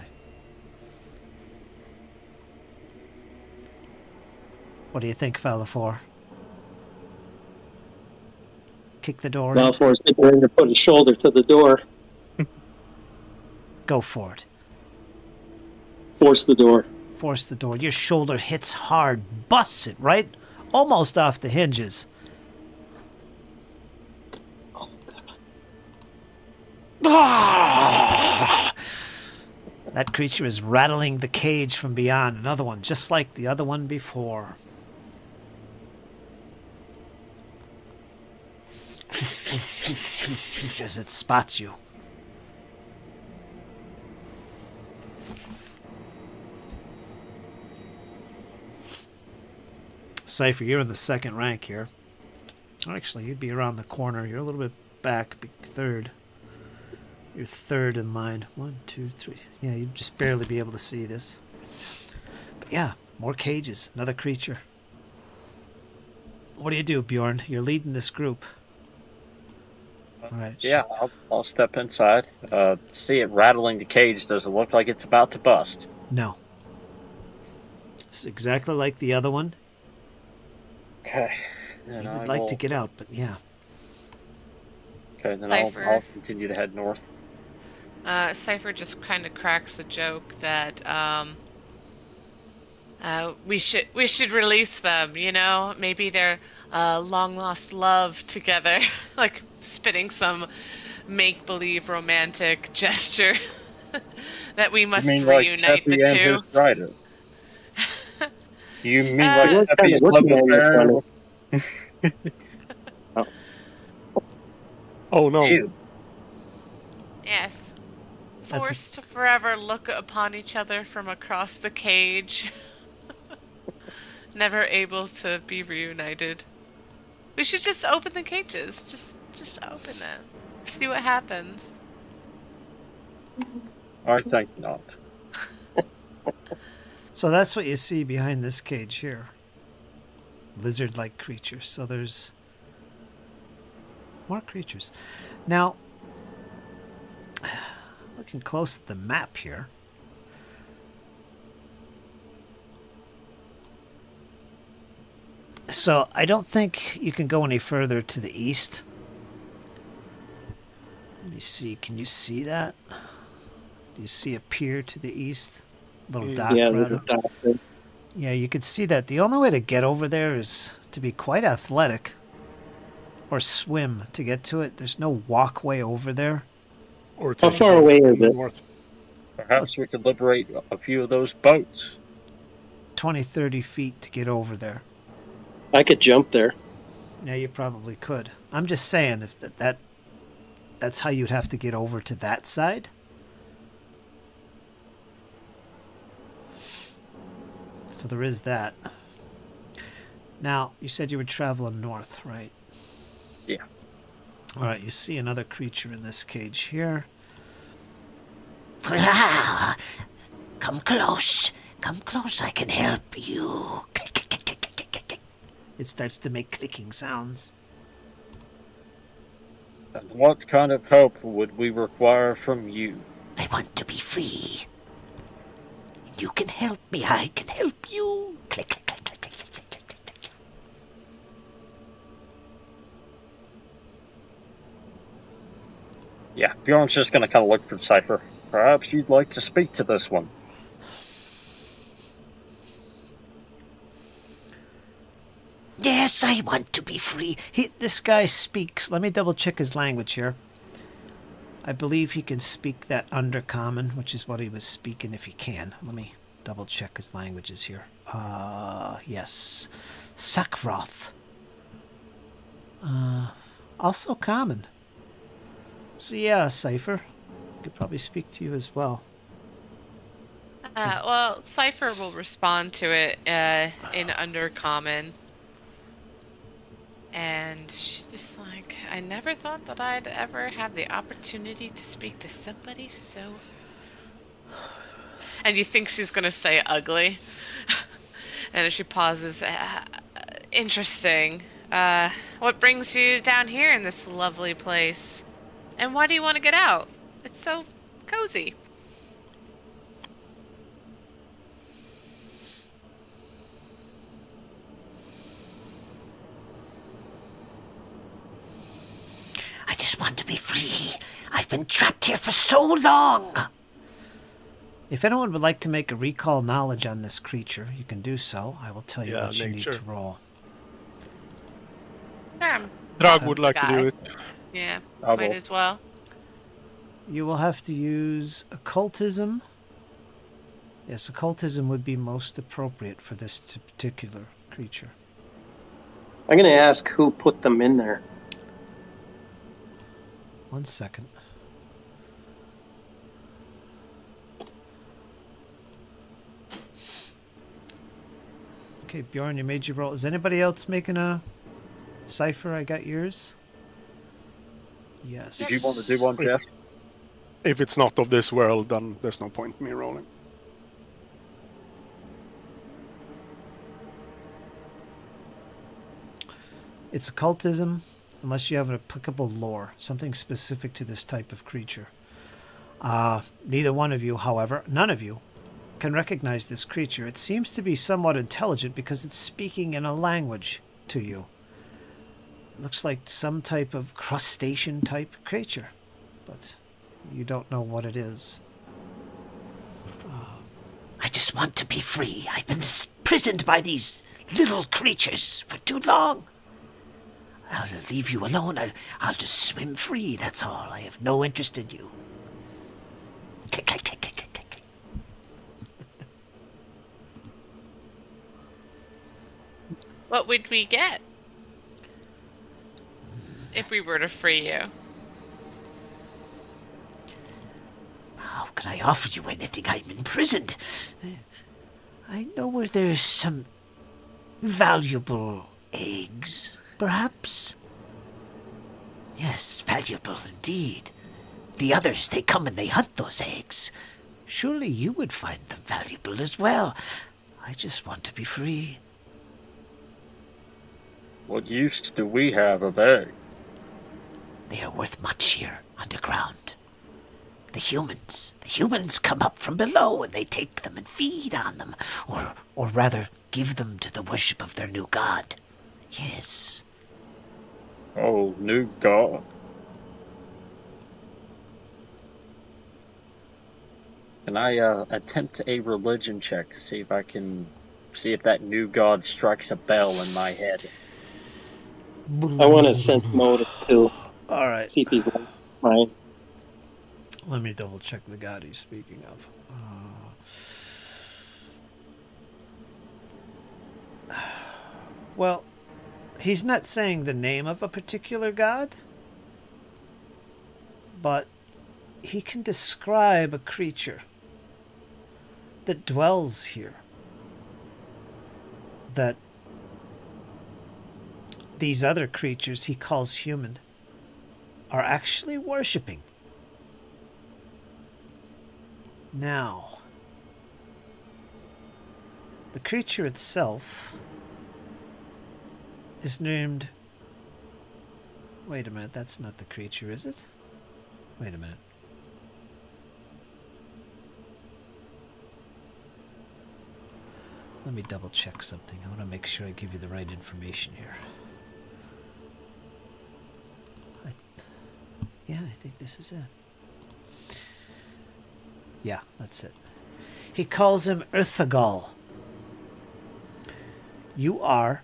What do you think, Falafor? Kick the door in? Balfour's getting ready to put his shoulder to the door, Go for it. force the door. Force the door. Your shoulder hits hard, busts it, right? Almost off the hinges. That creature is rattling the cage from beyond. Another one, just like the other one before. As it spots you. Cypher, you're in the second rank here. Actually, you'd be around the corner. You're a little bit back, be third. You're third in line. 1, 2, 3. Yeah, you'd just barely be able to see this. But yeah, more cages. Another creature. What do you do, Bjorn? You're leading this group. All right. Yeah, I'll step inside. See it rattling the cage. Does it look like it's about to bust? No. It's exactly like the other one. Okay. He Then would like to get out, but yeah. Okay, then Cypher. I'll continue to head north. Cypher just kind of cracks a joke that we should release them. You know, maybe they're long lost love together, like spitting some make believe romantic gesture that we must You mean like reunite Chapt the and two. his rider? You mean I like was Chappie's kinda love looking at you affair? Oh no. Ew. Yes. That's a- Forced to forever look upon each other from across the cage. Never able to be reunited. We should just open the cages. Just open them. See what happens. I think not. So that's what you see behind this cage here. Lizard-like creatures. So there's more creatures. Now, looking close at the map here. So I don't think you can go any further to the east. Let me see. Can you see that? Do you see a pier to the east? A little dock, Yeah, there's rather. a dock there. Yeah, you could see that. The only way to get over there is to be quite athletic or swim to get to it. There's no walkway over there. Or How take far it away is it? north. Perhaps we could liberate a few of those boats. 20, 30 feet to get over there. I could jump there. Yeah, you probably could. I'm just saying if that's how you'd have to get over to that side. So there is that. Now, you said you were traveling north, right? Yeah. All right, you see another creature in this cage here. Come close. Come close, I can help you. Click, click, click, click, click, click, click. It starts to make clicking sounds. And what kind of help would we require from you? I want to be free. You can help me, I can help you. Click, click, click, click, click, click, click, click, click. Yeah, Bjorn's just going to kind of look for Cypher. Perhaps you'd like to speak to this one. Yes, I want to be free. This guy speaks. Let me double check his language here. I believe he can speak that Undercommon, which is what he was speaking if he can. Let me double check his languages here. Yes. Sakroth. Also common. So yeah, Cypher. Could probably speak to you as well. Well, Cypher will respond to it in Undercommon. And she's just like, I never thought that I'd ever have the opportunity to speak to somebody so... And you think she's going to say ugly. And as she pauses, interesting. What brings you down here in this lovely place? And why do you want to get out? It's so cozy. I just want to be free. I've been trapped here for so long. If anyone would like to make a recall knowledge on this creature, you can do so. I will tell you what you need nature. to roll. Drag would like to do it. Yeah, I might will. as well. You will have to use occultism. Yes, occultism would be most appropriate for this particular creature. I'm going to ask who put them in there. 1 second. Okay, Bjorn, you made your roll. Is anybody else making a cipher? I got yours. Yes. Did you want to do one, Jeff? If it's not of this world, then there's no point in me rolling. It's occultism, unless you have an applicable lore, something specific to this type of creature. Neither one of you, however, none of you, can recognize this creature. It seems to be somewhat intelligent because it's speaking in a language to you. It looks like some type of crustacean type creature, but you don't know what it is. I just want to be free. I've been imprisoned by these little creatures for too long. I'll leave you alone. I'll just swim free, that's all. I have no interest in you. Click, click, click, click, click, click. What would we get if we were to free you? How can I offer you anything? I'm imprisoned. I know where there's some valuable eggs, perhaps. Yes, valuable indeed. The others, they come and they hunt those eggs. Surely you would find them valuable as well. I just want to be free. What use do we have of eggs? They are worth much here underground. The humans come up from below and they take them and feed on them, or rather give them to the worship of their new god. Yes. Oh, new god. Can I attempt a religion check to see if I can see if that new god strikes a bell in my head? I want to sense motives too. All right. See if he's like mine. Let me double check the god he's speaking of. Well, he's not saying the name of a particular god, but he can describe a creature that dwells here, that these other creatures he calls human are actually worshipping. Now, the creature itself is named... Wait a minute, that's not the creature, is it? Wait a minute. Let me double check something. I want to make sure I give you the right information here. Yeah, I think this is it. Yeah, that's it. He calls him Urthagul. Urthagul.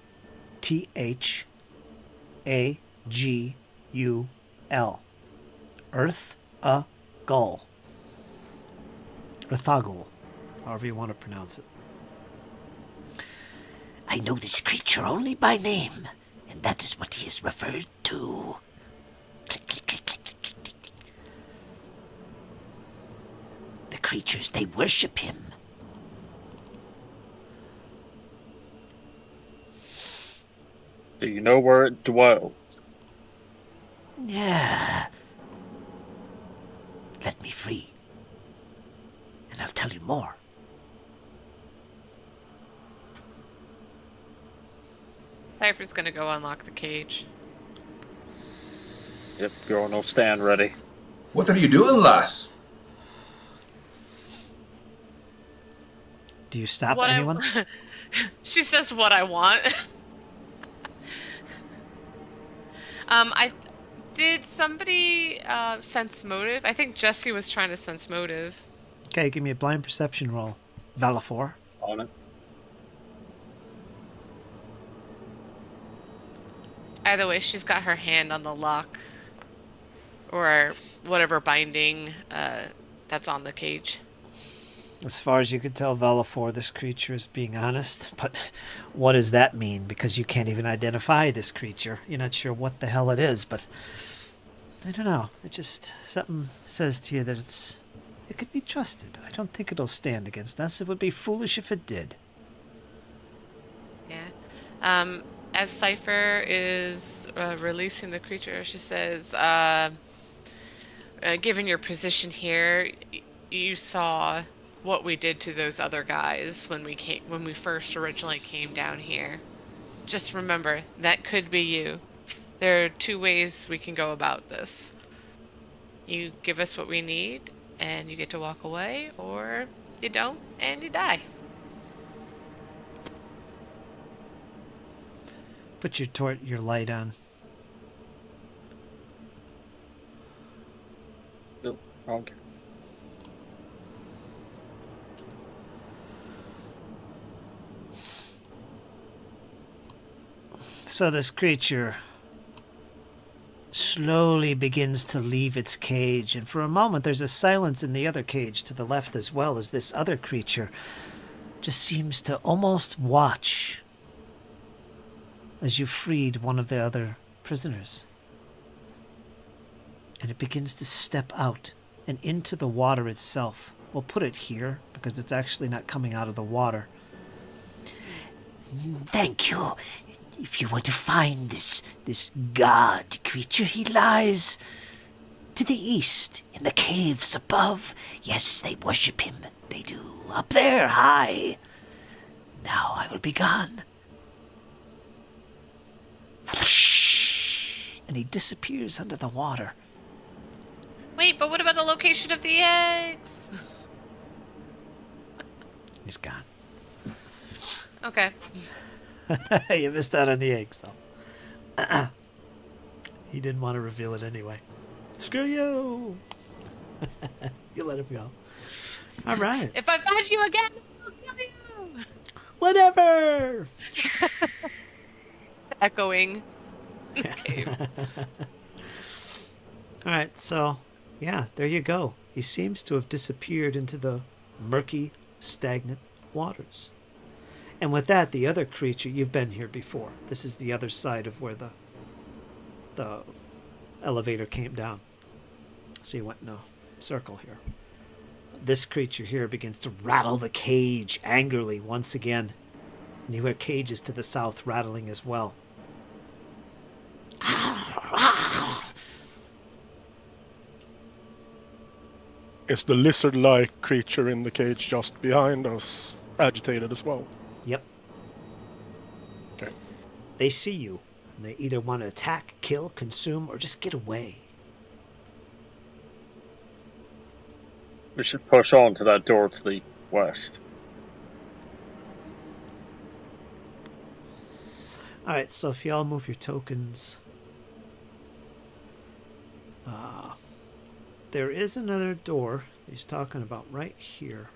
Urthagul. Urthagul. However you want to pronounce it. I know this creature only by name, and that is what he is referred to. Click, click, click, click, click, click, click. The creatures, they worship him. Do you know where it dwells? Yeah. Let me free, and I'll tell you more. Cypher's gonna go unlock the cage. Yep, Bjorn will stand ready. What are you doing, lass? Do you stop What anyone? She says what I want. I did somebody sense motive? I think Jesse was trying to sense motive. Okay, give me a blind perception roll. Valafor. On it. Either way, she's got her hand on the lock. Or whatever binding that's on the cage. As far as you could tell, Valafor, this creature is being honest. But what does that mean? Because you can't even identify this creature. You're not sure what the hell it is, but I don't know. It just, something says to you that it could be trusted. I don't think it'll stand against us. It would be foolish if it did. Yeah. As Cypher is releasing the creature, she says, given your position here, you saw what we did to those other guys when we first originally came down here. Just remember, that could be you. There are two ways we can go about this. You give us what we need, and you get to walk away, or you don't, and you die. Put your light on. Nope, okay. So this creature slowly begins to leave its cage, and for a moment there's a silence in the other cage to the left as well, as this other creature just seems to almost watch as you freed one of the other prisoners. And it begins to step out and into the water itself. We'll put it here because it's actually not coming out of the water. Thank you. If you want to find this god creature, he lies To the east, in the caves above. Yes, they worship him. They do. Up there, high. Now I will be gone. And he disappears under the water. Wait, but what about the location of the eggs? He's gone. Okay. You missed out on the eggs, though. He didn't want to reveal it anyway. Screw you! You let him go. All right. If I find you again, I'll kill you! Whatever! Echoing. Caves. All right, so, yeah, there you go. He seems to have disappeared into the murky, stagnant waters. And with that, the other creature, you've been here before. This is the other side of where the elevator came down. So you went in a circle here. This creature here begins to rattle the cage angrily once again. And you hear cages to the south rattling as well. Is the lizard-like creature in the cage just behind us agitated as well? Yep. Okay. They see you, and they either want to attack, kill, consume, or just get away. We should push on to that door to the west. Alright, so if y'all move your tokens... there is another door he's talking about right here.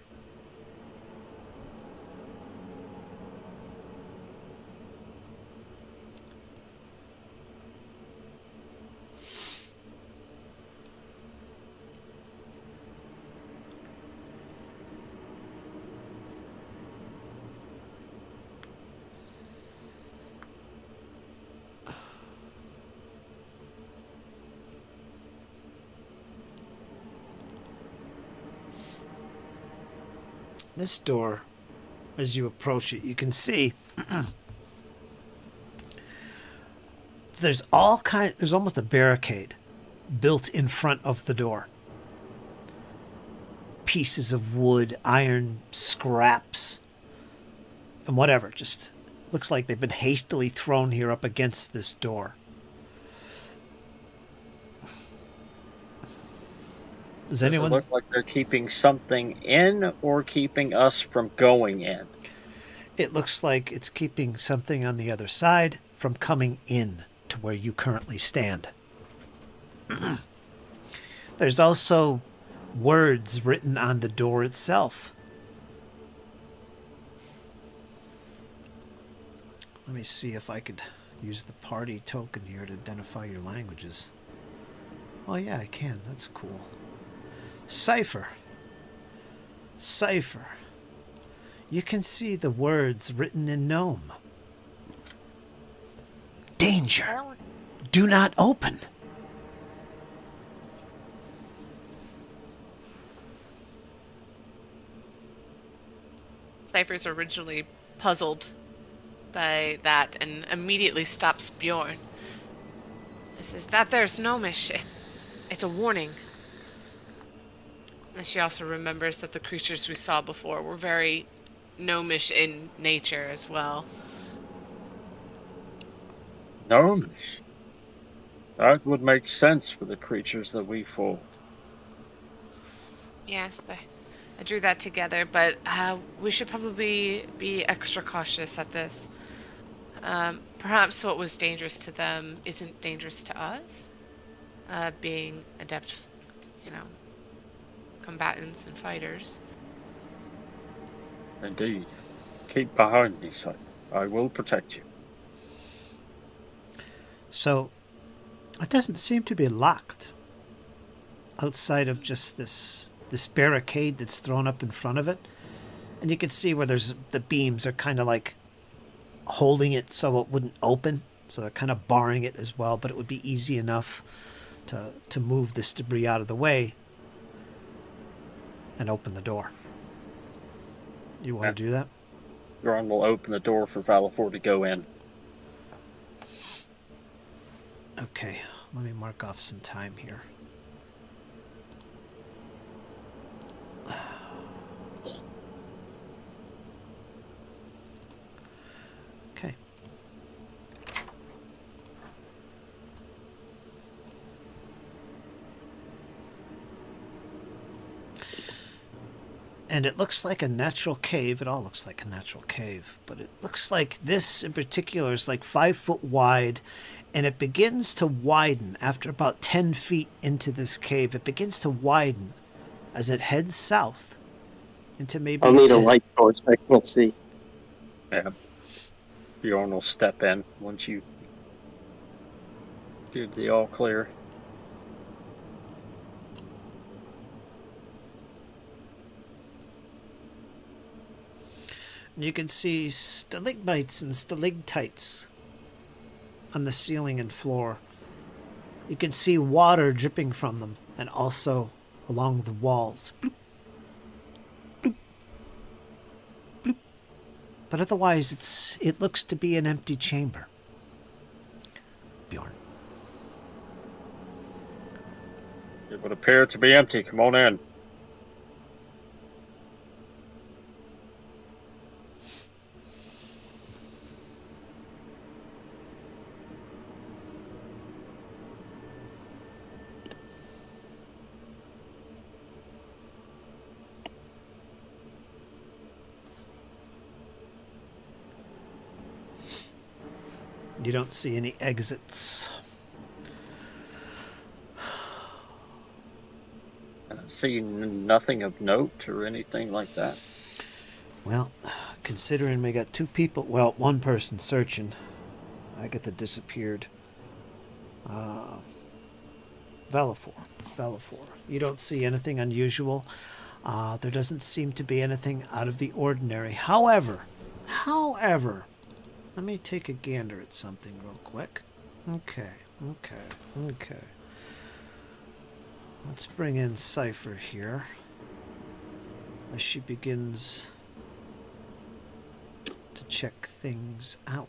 This door, as you approach it, you can see there's almost a barricade built in front of the door. Pieces of wood, iron scraps, and whatever. Just looks like they've been hastily thrown here up against this door. Does anyone it look like they're keeping something in or keeping us from going in? It looks like it's keeping something on the other side from coming in to where you currently stand. There's also words written on the door itself. Let me see if I could use the party token here to identify your languages. Oh yeah, I can. That's cool. Cipher. Cipher. You can see the words written in gnome. Danger. Do not open. Cypher's originally puzzled by that and immediately stops Bjorn. This is that there's gnomish. It's a warning. And she also remembers that the creatures we saw before were very gnomish in nature as well. Gnomish? That would make sense for the creatures that we fought. Yes, I drew that together, but we should probably be extra cautious at this. Perhaps what was dangerous to them isn't dangerous to us. Being adept, combatants and fighters. Indeed. Keep behind me, son. I will protect you. So, it doesn't seem to be locked. Outside of just this barricade that's thrown up in front of it. And you can see where the beams are kind of like holding it so it wouldn't open. So they're kind of barring it as well, but it would be easy enough to move this debris out of the way and open the door. You want to do that? Bjorn will open the door for Valafor to go in. Okay, let me mark off some time here. and it looks like a natural cave. It all looks like a natural cave, but it looks like this in particular is like 5 foot wide, and it begins to widen after about 10 feet into this cave. It begins to widen as it heads south into maybe. I'll need a light source. I can't see. Yeah. Bjorn will step in once you give the all clear. You can see stalagmites and stalactites on the ceiling and floor. You can see water dripping from them, and also along the walls. Bloop, bloop, bloop. But otherwise, it looks to be an empty chamber. Bjorn. It would appear to be empty. Come on in. You don't see any exits. I see nothing of note or anything like that. Well, considering we got 2 people, well, 1 person searching, I get the disappeared. Velafor. You don't see anything unusual. There doesn't seem to be anything out of the ordinary. However, let me take a gander at something real quick. Okay. Let's bring in Cypher here as she begins to check things out.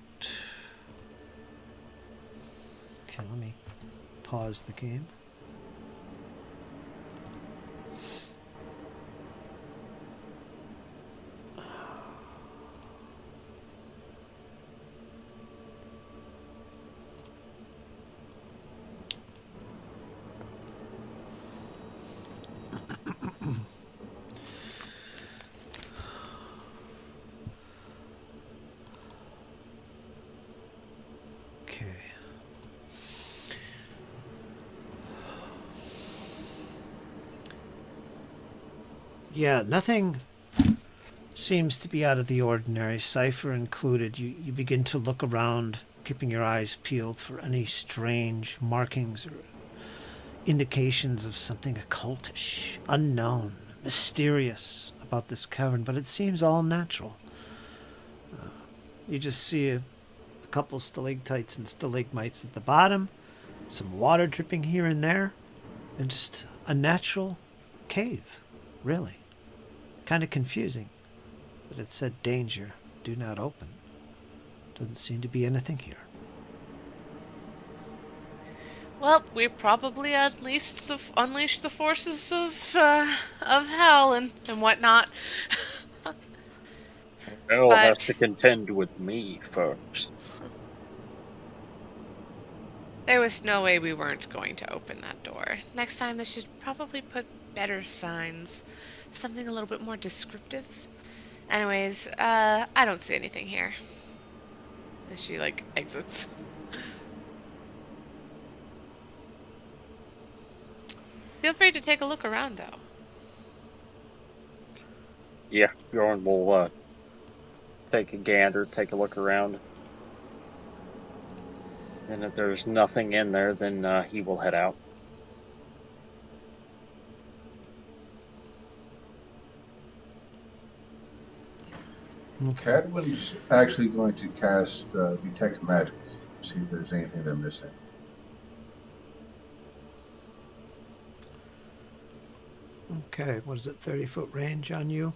Okay, let me pause the game. Yeah, nothing seems to be out of the ordinary, Cypher included. You begin to look around, keeping your eyes peeled for any strange markings or indications of something occultish, unknown, mysterious about this cavern, but it seems all natural. You just see a couple stalactites and stalagmites at the bottom, some water dripping here and there, and just a natural cave, really. Kind of confusing that it said danger, do not open. Doesn't seem to be anything here. Well, we probably unleashed the forces of hell and whatnot. Hell But- has to contend with me first. There was no way we weren't going to open that door. Next time they should probably put better signs. Something a little bit more descriptive. Anyways, I don't see anything here. And she, exits. Feel free to take a look around, though. Yeah, Bjorn will take a gander, take a look around. And if there's nothing in there, then he will head out. Cadwin's actually going to cast Detect Magic, see if there's anything they're missing. Okay, what is it, 30-foot range on you?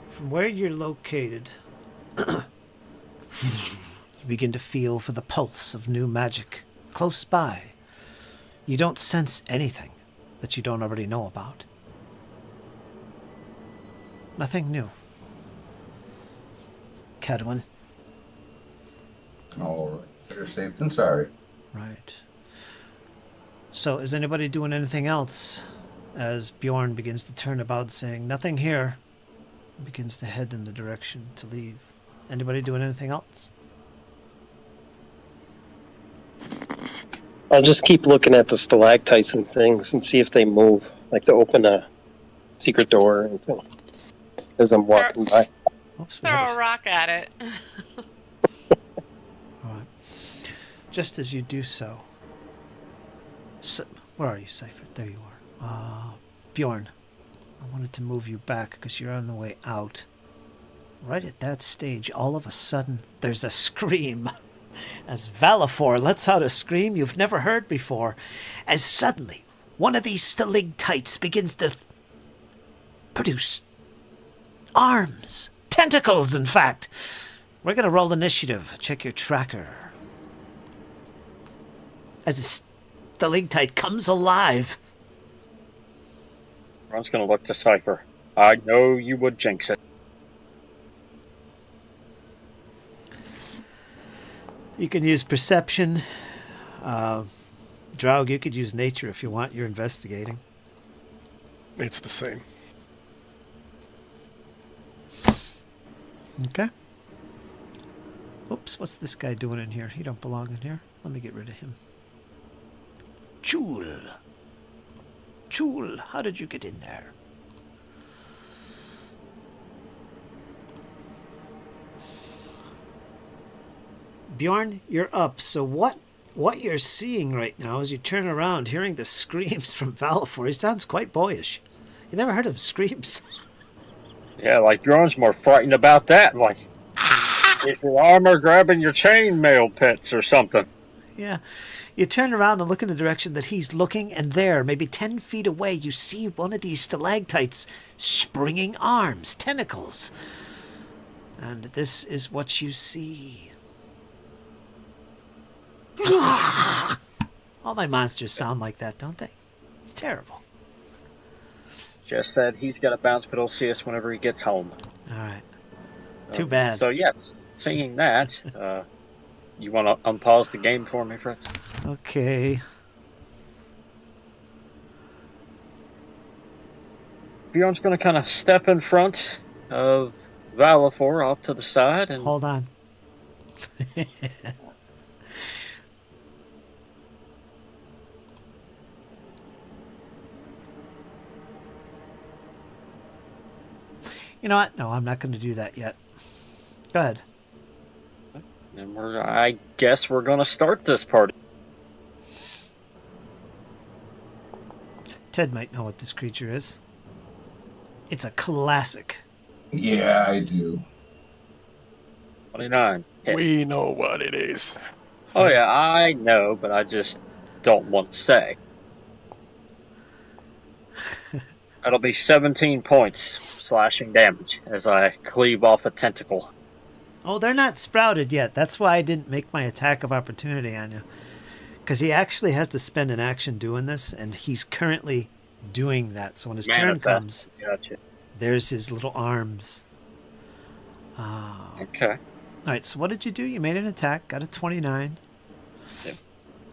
From where you're located, you begin to feel for the pulse of new magic close by. You don't sense anything that you don't already know about. Nothing new. Cadwin. All right. Better safe than sorry. Right. So, is anybody doing anything else as Bjorn begins to turn about, saying, "Nothing here," and begins to head in the direction to leave. Anybody doing anything else? I'll just keep looking at the stalactites and things and see if they move, like to open a secret door or anything as I'm walking by. Oops, Throw a rock at it. All right. Just as you do so, where are you, Cypher? There you are. Bjorn, I wanted to move you back because you're on the way out. Right at that stage, all of a sudden, there's a scream. As Valafor lets out a scream you've never heard before, as suddenly one of these stalactites begins to produce arms. Tentacles, in fact. We're going to roll initiative. Check your tracker. As a stalactite comes alive. Ron's going to look to Cypher. I know you would jinx it. You can use perception. Draug, you could use nature if you want. You're investigating. It's the same. Okay. Oops, what's this guy doing in here? He don't belong in here. Let me get rid of him. Chul. Chul, how did you get in there? Bjorn, you're up. So what you're seeing right now as you turn around, hearing the screams from Valafor, he sounds quite boyish. You never heard him screams. Yeah, like Bjorn's more frightened about that. Like, is your armor grabbing your chainmail pits or something? Yeah. You turn around and look in the direction that he's looking, and there, maybe 10 feet away, you see one of these stalactites springing arms, tentacles. And this is what you see. All my monsters sound like that, don't they? It's terrible. Just said he's got to bounce, but he'll see us whenever he gets home. All right. Too bad. So, yes, singing that, you want to unpause the game for me, Fritz? Okay. Bjorn's going to kind of step in front of Valafor off to the side. And Hold on. You know what? No, I'm not going to do that yet. Go ahead. And I guess we're going to start this party. Ted might know what this creature is. It's a classic. Yeah, I do. 29. Hit. We know what it is. Oh, yeah, I know, but I just don't want to say. That'll be 17 points slashing damage as I cleave off a tentacle. Oh, they're not sprouted yet. That's why I didn't make my attack of opportunity on you. Because he actually has to spend an action doing this, and he's currently doing that. So when his turn comes, Gotcha. there's his little arms. Okay. All right, so what did you do? You made an attack, got a 29. Yep.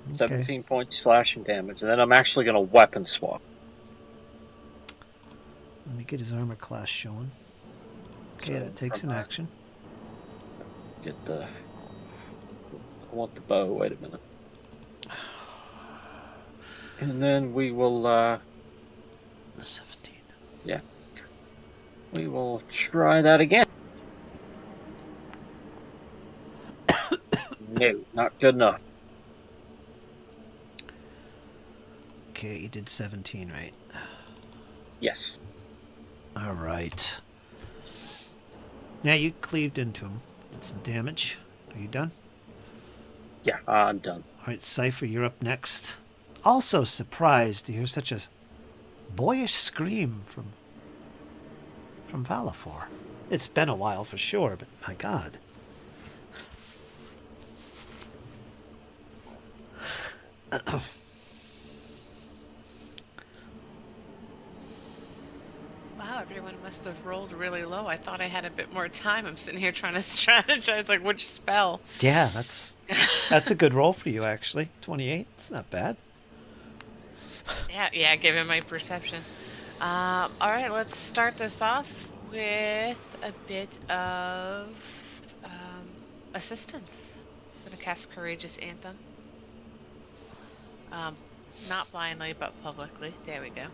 Okay. 17 points slashing damage, and then I'm actually going to weapon swap. Let me get his armor class showing. Okay, So, that takes an action. Get the... I want the bow. Wait a minute. And then we will, 17. yeah. We will try that again. No, not good enough. Okay, you did 17, right? Yes. All right. Now you cleaved into him. Did some damage. Are you done? Yeah, I'm done. All right, Cypher, you're up next. Also surprised to hear such a boyish scream from Valafor. It's been a while for sure, but my God. Wow, everyone must have rolled really low. I thought I had a bit more time. I'm sitting here trying to strategize, like, which spell? Yeah, that's a good roll for you, actually. 28. It's not bad. Yeah, give him my perception. All right, let's start this off with a bit of assistance. I'm gonna cast Courageous Anthem. Not blindly, but publicly. There we go.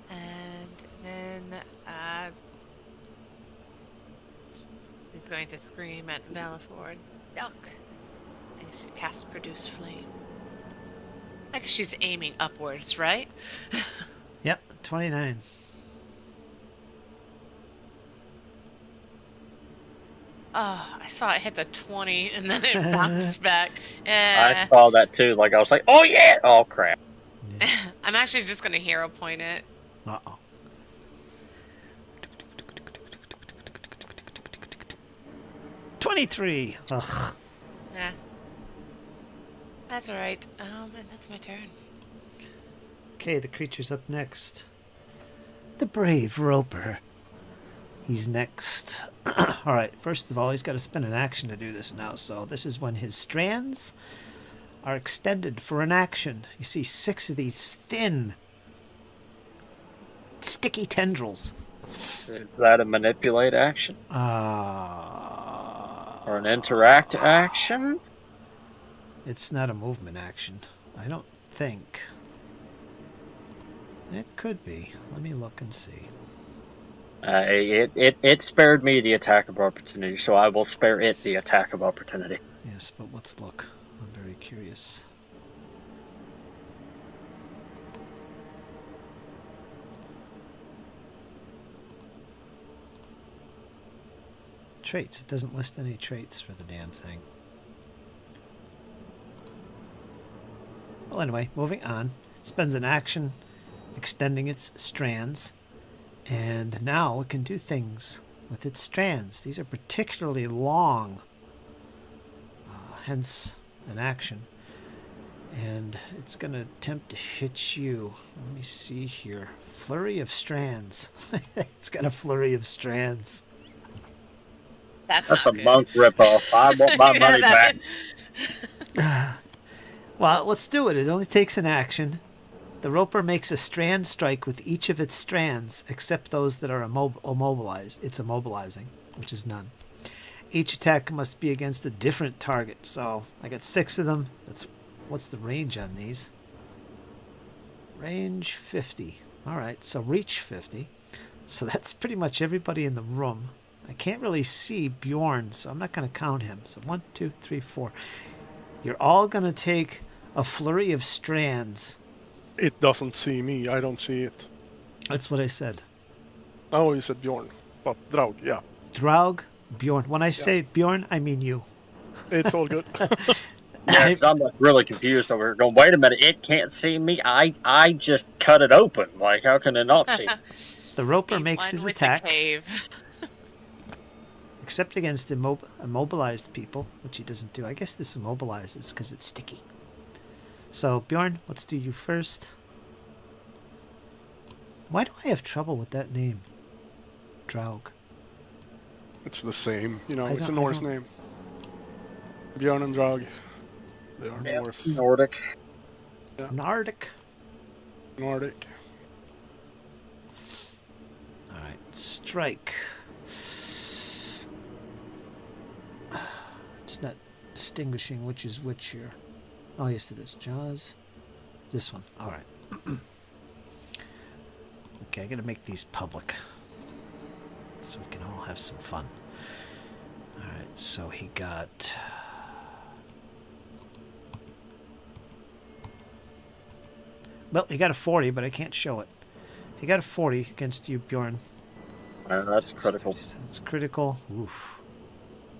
And then he's going to scream at Valaford, "Duck!" And she casts Produce Flame. I guess she's aiming upwards, right? Yep, 29. Oh, I saw it hit the 20 and then it bounced back. I saw that too. Like I was like, oh yeah! Oh crap! I'm actually just gonna hero point it. Uh-oh. 23. Ugh. Yeah. That's alright. And that's my turn. Okay, the creature's up next. The brave Roper. He's next. Alright, first of all, he's got to spend an action to do this now. So this is when his strands are extended for an action. You see 6 of these thin, sticky tendrils. Is that a manipulate action or an interact action? It's not a movement action. I don't think. It could be. Let me look and see. It spared me the attack of opportunity, so I will spare it the attack of opportunity. Yes, but let's look. I'm very curious. Traits. It doesn't list any traits for the damn thing. Well, anyway, moving on. Spends an action extending its strands. And now it can do things with its strands. These are particularly long, hence an action. And it's going to attempt to hit you. Let me see here. Flurry of strands. It's got a flurry of strands. That's a good. monk ripoff. I want my money back. Well, let's do it. It only takes an action. The Roper makes a strand strike with each of its strands, except those that are immobilized. It's immobilizing, which is none. Each attack must be against a different target. So I got 6 of them. What's the range on these? Range 50. All right, so reach 50. So that's pretty much everybody in the room. I can't really see Bjorn, so I'm not going to count him. So 1, 2, 3, 4. You're all going to take a flurry of strands. It doesn't see me. I don't see it. That's what I said. Oh, you said Bjorn. But Draug, yeah. Draug, Bjorn. When I say Bjorn, I mean you. It's all good. Yeah, 'cause I'm like really confused over here. Going, wait a minute, it can't see me. I just cut it open. Like, how can it not see? The Roper Be makes one his with the attack, cave. except against immobilized people, which he doesn't do. I guess this immobilizes because it's sticky. So, Bjorn, let's do you first. Why do I have trouble with that name? Draug. It's the same. You know, I it's a don't- Norse name. Bjorn and Draug. They are Yeah, Norse. Nordic. Nordic. Nordic. Alright, strike. It's not distinguishing which is which here. Oh, yes, it is. Jaws. This one. Alright. Okay, I gotta make these public so we can all have some fun. Alright, so he got... Well, he got a 40, but I can't show it. He got a 40 against you, Bjorn. That's critical. That's critical. Oof.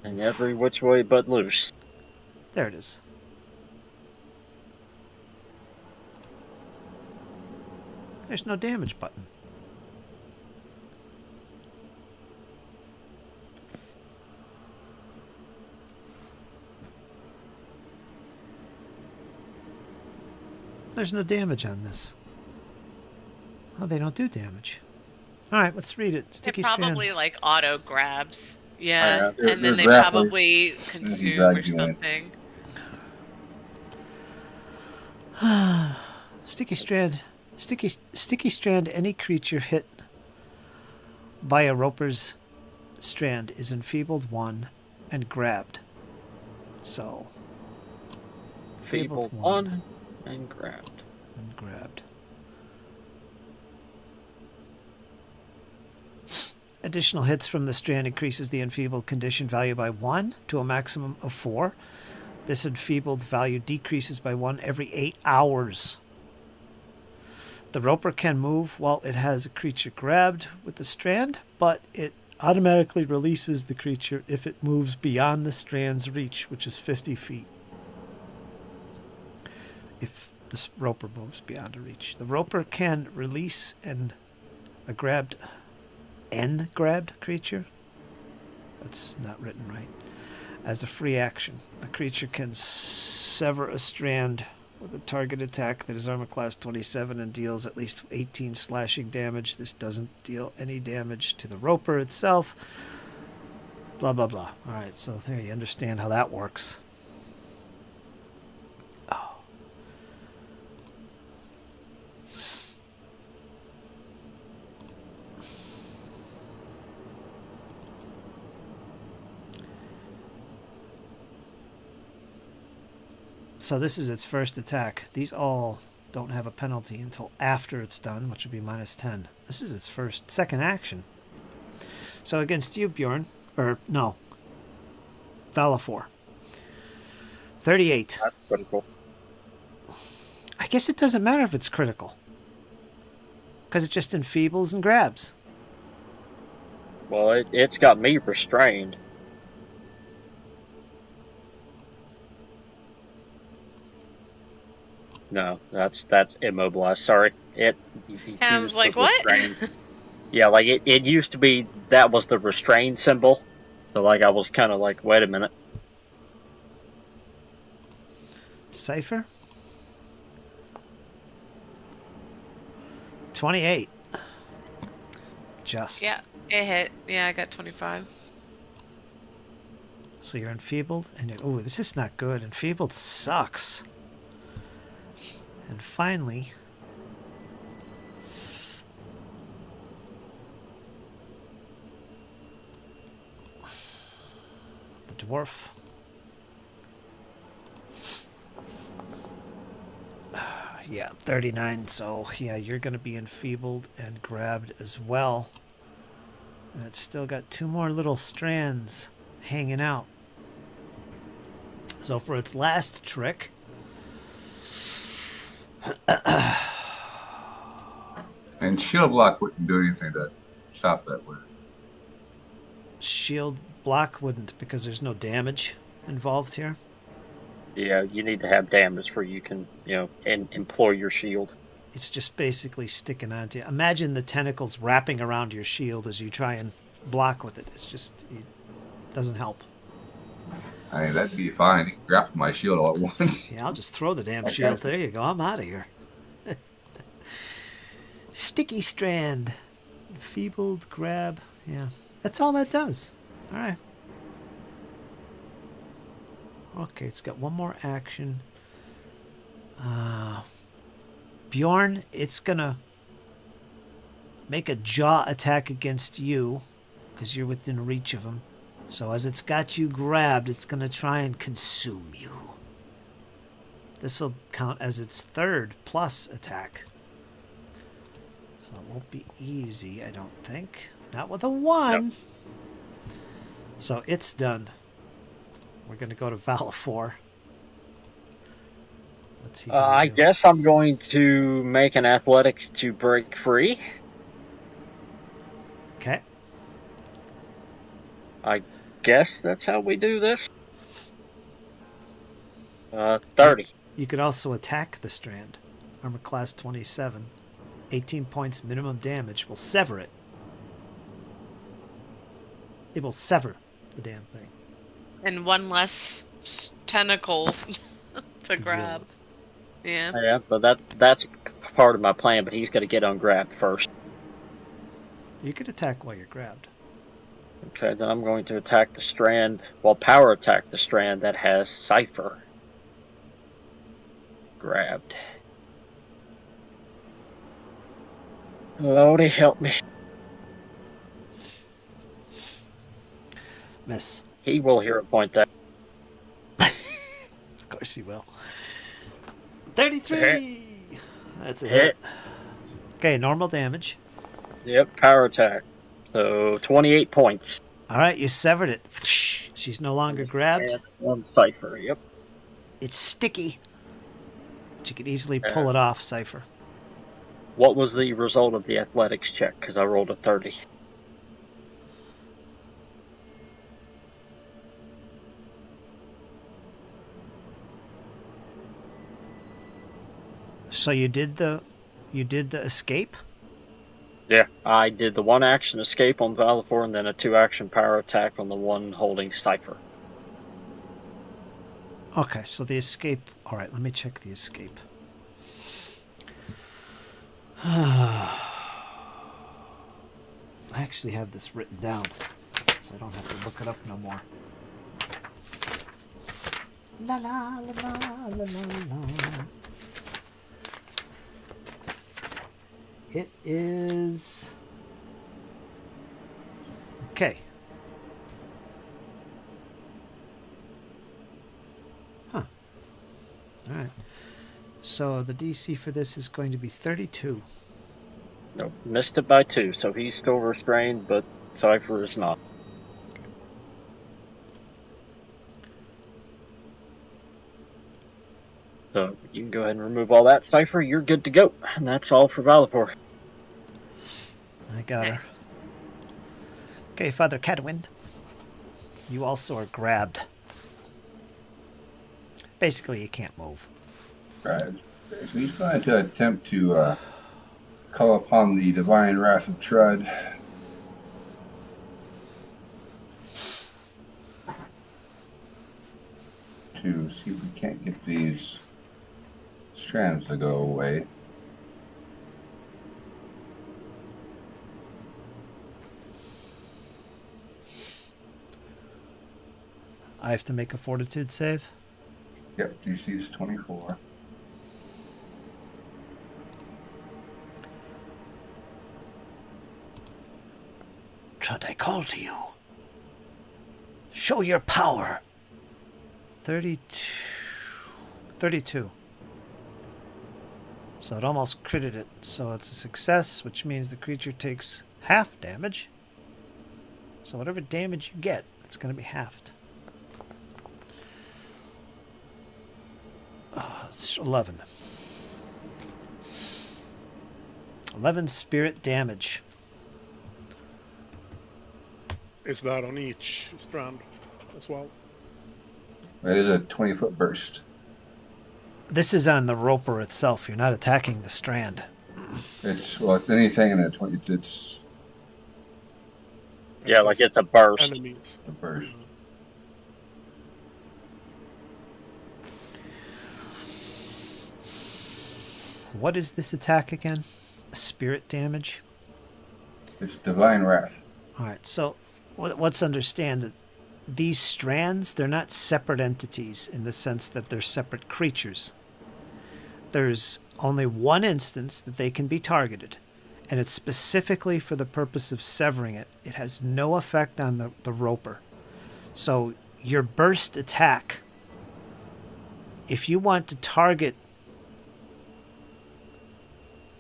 And every which way but loose. There it is. There's no damage button. There's no damage on this. Oh, they don't do damage. All right, let's read it. It Sticky probably strands. like auto grabs. Yeah, they're and then they grapplers. probably he consume dragged or you in. something. Sticky strand. Any creature hit by a roper's strand is enfeebled 1 and grabbed. So, Feeble 1 and grabbed. And grabbed. Additional hits from the strand increases the enfeebled condition value by 1 to a maximum of 4. This enfeebled value decreases by 1 every 8 hours. The roper can move while it has a creature grabbed with the strand, but it automatically releases the creature if it moves beyond the strand's reach, which is 50 feet. If the roper moves beyond a reach. The roper can release a grabbed creature. That's not written right. As a free action, a creature can sever a strand with a target attack that is armor class 27 and deals at least 18 slashing damage. This doesn't deal any damage to the roper itself. Blah, blah, blah. Alright, so there you understand how that works. Oh. So this is its first attack. These all don't have a penalty until after it's done, which would be minus 10. This is its second action. So against you, Bjorn, or no, Valafor. 38. That's critical. I guess it doesn't matter if it's critical, because it just enfeebles and grabs. Well, it's got me restrained. No, that's immobilized. Sorry. He I was used like, the what? restrain. Yeah, like it used to be that was the restrain symbol. So like I was kind of like, wait a minute. Cypher. 28. Just. Yeah, it hit. Yeah, I got 25. So you're enfeebled, and oh, this is not good. Enfeebled sucks. And finally, the dwarf. Yeah, 39. So yeah, you're going to be enfeebled and grabbed as well. And it's still got 2 more little strands hanging out. So for its last trick, And shield block wouldn't do anything to stop that, would it? shield block wouldn't, because there's no damage involved here. Yeah, you need to have damage where you can, employ your shield. It's just basically sticking onto you. Imagine the tentacles wrapping around your shield as you try and block with it. It's just, it doesn't help. I mean, that'd be fine. You can grapple my shield all at once. Yeah, I'll just throw the damn Okay. shield. There you go. I'm out of here. Sticky strand. Enfeebled, grab. Yeah. That's all that does. All right. Okay, it's got one more action. Bjorn, it's gonna make a jaw attack against you because you're within reach of him. So as it's got you grabbed, it's gonna try and consume you. This will count as its 3rd plus attack. So it won't be easy, I don't think. Not with a 1. Nope. So it's done. We're going to go to Valafor. Let's see. I guess I'm going to make an athletics to break free. Okay. I guess that's how we do this. 30. You could also attack the strand. Armor class 27. 18 points minimum damage will sever it. It will sever the damn thing. And 1 less tentacle to deal grab. with. Yeah. Yeah, but that's part of my plan, but he's got to get ungrabbed first. You could attack while you're grabbed. Okay, then I'm going to attack the strand. Well, power attack the strand that has Cipher. Grabbed. Lordy help me. Miss. He will hero point that. Of course he will. 33! That's a hit. Okay, normal damage. Yep, power attack. So 28 points. All right, you severed it. She's no longer grabbed. And 1 Cipher, yep. It's sticky. But you could easily pull it off, Cypher. What was the result of the athletics check? Because I rolled a 30. So you did the escape? Yeah, I did the 1 action escape on Valifor and then a 2 action power attack on the one holding Cipher. Okay, so the escape. All right, let me check the escape. I actually have this written down, so I don't have to look it up no more. La la la la la la la. It is okay. Huh. All right. So the DC for this is going to be 32. Nope, missed it by 2, so he's still restrained, but Cipher is not. So you can go ahead and remove all that, Cipher. You're good to go. And that's all for Valifor. I got her. Okay, Father Cadwin. You also are grabbed. Basically, you can't move. Right. So he's going to attempt to call upon the divine wrath of Trud. To see if we can't get these strands to go away. I have to make a fortitude save. Yep, DC is 24. Trud, I call to you. Show your power. 32. So it almost critted it. So it's a success, which means the creature takes half damage. So whatever damage you get, it's going to be halved. It's 11. 11 spirit damage. Is that on each strand as well? That is a 20-foot burst. This is on the roper itself. You're not attacking the strand. It's anything in a 20. It's Yeah, like it's a burst. Enemies. a burst. What is this attack again? Spirit damage? It's divine wrath. All right, so let's understand that these strands, they're not separate entities in the sense that they're separate creatures. There's only one instance that they can be targeted, and it's specifically for the purpose of severing it. It has no effect on the roper. So your burst attack, if you want to target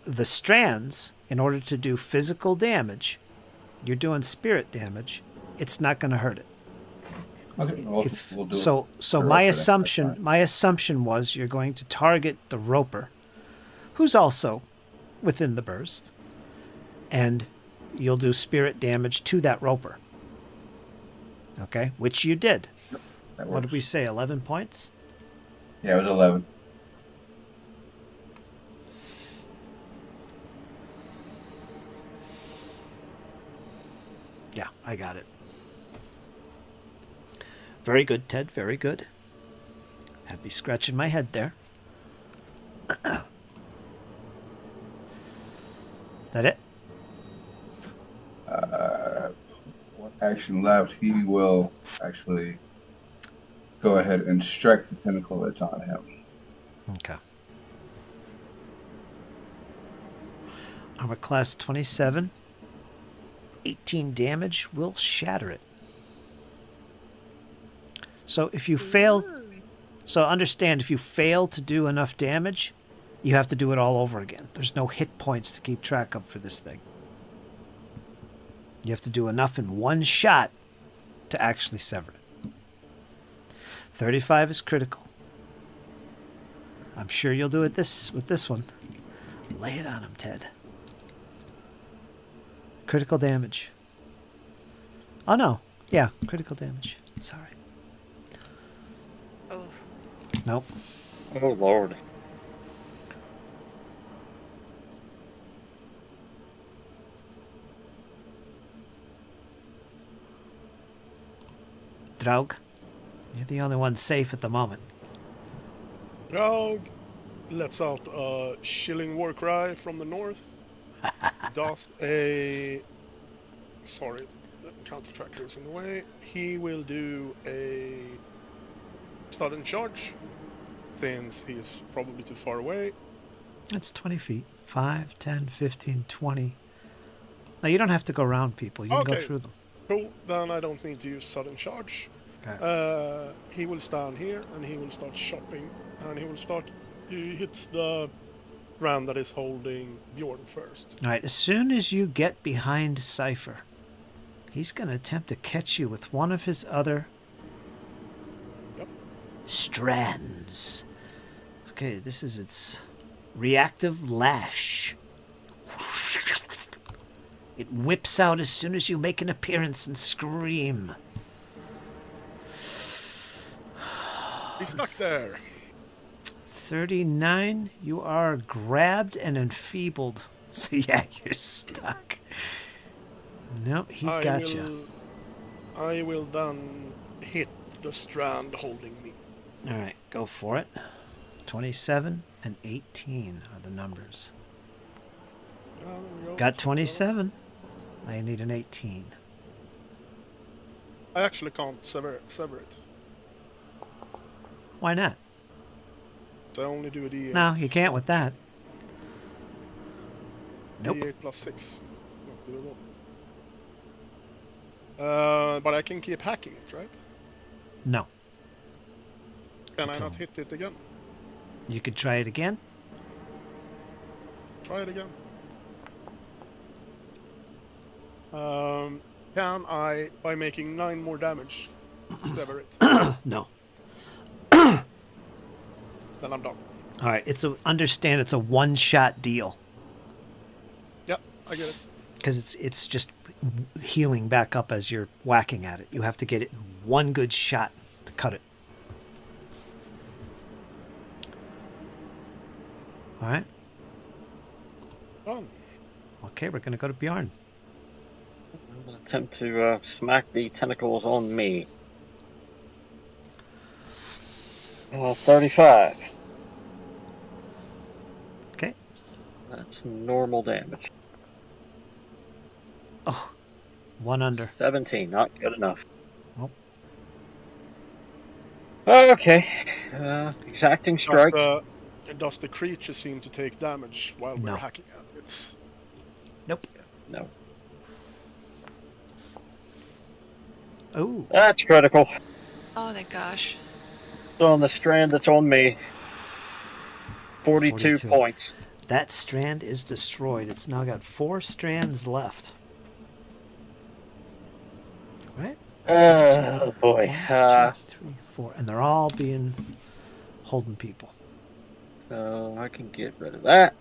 the strands in order to do physical damage, you're doing spirit damage, it's not going to hurt it. Okay, we'll do it. So my assumption was you're going to target the roper, who's also within the burst, and you'll do spirit damage to that roper. Okay, which you did. That What did works. we say? 11 points? Yeah, it was 11. Yeah, I got it. Very good, Ted. Very good. Happy scratching my head there. That it? One action left, he will actually go ahead and strike the tentacle that's on him. Okay. Armor class 27. 18 damage will shatter it. So if you fail... So understand, if you fail to do enough damage, you have to do it all over again. There's no hit points to keep track of for this thing. You have to do enough in one shot to actually sever it. 35 is critical. I'm sure you'll do it with this one. Lay it on him, Ted. Critical damage. Oh, no. Yeah, critical damage. Sorry. Oh. Nope. Oh, Lord. Draug, you're the only one safe at the moment. Draug lets out a shilling war cry from the north. Does a... Sorry, the counter tracker is in the way. He will do a sudden charge, since he is probably too far away. That's 20 feet. 5, 10, 15, 20. Now, you don't have to go around people. You can go through them. Cool, then I don't need to use sudden charge. Okay. He will stand here and he will start shopping, and he hits the ram that is holding Bjorn first. All right, as soon as you get behind Cypher, he's going to attempt to catch you with one of his other strands. Okay, this is its reactive lash. It whips out as soon as you make an appearance and scream. He's stuck there. 39, you are grabbed and enfeebled. So yeah, you're stuck. Nope, he got you. I will then hit the strand holding me. All right, go for it. 27 and 18 are the numbers. There we go. Got 27. I need an 18. I actually can't sever it. Why not? So I only do a D8. No, you can't with that. Nope. D8 plus 6. Not doable. But I can keep hacking it, right? No. Can I not hit it again? You could try it again. Try it again. Can I, by making 9 more damage, sever it? No. Then I'm done. All right, understand it's a one-shot deal. Yep, I get it. Because it's just healing back up as you're whacking at it. You have to get it in one good shot to cut it. All right. Done. Okay, we're going to go to Bjorn. I'm going to attempt to smack the tentacles on me. 35. Okay. That's normal damage. Oh, one under. 17, not good enough. Nope. Okay. Exacting strike. Does the creature seem to take damage while we're No. hacking at it? Nope. No. Oh. That's critical. Oh, thank gosh. So on the strand that's on me, 42 42. points. That strand is destroyed. It's now got 4 strands left. Right? Oh boy. 1, 2, 3, 4. And they're all being holding people. So I can get rid of that.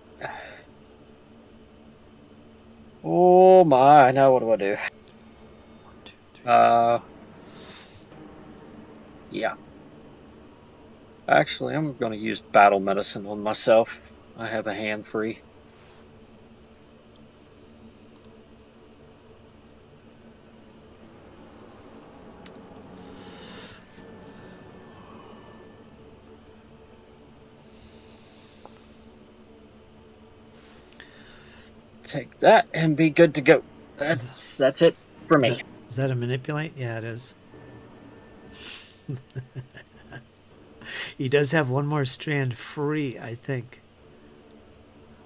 Oh my, now what do I do? 1, 2, 3. Yeah. Actually, I'm going to use battle medicine on myself. I have a hand free. Take that and be good to go. That's it for me. Is that a manipulate? Yeah, it is. He does have one more strand free, I think.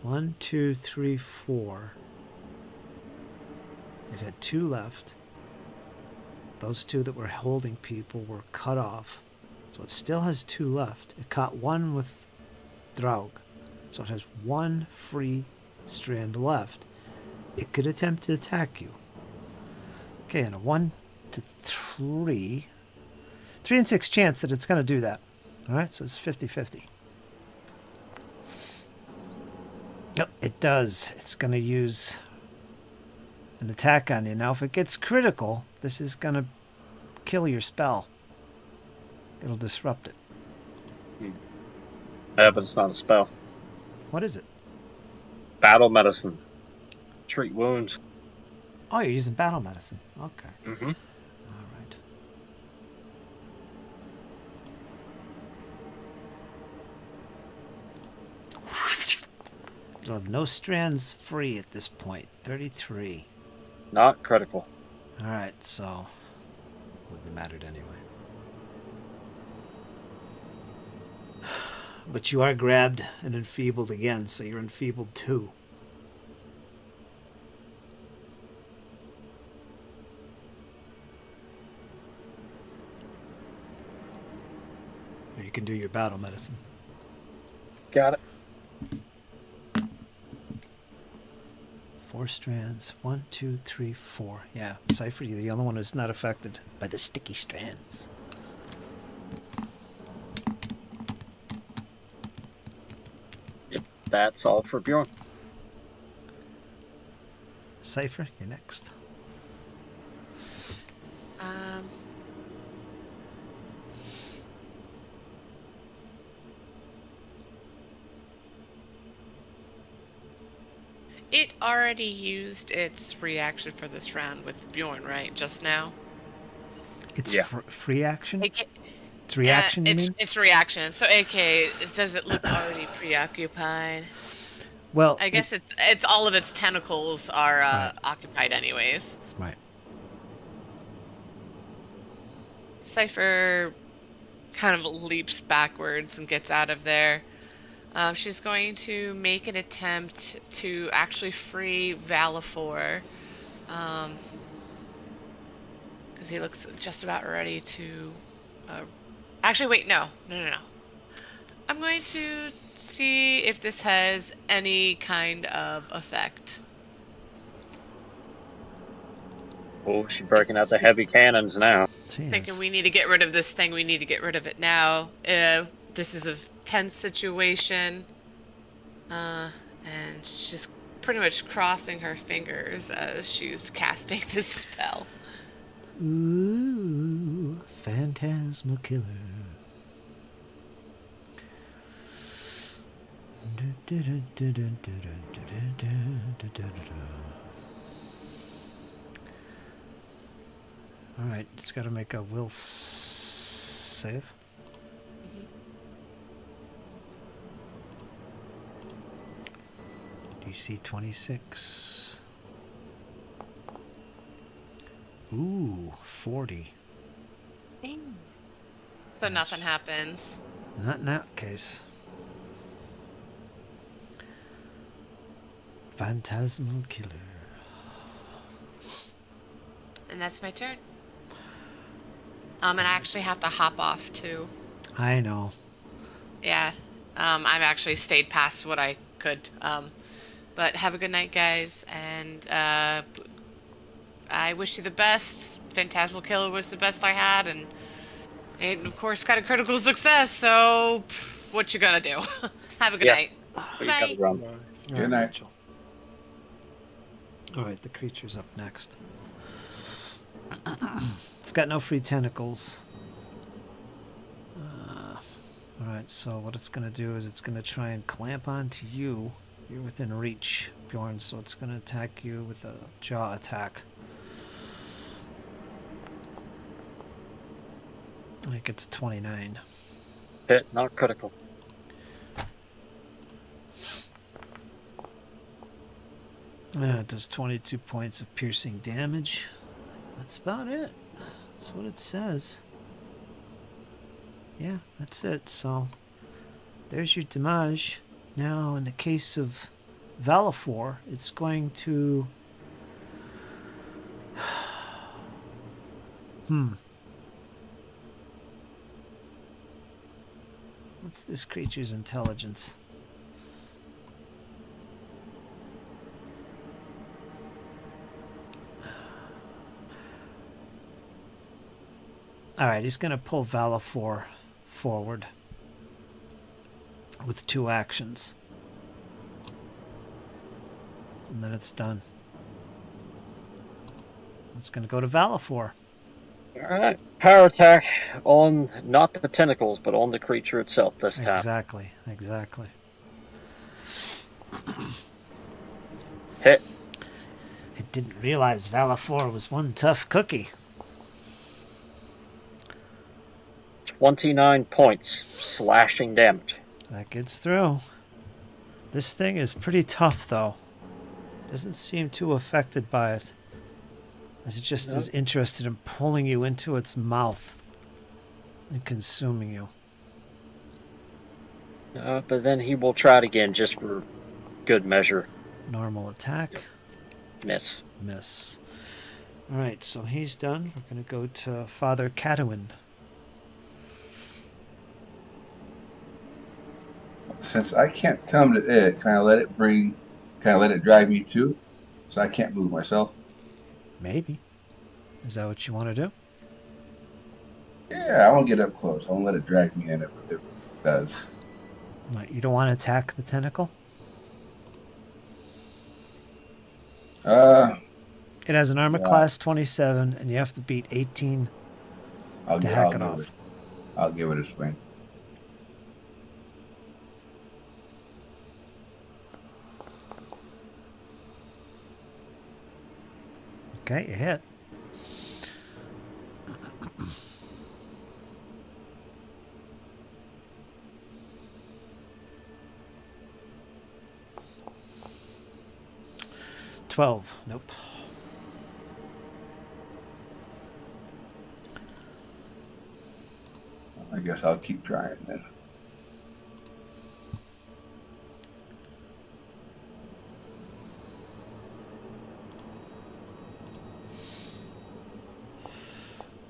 1, 2, 3, 4. It had 2 left. Those 2 that were holding people were cut off. So it still has 2 left. It caught 1 with Draug. So it has 1 free strand left. It could attempt to attack you. Okay, and a 1 to 3. 3 in 6 chance that it's going to do that. All right, so it's 50-50. Yep, it does. It's going to use an attack on you. Now, if it gets critical, this is going to kill your spell. It'll disrupt it. Yeah, but it's not a spell. What is it? Battle medicine. Treat wounds. Oh, you're using battle medicine. Okay. Mm-hmm. All right. You'll have no strands free at this point. 33. Not critical. All right, so wouldn't have mattered anyway. But you are grabbed and enfeebled again, so you're enfeebled 2. Or you can do your battle medicine. Got it. 4 strands. 1, 2, 3, 4. Yeah, Cypher, you're the only one who's not affected by the sticky strands. Yep, that's all for Bjorn. Cypher, you're next. It already used its reaction for this round with Bjorn, right? Just now. It's Yeah. free action? AK, It's reaction, you mean? It's reaction. So AK, does it look already preoccupied? Well, I guess it's all of its tentacles are Right. occupied anyways. Right. Cypher kind of leaps backwards and gets out of there. She's going to make an attempt to actually free Valifor. Because he looks just about ready to... actually, wait, no. I'm going to see if this has any kind of effect. Oh, she's breaking out the heavy cannons now. Thinking we need to get rid of this thing, we need to get rid of it now. This is a tense situation. And she's pretty much crossing her fingers as she's casting this spell. Ooh, Phantasmal Killer. Alright, it's got to make a will save. DC 26. Ooh, 40. So nothing happens. Not in that case. Phantasmal Killer. And that's my turn. And I actually have to hop off too. I know. Yeah. I've actually stayed past what I could. But have a good night, guys, and I wish you the best. Phantasmal Killer was the best I had, and it, of course, got a critical success, so what you gonna do? Have a good night. But you Bye. gotta run. Good night. Rachel. Alright, the creature's up next. It's got no free tentacles. Alright, so what it's going to do is it's going to try and clamp onto you. You're within reach, Bjorn, so it's going to attack you with a jaw attack. I think it's a 29. Hit, not critical. It does 22 points of piercing damage. that's about it. That's what it says. Yeah, that's it. So, there's your damage. Now, in the case of Valifor, it's going to... What's this creature's intelligence? Alright, he's going to pull Valifor forward with 2 actions. And then it's done. It's going to go to Valifor. Alright. Power attack on not the tentacles, but on the creature itself this time. Exactly. Hit. I didn't realize Valifor was one tough cookie. 29 points. Slashing damage. That gets through. This thing is pretty tough, though. Doesn't seem too affected by it. It's just as interested in pulling you into its mouth and consuming you. But then he will try it again just for good measure. Normal attack. Miss. Miss. Alright, so he's done. We're going to go to Father Cadwin. Since I can't come to it, can I let it drive me too? So I can't move myself? Maybe. Is that what you want to do? Yeah, I won't get up close. I won't let it drag me in if it does. Right, you don't want to attack the tentacle? It has an armor class 27, and you have to beat 18 to hack it off. I'll give it a swing. Okay, you hit. $12. Nope. I guess I'll keep trying then.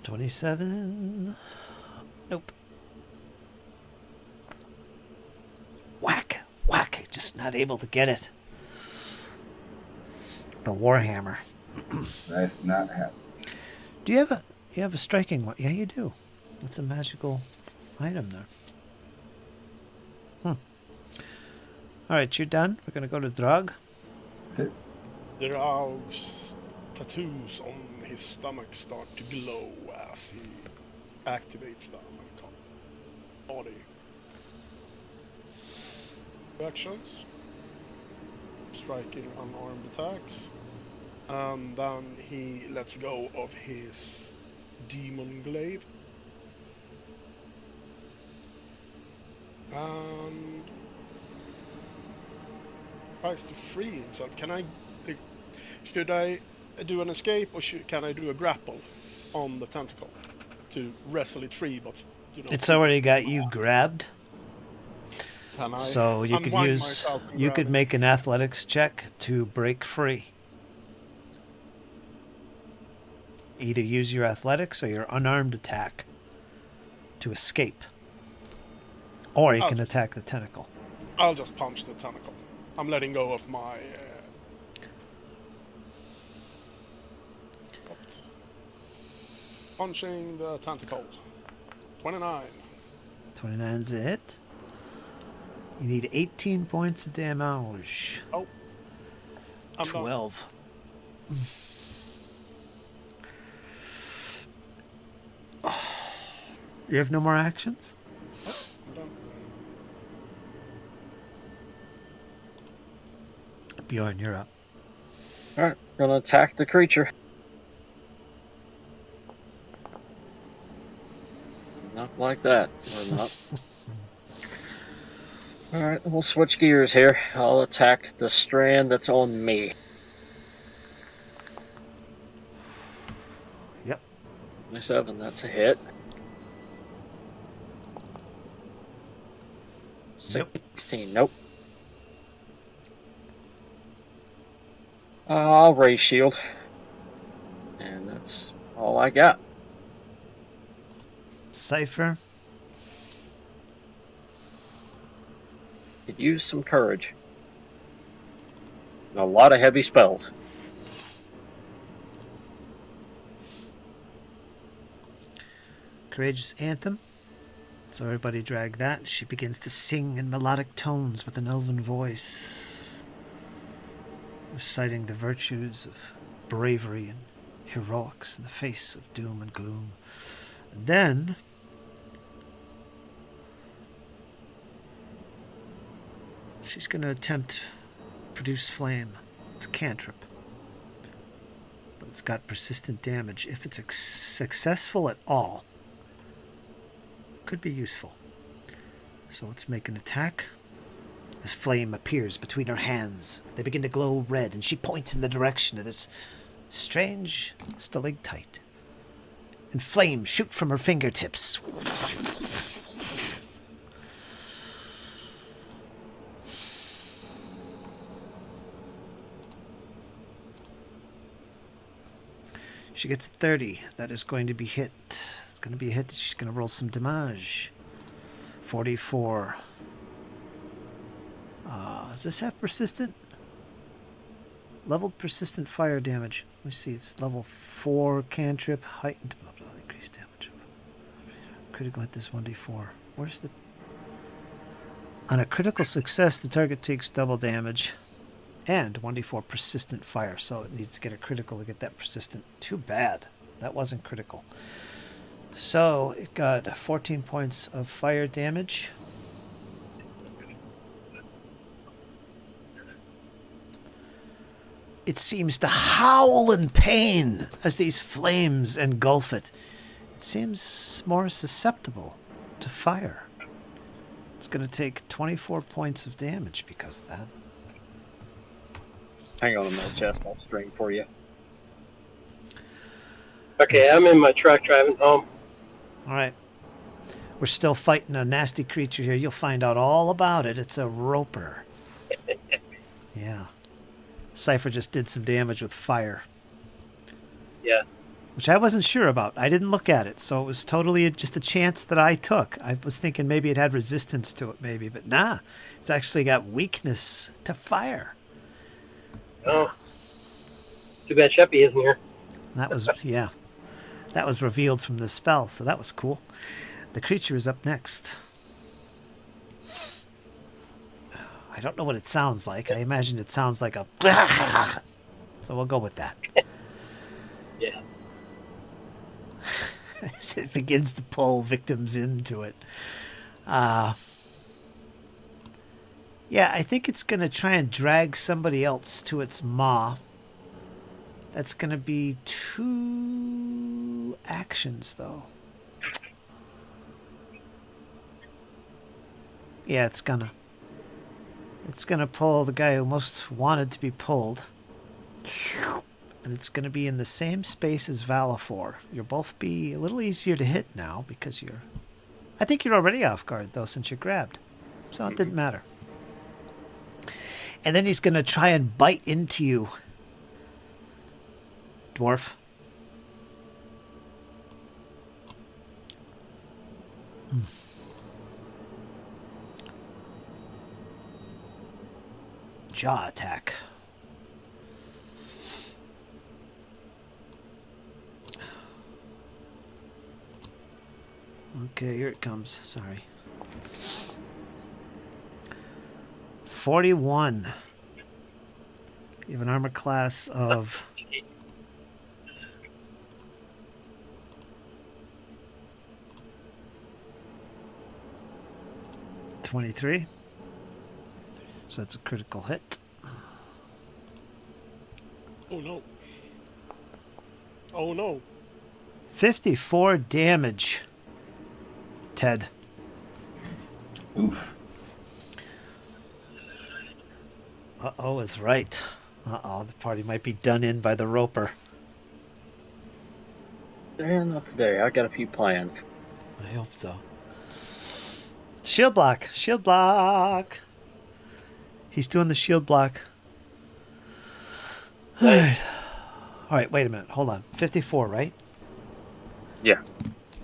$27. Nope. Whack! Whack! Just not able to get it. The Warhammer. That's not happening. Do you have a striking one? Yeah, you do. That's a magical item there. Alright, you're done. We're gonna go to Drog. Drog's tattoos on his stomach start to glow as he activates the body. Actions. Striking unarmed attacks. And then he lets go of his demon glaive. And tries to free himself. Should I do an escape, or can I do a grapple on the tentacle to wrestle it free? But it's already got you grabbed. Can I so you could make an athletics check to break free. Either use your athletics or your unarmed attack to escape. Or you can attack the tentacle. I'll just punch the tentacle. I'm letting go of my... punching the tentacle. 29. 29's a hit. You need 18 points of damage. Oh. I'm 12. You have no more actions? I'm done. Bjorn, you're up. Alright, gonna attack the creature. Not like that. Or not. Alright, we'll switch gears here. I'll attack the strand that's on me. 27, that's a hit. Nope. 16, nope. I'll raise shield. And that's all I got. Cypher. Could use some courage. And a lot of heavy spells. Courageous Anthem. So everybody drag that. She begins to sing in melodic tones with an elven voice, reciting the virtues of bravery and heroics in the face of doom and gloom. And then she's going to attempt produce flame. It's a cantrip, but it's got persistent damage. If it's successful at all, could be useful. So let's make an attack. As flame appears between her hands, they begin to glow red, and she points in the direction of this strange stalactite. And flames shoot from her fingertips. She gets 30. That is going to be hit. It's going to be a hit. She's going to roll some damage. 44. Does this have persistent? Leveled persistent fire damage. Let me see. It's level 4 cantrip. Heightened. Increased damage. Critical hit this 1d4. Where's the... On a critical success, the target takes double damage. And 1d4 persistent fire. So it needs to get a critical to get that persistent. Too bad. That wasn't critical. So it got 14 points of fire damage. It seems to howl in pain as these flames engulf it. It seems more susceptible to fire. It's going to take 24 points of damage because of that. Hang on a minute, chest. I'll string for you. Okay, I'm in my truck driving home. All right. We're still fighting a nasty creature here. You'll find out all about it. It's a roper. Yeah. Cypher just did some damage with fire. Yeah. Which I wasn't sure about. I didn't look at it, so it was totally just a chance that I took. I was thinking maybe it had resistance to it, maybe, but nah. It's actually got weakness to fire. Oh. Too bad Sheppy isn't here. That was, yeah. That was revealed from the spell, so that was cool. The creature is up next. I don't know what it sounds like. I imagine it sounds like a... So we'll go with that. Yeah. As it begins to pull victims into it. Yeah, I think it's going to try and drag somebody else to its maw. That's going to be 2 actions, though. Yeah, it's going to pull the guy who most wanted to be pulled. And it's going to be in the same space as Valafor. You'll both be a little easier to hit now because you're... I think you're already off guard, though, since you're grabbed. So it didn't matter. And then he's going to try and bite into you. Dwarf. Jaw attack. Okay, here it comes. Sorry. 41. You have an armor class of... 23. So that's a critical hit. Oh no. Oh no. 54 damage. Ted. Oof. Uh-oh is right. Uh-oh, the party might be done in by the roper. Not today. I got a few planned. I hope so. Shield block. Shield block. He's doing the shield block. All right. All right, wait a minute. Hold on. 54, right? Yeah.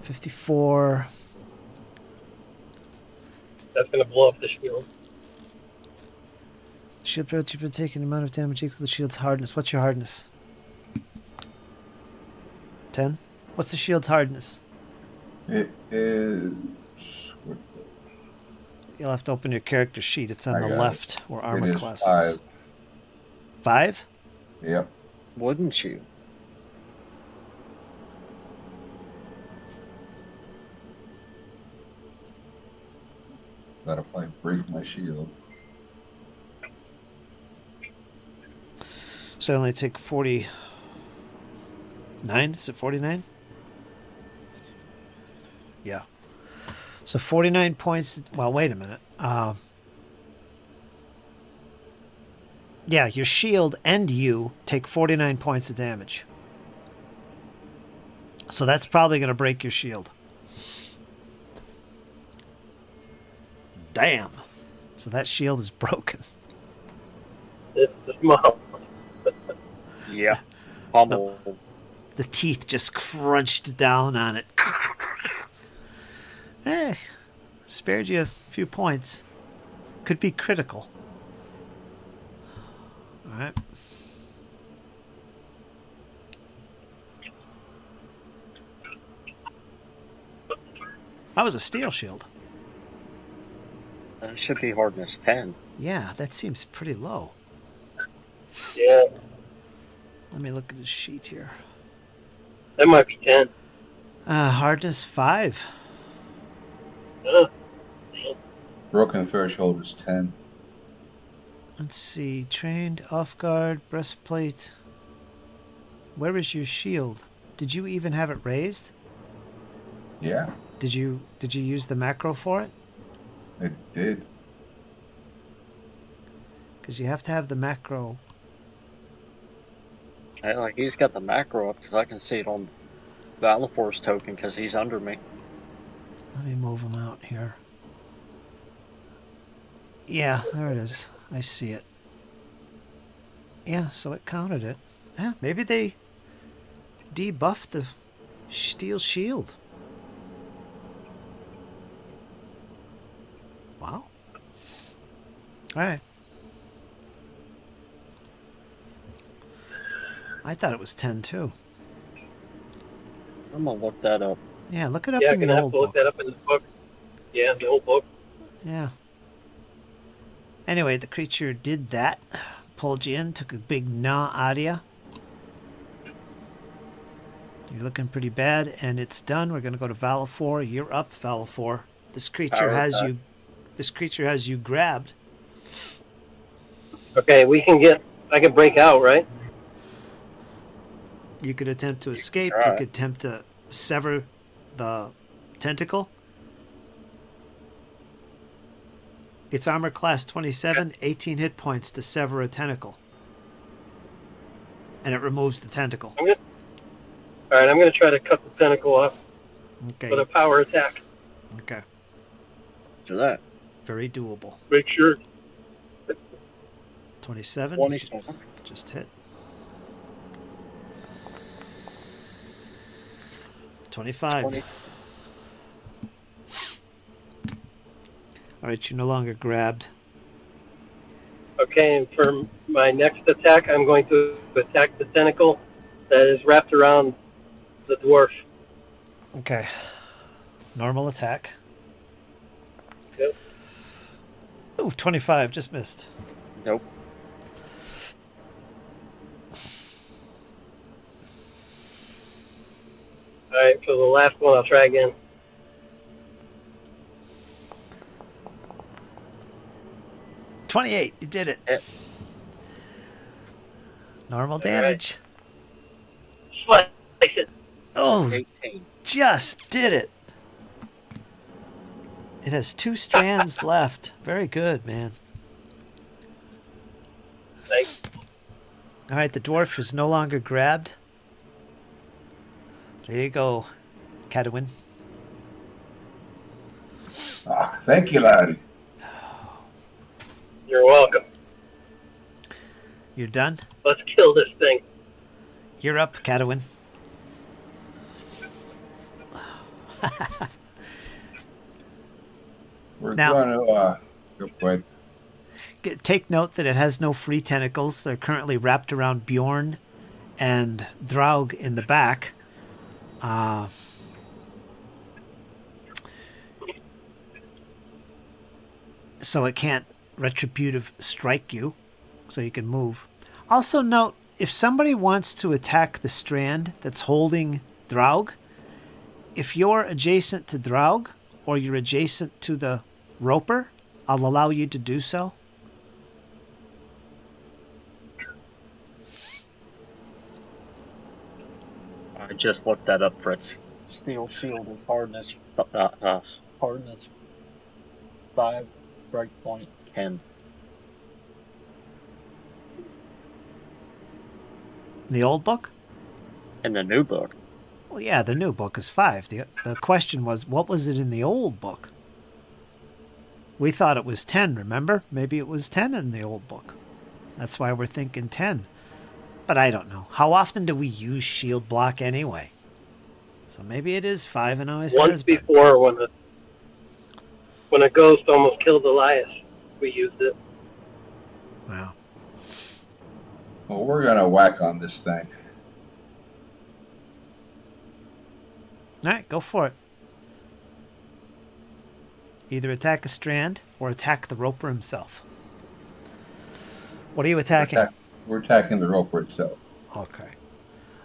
54. That's going to blow up the shield. Shield protect you've been taking an amount of damage equal to the shield's hardness. What's your hardness? 10? What's the shield's hardness? It is. You'll have to open your character sheet. It's on I the got left where armor It is classes. 5. 5? Yep. Wouldn't you? That'll probably break my shield. So I only take 49? Is it 49? Yeah. So 49 points. Well, wait a minute. Yeah, your shield and you take 49 points of damage. So that's probably going to break your shield. Damn. So that shield is broken. It's small. Yeah. Pummel. The teeth just crunched down on it. Spared you a few points. Could be critical. All right. That was a steel shield. That should be hardness 10. Yeah, that seems pretty low. Yeah, Let me look at his sheet here. that might be 10. Hardness 5. Broken threshold is 10. Let's see. Trained, off guard, breastplate. Where is your shield? Did you even have it raised? Yeah, Did you use the macro for it? it did. Because you have to have the macro. Hey, like he's got the macro up because I can see it on Valifor's token because he's under me. Let me move him out here. Yeah, there it is. I see it. Yeah, so it counted it. Yeah, maybe they debuffed the steel shield. Wow. Alright. I thought it was 10 too. I'm gonna look that up. Yeah, look it up Yeah, I'm in going to the have old to look book. that up in the book. Yeah, the old book. Yeah. Anyway, the creature did that. Pulled you in, took a big gnaw out of you. You're looking pretty bad, and it's done. We're gonna go to Valifor. You're up, Valifor. This creature Power has attack. you. This creature has you grabbed. Okay, I can break out, right? You could attempt to escape. try. You could attempt to sever the tentacle. It's armor class 27, 18 hit points to sever a tentacle. And it removes the tentacle. All right, I'm going to try to cut the tentacle off Okay. with a power attack. Okay. To that. Very doable. Make sure. 27. 27. Just hit. 25. 20. All right, you're no longer grabbed. Okay, and for my next attack, I'm going to attack the tentacle that is wrapped around the dwarf. Okay. Normal attack. Yep. Ooh, 25. Just missed. Nope. All right, for the last one, I'll try again. $28. You did it. Hit. Normal right. damage. Slice it. Oh, 18. just did it. It has 2 strands left. Very good, man. Thanks. All right, the dwarf is no longer grabbed. There you go, Cadwin. Ah, thank you, laddie. You're welcome. You're done? Let's kill this thing. You're up, Cadwin. We're Now- going to go ahead. Take note that it has no free tentacles. They're currently wrapped around Bjorn and Draug in the back. So it can't retributive strike you, so you can move. Also note, if somebody wants to attack the strand that's holding Draug, if you're adjacent to Draug or you're adjacent to the roper, I'll allow you to do so. I just looked that up, Fritz. Steel shield is hardness 5, breakpoint 10. The old book? In the new book. Well, yeah, the new book is 5. The question was, what was it in the old book? We thought it was 10, remember? Maybe it was 10 in the old book. That's why we're thinking 10. But I don't know. How often do we use shield block anyway? So maybe it is 5 and always Once has been. before, when a ghost almost killed Elias, we used it. Wow. Well, we're going to whack on this thing. All right, go for it. Either attack a strand or attack the roper himself. What are you attacking? We're attacking the roper itself. Okay.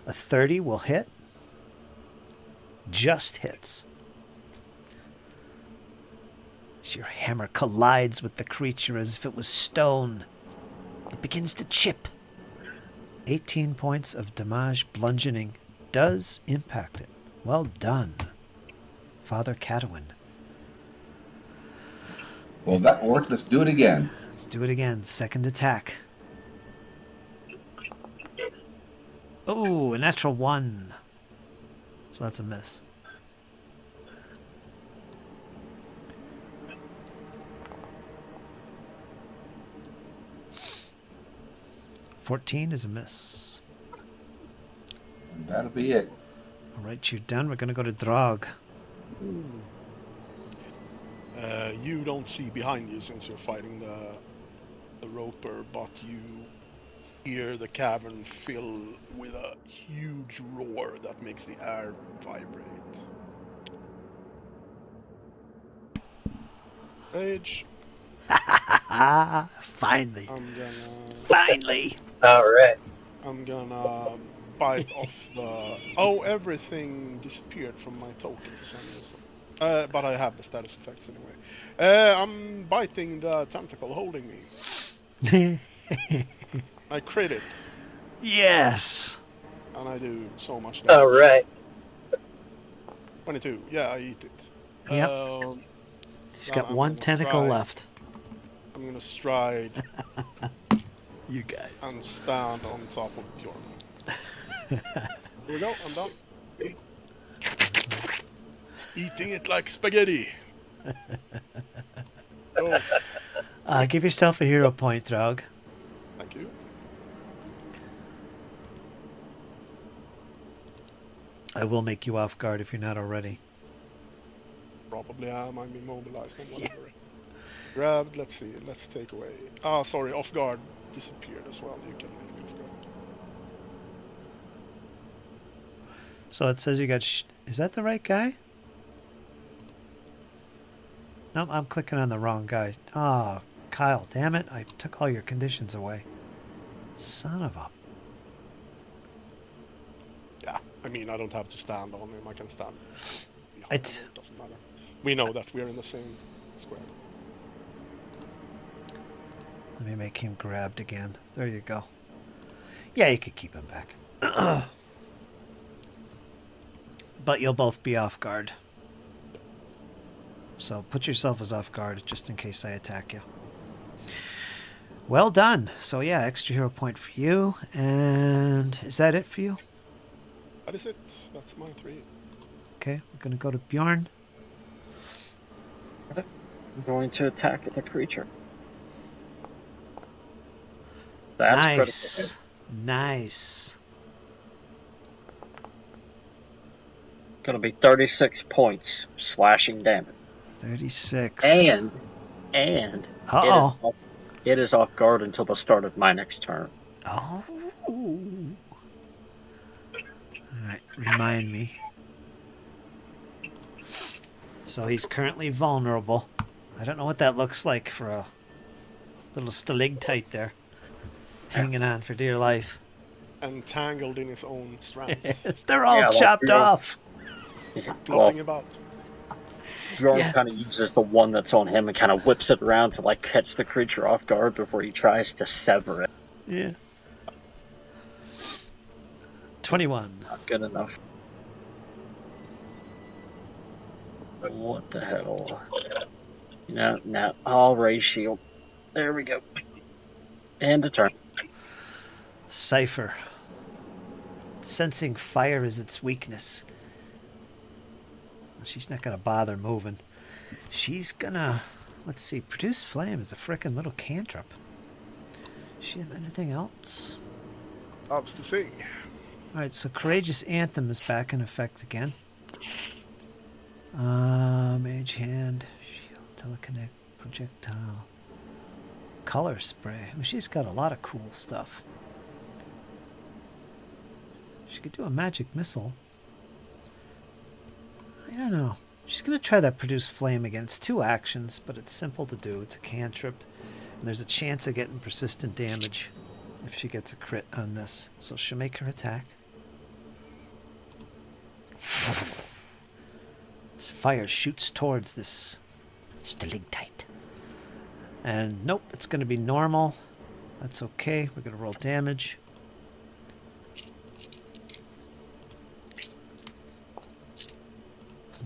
A 30 will hit. Just hits. As your hammer collides with the creature as if it was stone, it begins to chip. 18 points of damage bludgeoning does impact it. Well done, Father Cadwin. Well, that worked. Let's do it again. Let's do it again. Second attack. Oh, a natural 1. So that's a miss. $14 is a miss. And that'll be it. All right, you're done. We're going to go to Draug. You don't see behind you since you're fighting the roper, but you hear the cavern fill with a huge roar that makes the air vibrate. Rage. Finally. Finally. All right. I'm gonna bite off the. Oh, everything disappeared from my token for some reason. But I have the status effects anyway. I'm biting the tentacle holding me. I crit it, Yes. and I do so much damage. All right. 22. Yeah, I eat it. Yep. He's now got I'm one gonna tentacle try. left. I'm gonna stride You guys. and stand on top of Bjorn. Here we go. I'm done. Eating it like spaghetti. Oh, Give yourself a hero point, Draug. thank you. I will make you off guard if you're not already. Probably am. I'm immobilized and whatever. Grabbed. Let's see. Let's take away. Ah, sorry. Off guard disappeared as well. You can make me off guard. So it says you got... Is that the right guy? Nope, I'm clicking on the wrong guy. Oh, Kyle, damn it. I took all your conditions away. Son of a... Yeah. I mean, I don't have to stand on him. I can stand behind It's- him. It doesn't matter. We know that we're in the same square. Let me make him grabbed again. There you go. Yeah, you could keep him back. But you'll both be off guard. So put yourself as off guard just in case I attack you. Well done. So yeah, extra hero point for you. And is that it for you? That is it. That's my 3. Okay, we're going to go to Bjorn. I'm going to attack the creature. That's critical. Nice. Going to be 36 points slashing damage. 36. And Uh-oh. it is off guard until the start of my next turn. Oh. All right, remind me. So he's currently vulnerable. I don't know what that looks like for a little stalactite there. Hanging on for dear life. Entangled in his own strands. They're all chopped off. Floating about. Bjorn kind of uses the one that's on him and kind of whips it around to like catch the creature off guard before he tries to sever it. Yeah. 21. Not good enough. What the hell? Now I'll raise shield. There we go. And a turn. Cypher. Sensing fire is its weakness. She's not going to bother moving. She's going to, let's see, produce flame is a frickin' little cantrip. Does she have anything else? Helps to see. Alright, so Courageous Anthem is back in effect again. Mage Hand, Shield, Telekinetic, Projectile, Color Spray. I mean, she's got a lot of cool stuff. She could do a Magic Missile. I don't know. She's going to try that Produce Flame again. It's 2 actions, but it's simple to do. It's a cantrip. And there's a chance of getting persistent damage if she gets a crit on this. So she'll make her attack. This fire shoots towards this stalactite. And nope, it's going to be normal. That's okay. We're going to roll damage.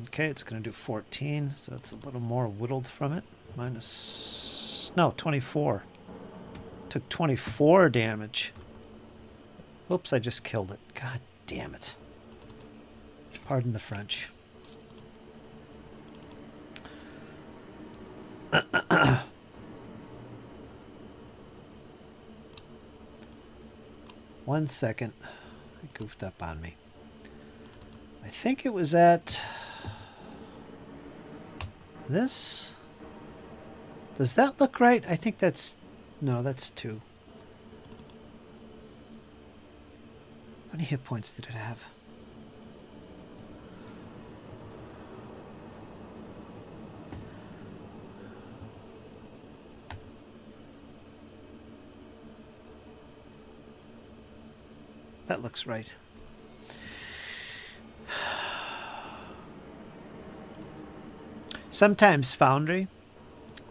Okay, it's going to do 14, so it's a little more whittled from it. No, 24. Took 24 damage. Oops, I just killed it. God damn it. Pardon the French. One second. It goofed up on me. I think it was at this. Does that look right? I think that's... No, that's 2. How many hit points did it have? That looks right. Sometimes Foundry,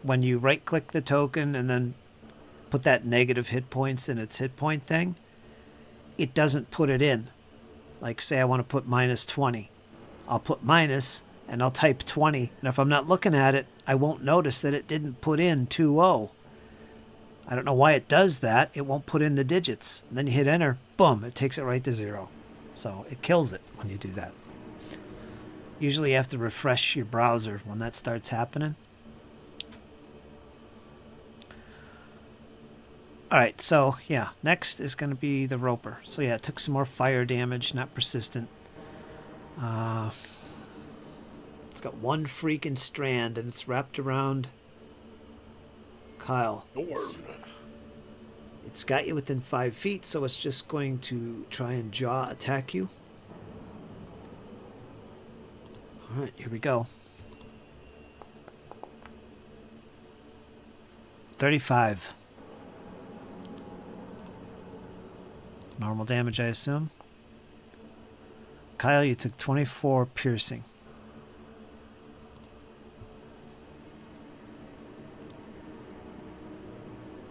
when you right-click the token and then put that negative hit points in its hit point thing, it doesn't put it in. Like, say I want to put minus 20. I'll put minus, and I'll type 20. And if I'm not looking at it, I won't notice that it didn't put in 20. I don't know why it does that. It won't put in the digits. And then you hit enter, boom, it takes it right to 0. So it kills it when you do that. Usually you have to refresh your browser when that starts happening. Alright, so yeah, next is going to be the Roper. So yeah, it took some more fire damage, not persistent. It's got one freaking strand and it's wrapped around Kyle. It's got you within 5 feet, so it's just going to try and jaw attack you. Alright, here we go. 35. Normal damage, I assume. Kyle, you took 24 piercing.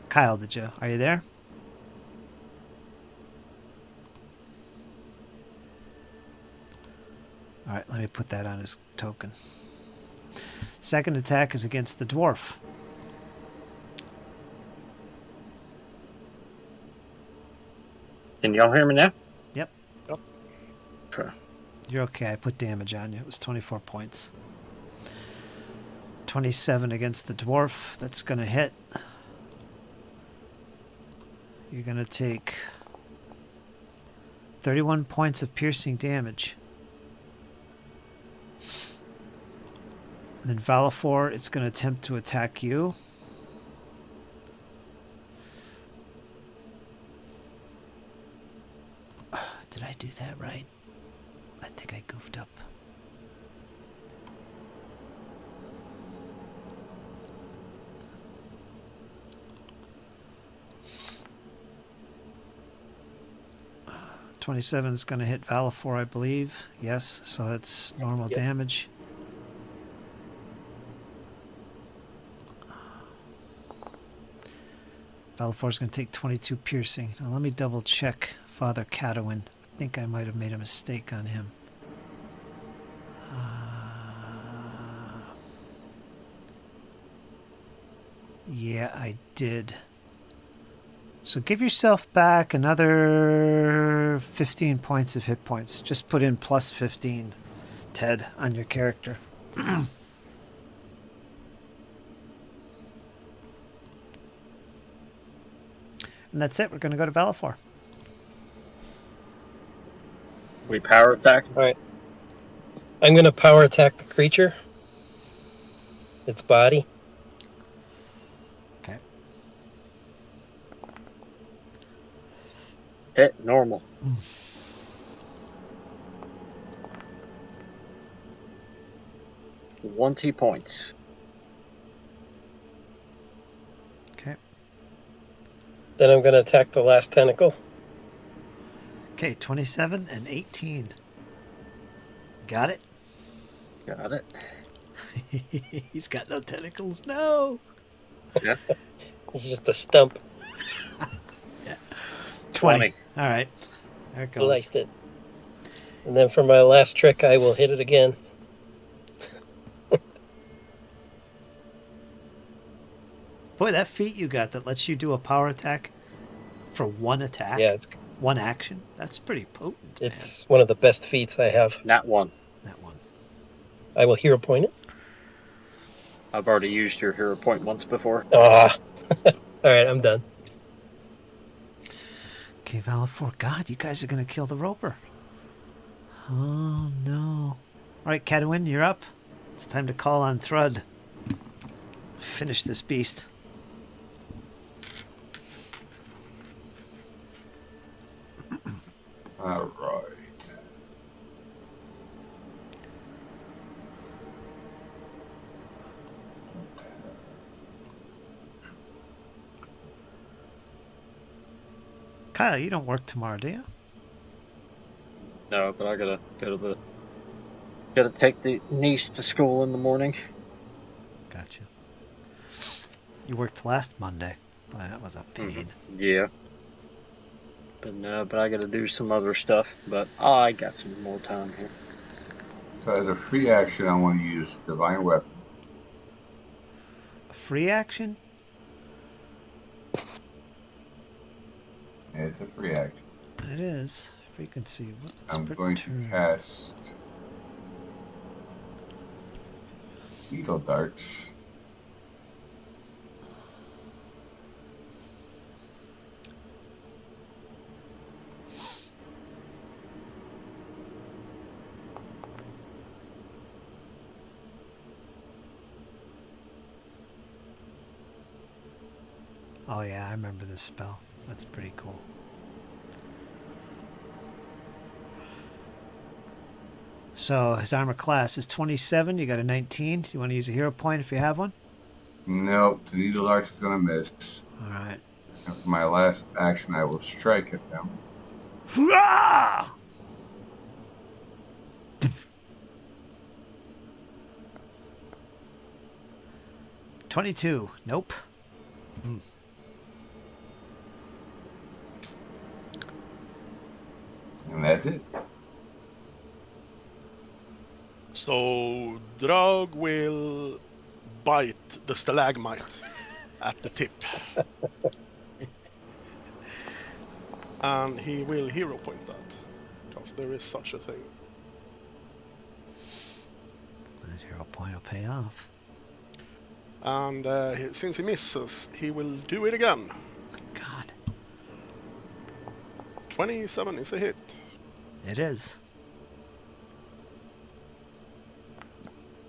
Kyle, are you there? Alright, let me put that on his token. Second attack is against the dwarf. Can y'all hear me now? Yep. Okay. You're okay. I put damage on you. It was 24 points. 27 against the dwarf. That's going to hit. You're going to take 31 points of piercing damage. And then Valafor, it's going to attempt to attack you. Did I do that right? I think I goofed up. $27 is going to hit Valafor, I believe. Yes, so that's normal damage. Valafor is going to take 22 piercing. Now let me double check Father Cadwin. I think I might have made a mistake on him. Yeah, I did. So give yourself back another 15 points of hit points. Just put in plus 15, Ted, on your character. And that's it. We're going to go to Valafor. We power attack. All right. I'm going to power attack the creature. Its body. Okay. Hit normal. 20 points. Okay. Then I'm going to attack the last tentacle. Okay, 27 and 18. Got it? Got it. He's got no tentacles. No. Yeah. It's just a stump. Yeah. 20. All right. There it goes. Liked it. And then for my last trick, I will hit it again. Boy, that feat you got that lets you do a power attack for one attack. Yeah, it's one action. That's pretty potent. It's one of the best feats I have. Not one. That one. I will hero point it. I've already used your hero point once before. Ah. All right, I'm done. Okay, Valafor. God, you guys are going to kill the roper. Oh, no. All right, Cadwin, you're up. It's time to call on Thrud. Finish this beast. All right. Kyle, you don't work tomorrow, do you? No, but I gotta take the niece to school in the morning. Gotcha. You worked last Monday. Boy, that was a pain. Yeah. But I gotta do some other stuff. But I got some more time here. So as a free action, I want to use Divine Weapon. A free action? Yeah, it's a free action. It is. Frequency. What's I'm per going turn? to cast Needle Darts. Oh yeah, I remember this spell. That's pretty cool. So his armor class is 27. You got a 19. Do you want to use a hero point if you have one? Nope, the Needle Darts is going to miss. All right. And for my last action, I will strike at them. Hurrah! $22. Nope. And that's it. So Draug will bite the stalagmite at the tip. And he will hero point that. So because there is such a thing. That hero point will pay off. And since he misses, he will do it again. God. 27 is a hit. It is.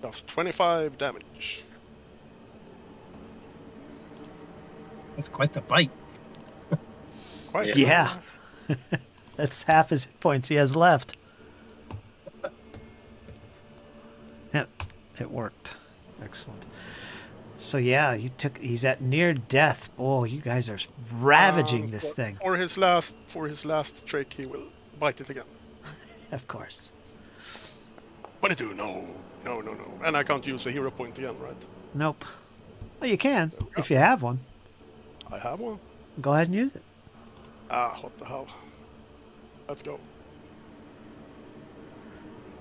Does 25 damage. That's quite the bite. Quite Yeah. That's half his hit points he has left. Yep, it worked. Excellent. So yeah, he's at near death. Oh, you guys are ravaging this thing. For his last trick, he will bite it again. Of course. 22, no. And I can't use the hero point again, right? Nope. Well, you can if you have one. I have one. Go ahead and use it. What the hell? Let's go.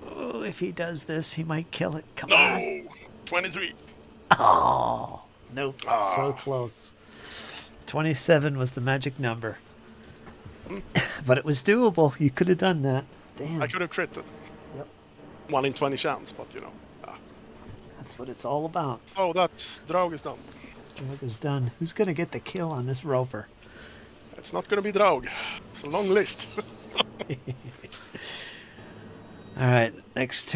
Oh, if he does this, he might kill it. Come No! on. 23. Oh, nope. So close. 27 was the magic number. But it was doable. You could have done that. Damn. I could have critted. Yep. 1 in 20 chance, but That's what it's all about. Oh, that's Draug is done. Draug is done. Who's going to get the kill on this roper? It's not going to be Draug. It's a long list. All right, next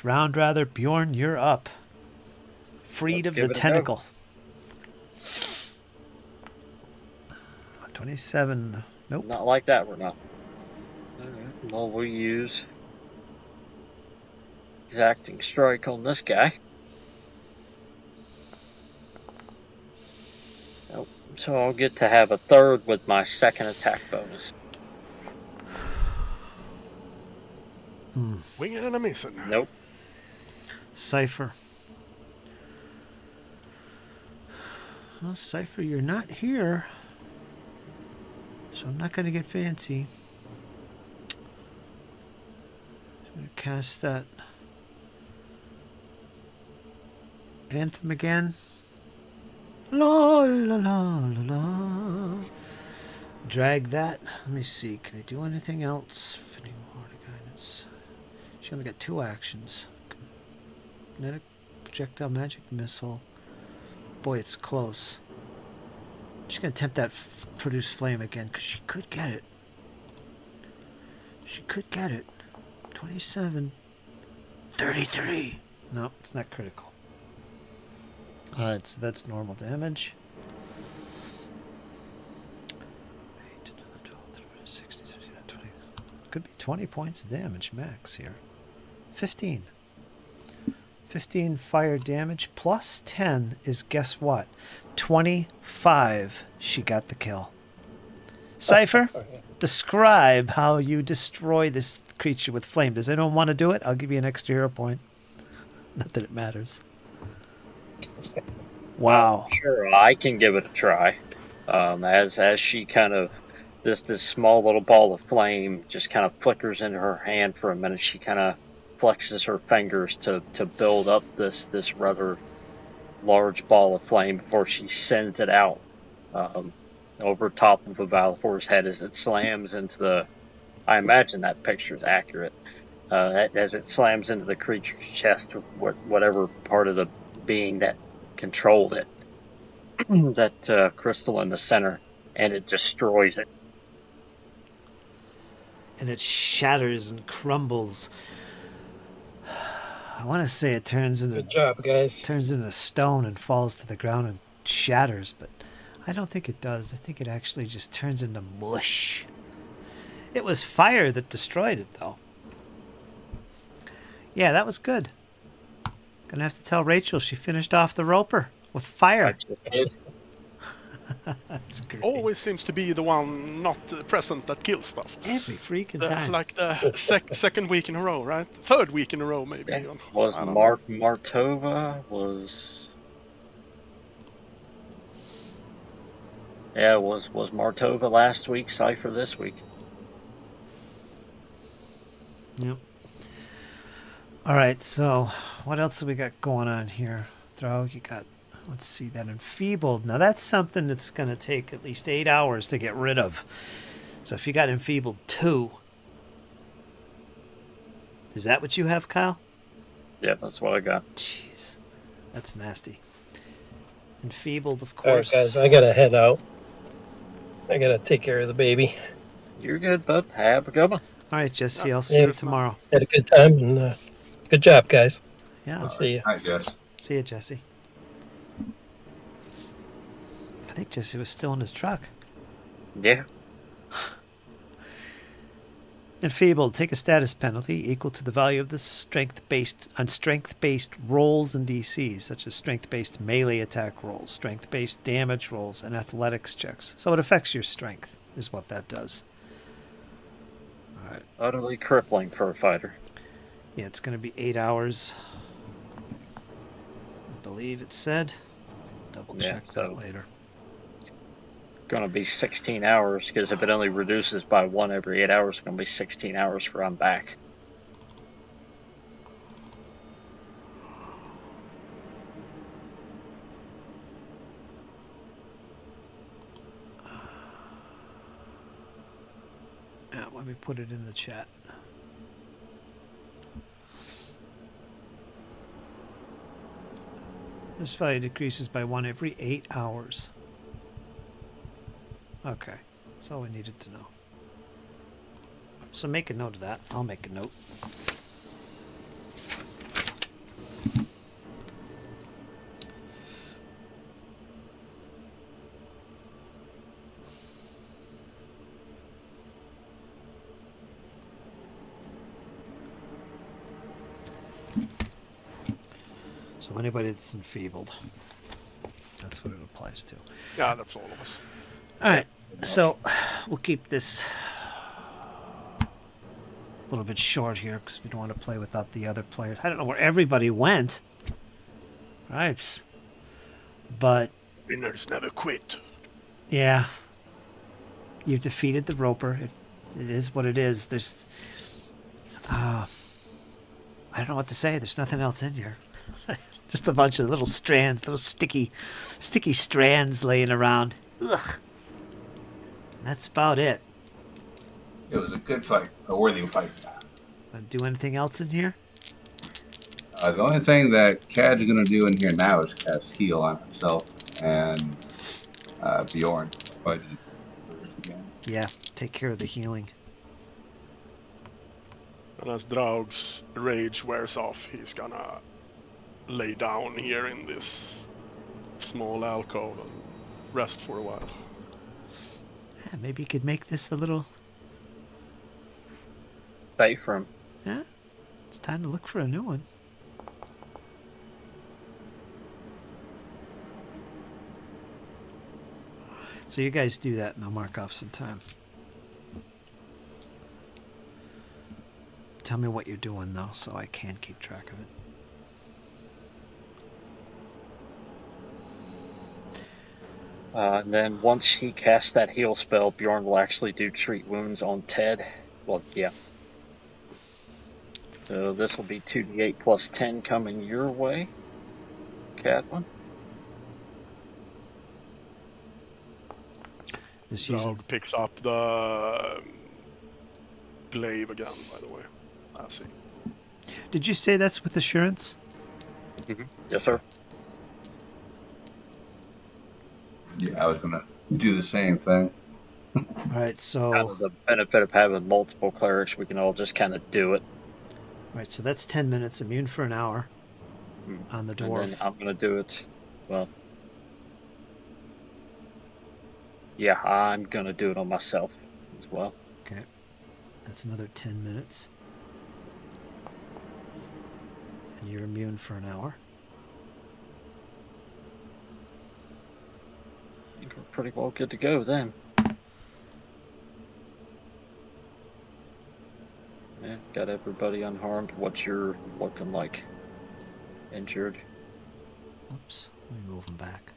round rather. Bjorn, you're up. Freed of the tentacle. 27. Nope. Not like that, we're not. Alright, well, we'll use exacting strike on this guy. Nope. So I'll get to have a third with my second attack bonus. Winging and a missing. Nope. Cypher. Well, Cypher, you're not here. So I'm not going to get fancy. I'm going to cast that anthem again. La la la la la. Drag that. Let me see. Can I do anything else? Fitting water guidance. She only got 2 actions. Kinetic projectile magic missile. Boy, it's close. She's going to attempt that produce flame again, because she could get it. She could get it. 27. 33. No, it's not critical. Alright, so that's normal damage. 8, 12, 13, 16, 17, 20. Could be 20 points of damage max here. 15. 15 fire damage plus 10 is, guess what? 25. She got the kill. Cypher, describe how you destroy this creature with flame. Does anyone want to do it? I'll give you an extra hero point. Not that it matters. Wow. Sure, I can give it a try. As she kind of this small little ball of flame just kind of flickers into her hand for a minute, she kind of flexes her fingers to build up this rather large ball of flame before she sends it out over top of Valifor's head as it slams into the. I imagine that picture is accurate. As it slams into the creature's chest, whatever part of the being that controlled it, that crystal in the center, and it destroys it. And it shatters and crumbles. I want to say it turns into. Good job, guys. Turns into stone and falls to the ground and shatters, but I don't think it does. I think it actually just turns into mush. It was fire that destroyed it, though. Yeah, that was good. Gonna have to tell Rachel she finished off the roper with fire. That's great. Always seems to be the one not present that kills stuff. Every freaking time. Like the second week in a row, right? Third week in a row, maybe. Yeah. Was Martova was? Yeah, was Martova last week? Cypher this week. Yep. All right, so what else have we got going on here? You got, let's see, that enfeebled. Now that's something that's going to take at least 8 hours to get rid of. So if you got enfeebled 2, Is that what you have, Kyle? Yeah, that's what I got. Jeez, that's nasty. Enfeebled, of All right, course. guys, I gotta head out. I gotta take care of the baby. You're good, bud. Have a good one. All right, Jesse, I'll see Yeah. you tomorrow. Had a good time, and good job, guys. Yeah, I'll see you. Hi, Jess. see you, Jesse. I think Jesse was still in his truck. Yeah. Enfeebled, take a status penalty equal to the value of the strength-based rolls and DCs, such as strength-based melee attack rolls, strength-based damage rolls, and athletics checks. So it affects your strength, is what that does. All right. Utterly crippling for a fighter. Yeah, it's going to be 8 hours. I believe it said. Double check that so later. Going to be 16 hours, because if it only reduces by 1 every 8 hours, it's going to be 16 hours for I'm back. Yeah, let me put it in the chat. This value decreases by 1 every 8 hours. Okay, that's all we needed to know. So make a note of that. I'll make a note. So anybody that's enfeebled, that's what it applies to. Yeah, that's all of us. All right, so we'll keep this a little bit short here because we don't want to play without the other players. I don't know where everybody went. Right, but Winners never quit. yeah, you've defeated the Roper. It is what it is. There's, I don't know what to say. There's nothing else in here. Just a bunch of little strands, little sticky strands laying around. Ugh. That's about it. It was a good fight, a worthy fight. Want to do anything else in here? The only thing that Cad's going to do in here now is cast heal on himself and Bjorn. Yeah, take care of the healing. And as Draug's rage wears off, he's gonna lay down here in this small alcove and rest for a while. Yeah, maybe you could make this a little... Safe from. Yeah, it's time to look for a new one. So you guys do that and I'll mark off some time. Tell me what you're doing though, so I can keep track of it. And then once he casts that heal spell, Bjorn will actually do treat wounds on Ted. Well, yeah. So this will be 2d8 plus 10 coming your way, Catlin. Draug picks up the glaive again, by the way. I see. Did you say that's with assurance? Mm-hmm. Yes, sir. Yeah, I was going to do the same thing. All right, so... Out of the benefit of having multiple clerics, we can all just kind of do it. All right, so that's 10 minutes, immune for an hour on the dwarf. And then I'm going to do it, well... Yeah, I'm going to do it on myself as well. Okay, that's another 10 minutes. And you're immune for an hour. I think we're pretty well good to go then. Yeah, got everybody unharmed. What's your looking like? Injured? Oops, let me move them back.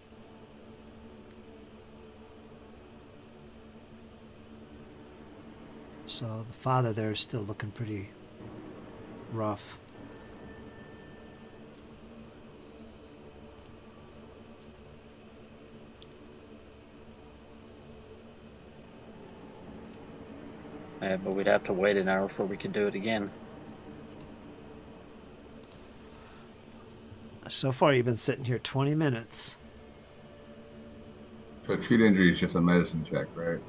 So the father there is still looking pretty rough. Yeah, but we'd have to wait an hour before we could do it again. So far, you've been sitting here 20 minutes. So treat injury is just a medicine check, right?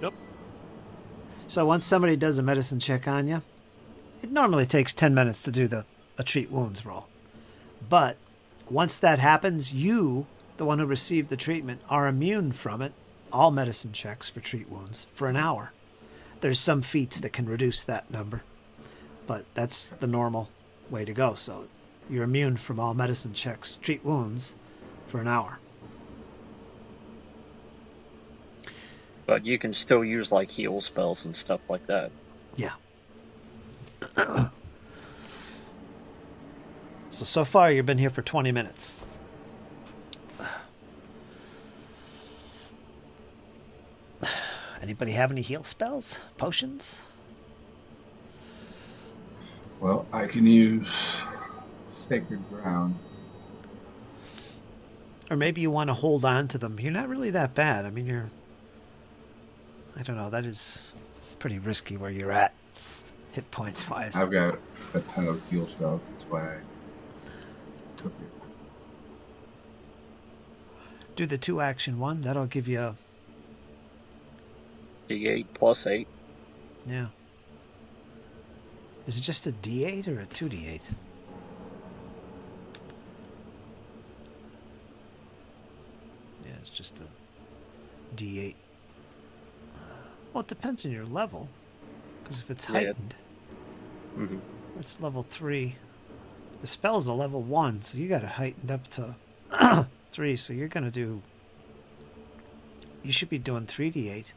Yep. So once somebody does a medicine check on you, it normally takes 10 minutes to do a treat wounds roll. But once that happens, you, the one who received the treatment, are immune from it, all medicine checks for treat wounds, for an hour. There's some feats that can reduce that number, but that's the normal way to go. So you're immune from all medicine checks, treat wounds, for an hour. But you can still use like heal spells and stuff like that. Yeah. So far you've been here for 20 minutes. Anybody have any heal spells? Potions? Well, I can use Sacred Ground. Or maybe you want to hold on to them. You're not really that bad. I mean, I don't know. That is pretty risky where you're at, hit points wise. I've got a ton of heal spells. That's why I took it. Do the 2-action one. That'll give you a... D8 plus 8. Yeah. Is it just a D8 or a 2D8? Yeah, it's just a D8. Well, it depends on your level. Because if it's heightened, that's level 3. The spell's a level 1, so you got it heightened up to 3. So you're going to do... You should be doing 3D8.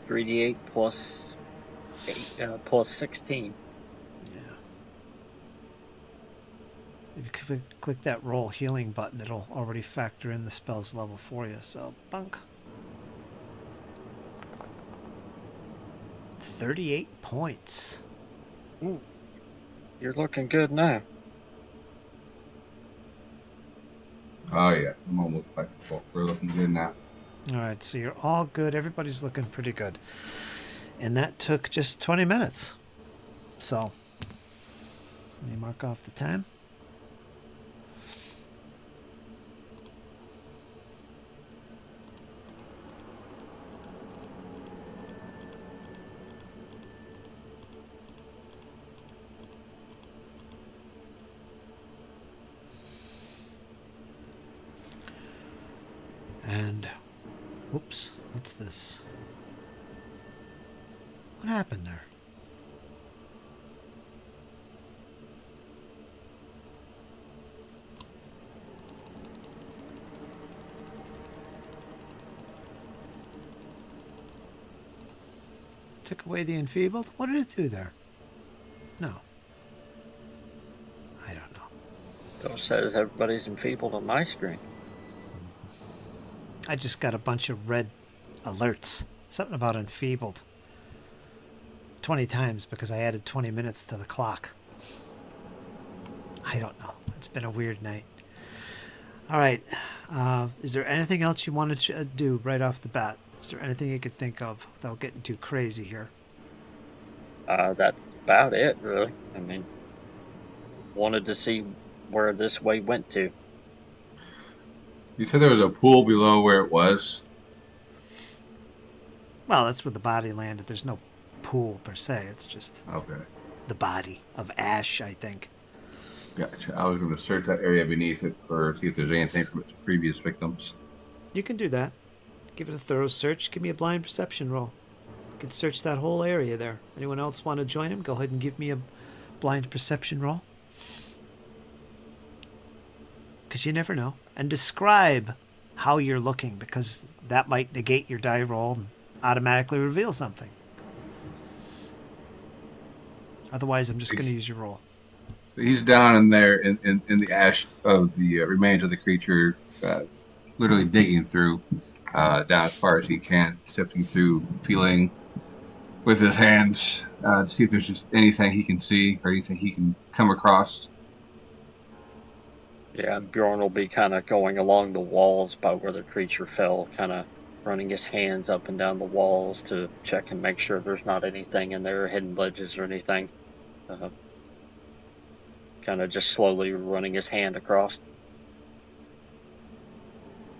3d8 plus 8, plus 16. Yeah. If you click that roll healing button, it'll already factor in the spell's level for you. So, bunk. 38 points. Ooh. You're looking good now. Oh, yeah. I'm almost back to full. We're looking good now. All right, so you're all good. Everybody's looking pretty good. And that took just 20 minutes. So, let me mark off the time. And, whoops, what's this? What happened there? Took away the enfeebled? What did it do there? No. I don't know. It says everybody's enfeebled on my screen. I just got a bunch of red alerts. Something about enfeebled. 20 times because I added 20 minutes to the clock. I don't know. It's been a weird night. All right. Is there anything else you want to do right off the bat? Is there anything you could think of without getting too crazy here? That's about it, really. I mean, wanted to see where this way went to. You said there was a pool below where it was? Well, that's where the body landed. There's no pool per se. It's just the body of ash, I think. Gotcha. I was going to search that area beneath it for see if there's anything from its previous victims. You can do that. Give it a thorough search. Give me a blind perception roll. You can search that whole area there. Anyone else want to join him? Go ahead and give me a blind perception roll. Because you never know. And describe how you're looking, because that might negate your die roll and automatically reveal something. Otherwise, I'm just going to use your roll. So he's down in there in the ash of the remains of the creature, literally digging through down as far as he can, sifting through, feeling with his hands to see if there's just anything he can see or anything he can come across. Yeah, Bjorn will be kind of going along the walls by where the creature fell, kind of running his hands up and down the walls to check and make sure there's not anything in there, hidden ledges or anything. kind of just slowly running his hand across.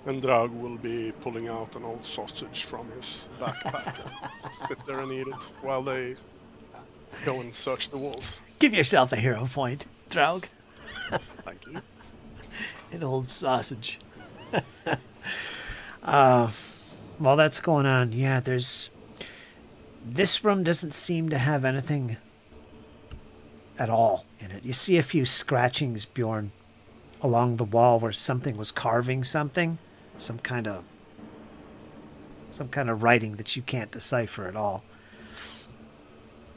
And Drag will be pulling out an old sausage from his backpack and sit there and eat it while they go and search the walls. Give yourself a hero point, Draug. Thank you. An old sausage. While that's going on, yeah, this room doesn't seem to have anything at all in it. You see a few scratchings, Bjorn, along the wall where something was carving something, some kind of writing that you can't decipher at all.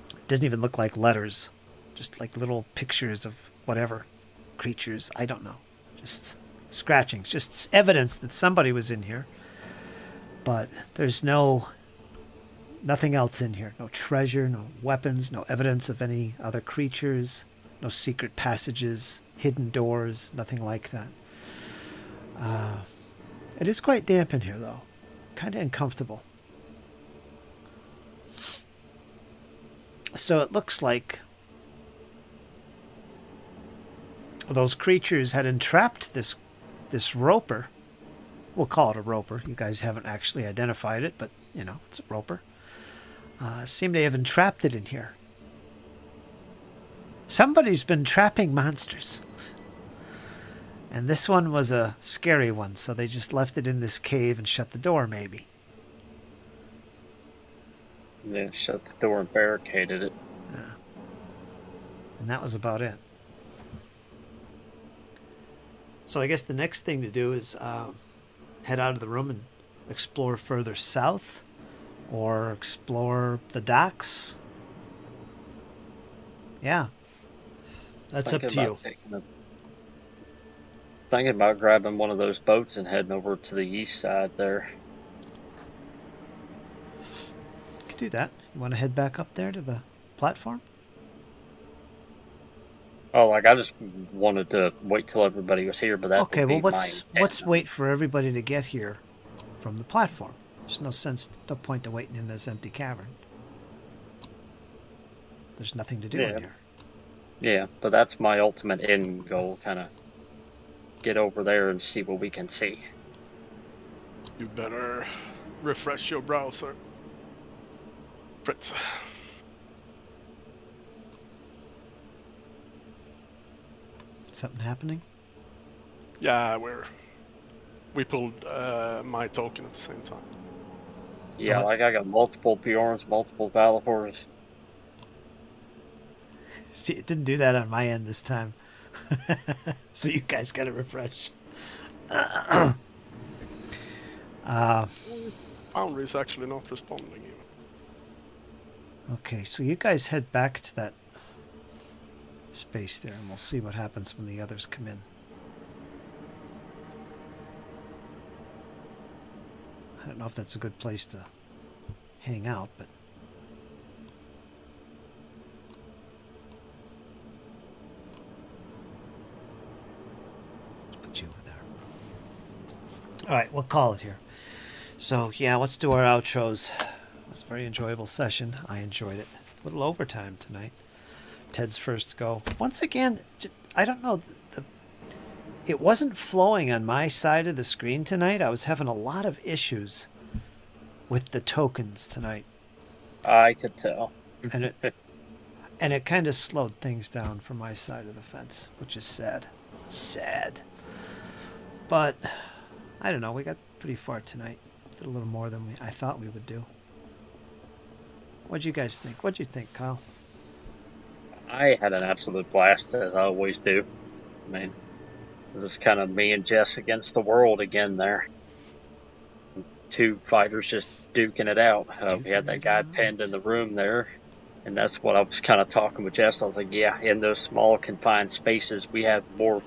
It doesn't even look like letters, just like little pictures of whatever creatures. I don't know, just scratchings, just evidence that somebody was in here. But there's nothing else in here. No treasure, no weapons, no evidence of any other creatures, no secret passages, hidden doors, nothing like that. It is quite damp in here, though. Kind of uncomfortable. So it looks like those creatures had entrapped this roper. We'll call it a roper. You guys haven't actually identified it, but, it's a roper. Seem to have entrapped it in here. Somebody's been trapping monsters. And this one was a scary one, so they just left it in this cave and shut the door, maybe. They shut the door and barricaded it. Yeah. And that was about it. So I guess the next thing to do is head out of the room and explore further south, or explore the docks. Yeah. That's up to you. Thinking about grabbing one of those boats and heading over to the east side there. You could do that. You want to head back up there to the platform? Oh, I just wanted to wait till everybody was here, but that okay. would Well, be let's wait for everybody to get here from the platform. There's no point to waiting in this empty cavern. There's nothing to do in here. Yeah, but that's my ultimate end goal, kind of get over there and see what we can see. You better refresh your browser, Fritz. Something happening? Yeah, we pulled my token at the same time. Yeah, like I got multiple Bjorns, multiple Valafors. See, it didn't do that on my end this time. So you guys got to refresh. Foundry is actually not responding even. Okay, so you guys head back to that space there, and we'll see what happens when the others come in. I don't know if that's a good place to hang out, but let's put you over there. All right, we'll call it here. So, yeah, let's do our outros. It was a very enjoyable session. I enjoyed it. A little overtime tonight. Ted's first go. Once again, I don't know. It wasn't flowing on my side of the screen tonight. I was having a lot of issues with the tokens tonight. I could tell. And it kind of slowed things down for my side of the fence, which is sad. Sad. But I don't know. We got pretty far tonight. Did a little more than I thought we would do. What'd you guys think? What'd you think, Kyle? I had an absolute blast, as I always do. I mean, it was kind of me and Jess against the world again there. Two fighters just duking it out. We had that guy pinned in the room there, and that's what I was kind of talking with Jess. I was like, yeah, in those small confined spaces, we have more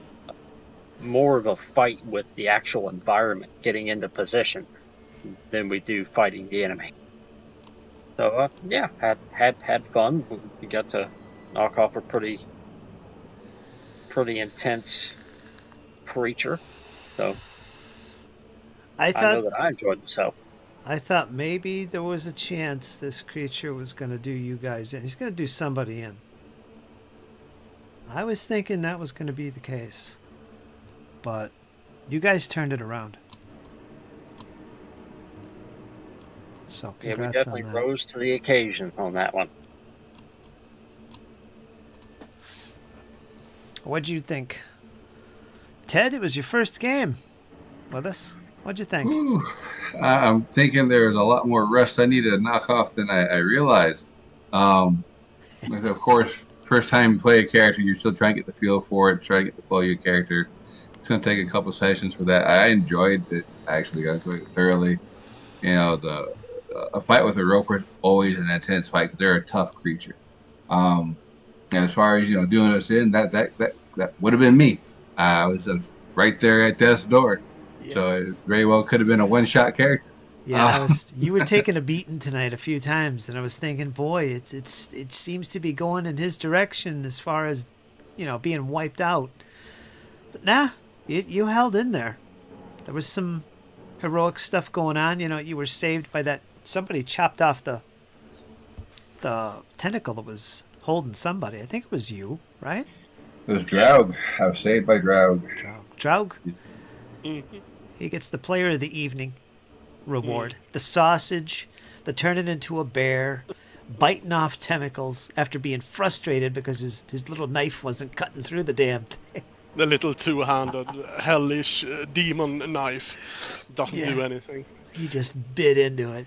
of a fight with the actual environment getting into position than we do fighting the enemy. So, yeah, had fun. We got to knock off a pretty intense creature. So I know that I enjoyed myself. I thought maybe there was a chance this creature was going to do you guys in. He's going to do somebody in. I was thinking that was going to be the case. But you guys turned it around. So Yeah, we congrats definitely on that. rose to the occasion on that one. What'd you think? Ted, it was your first game with us. What'd you think? Whew. I'm thinking there's a lot more rust I need to knock off than I realized. Of course, first time you play a character, you're still trying to get the feel for it, trying to get the flow of your character. It's going to take a couple sessions for that. I enjoyed it. Actually, I enjoyed it thoroughly. You know, a fight with a roper is always an intense fight because they're a tough creature. And as far as doing us in, that would have been me. I was right there at death's door, so it very well could have been a one-shot character. Yeah, you were taking a beating tonight a few times, and I was thinking, boy, it seems to be going in his direction as far as being wiped out. But nah, you held in there. There was some heroic stuff going on. You were saved by that. Somebody chopped off the tentacle that was holding somebody. I think it was you, right? It was Draug. I was saved by Draug. Draug. Mm-hmm. He gets the player of the evening reward. The sausage, the turning into a bear, biting off tentacles after being frustrated because his little knife wasn't cutting through the damn thing. The little two-handed hellish demon knife doesn't do anything. He just bit into it.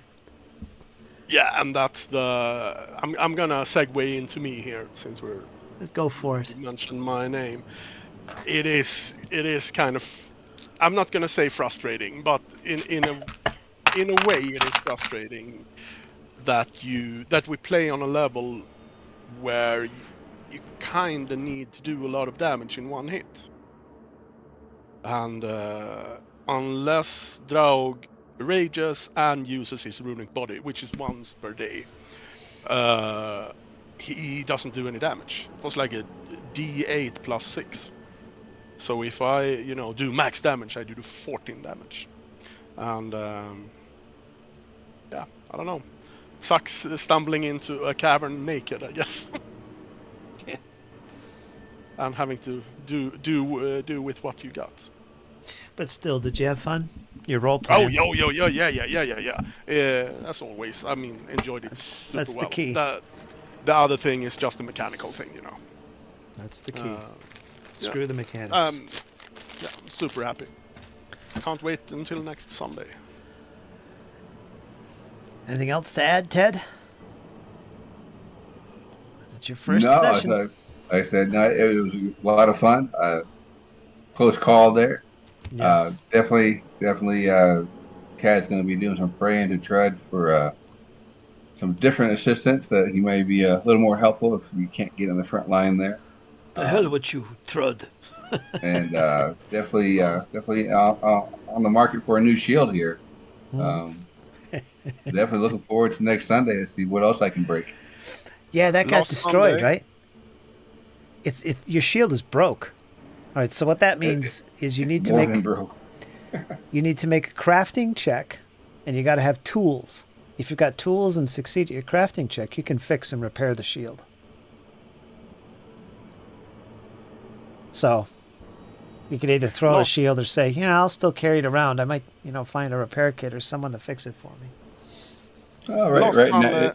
Yeah, and that's the... I'm gonna segue into me here, since we're... Go for it. You mentioned my name. It is kind of... I'm not gonna say frustrating, but in a way it is frustrating that we play on a level where you kind of need to do a lot of damage in one hit. And unless Draug rages and uses his runic body, which is once per day, he doesn't do any damage. It was like a D8 plus 6. So if I, do max damage, I do 14 damage. And yeah, I don't know. Sucks stumbling into a cavern naked, I guess. Yeah. And having to do with what you got. But still, did you have fun? Your role playing? Oh, yeah. As always, I mean, enjoyed it That's super the well. key. The other thing is just a mechanical thing, That's the key. Screw the mechanics. Yeah, I'm super happy. Can't wait until next Sunday. Anything else to add, Ted? Is it your first No, session? like I said, no, it was a lot of fun. Close call there. Yes. Definitely. Cad's going to be doing some praying to Trud for some different assistance that he may be a little more helpful if you can't get in the front line there. The hell with you, Trud. And definitely on the market for a new shield here. Definitely looking forward to next Sunday to see what else I can break. Yeah, that got Last destroyed, Sunday. right? Your shield is broke. All right, so what that means is you need to More make than broke. you need to make a crafting check, and you got to have tools. If you've got tools and succeed at your crafting check, you can fix and repair the shield. So you could either throw the shield or say, I'll still carry it around. I might, find a repair kit or someone to fix it for me. All right, Last right Sunday- now.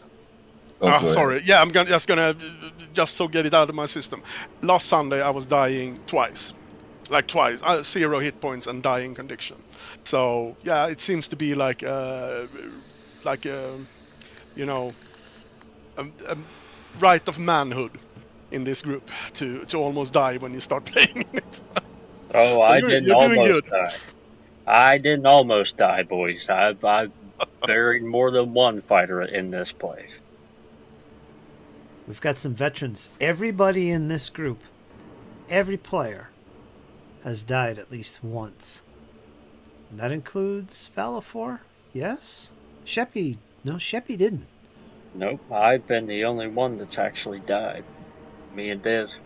Go sorry. ahead. Yeah, I'm just so get it out of my system. Last Sunday I was dying twice. Like twice. 0 hit points and dying condition. So yeah, it seems to be like a right of manhood in this group to almost die when you start playing it. Oh, I didn't you're doing almost good. die. I didn't almost die, boys. I've buried more than one fighter in this place. We've got some veterans. Everybody in this group, every player, has died at least once. And that includes Valafor? Yes? Sheppy? No, Sheppy didn't. Nope, I've been the only one that's actually died. Me and Diz.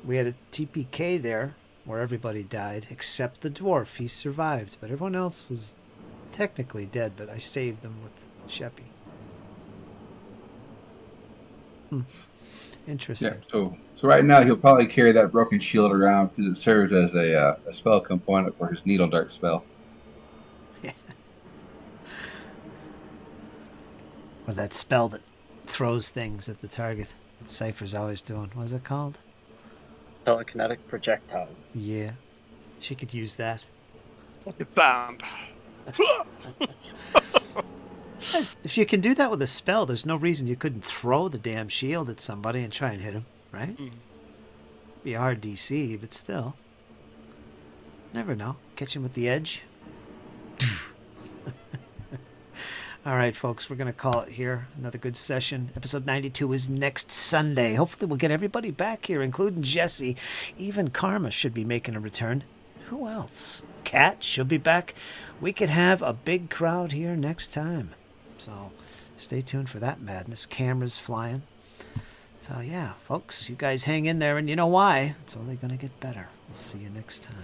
We had a TPK there where everybody died except the dwarf. He survived, but everyone else was technically dead, but I saved them with Sheppy. Interesting. Yeah. So right now he'll probably carry that broken shield around because it serves as a spell component for his needle dart spell. Or that spell that throws things at the target that Cypher's always doing. What's it called? Telekinetic projectile. Yeah. She could use that. Banned. If you can do that with a spell, there's no reason you couldn't throw the damn shield at somebody and try and hit him, right? Be a hard DC, but still. Never know. Catch him with the edge. All right, folks, we're going to call it here. Another good session. Episode 92 is next Sunday. Hopefully we'll get everybody back here, including Jesse. Even Karma should be making a return. Who else? Kat should be back. We could have a big crowd here next time. So stay tuned for that madness. Cameras flying. So, yeah, folks, you guys hang in there, and you know why. It's only going to get better. We'll see you next time.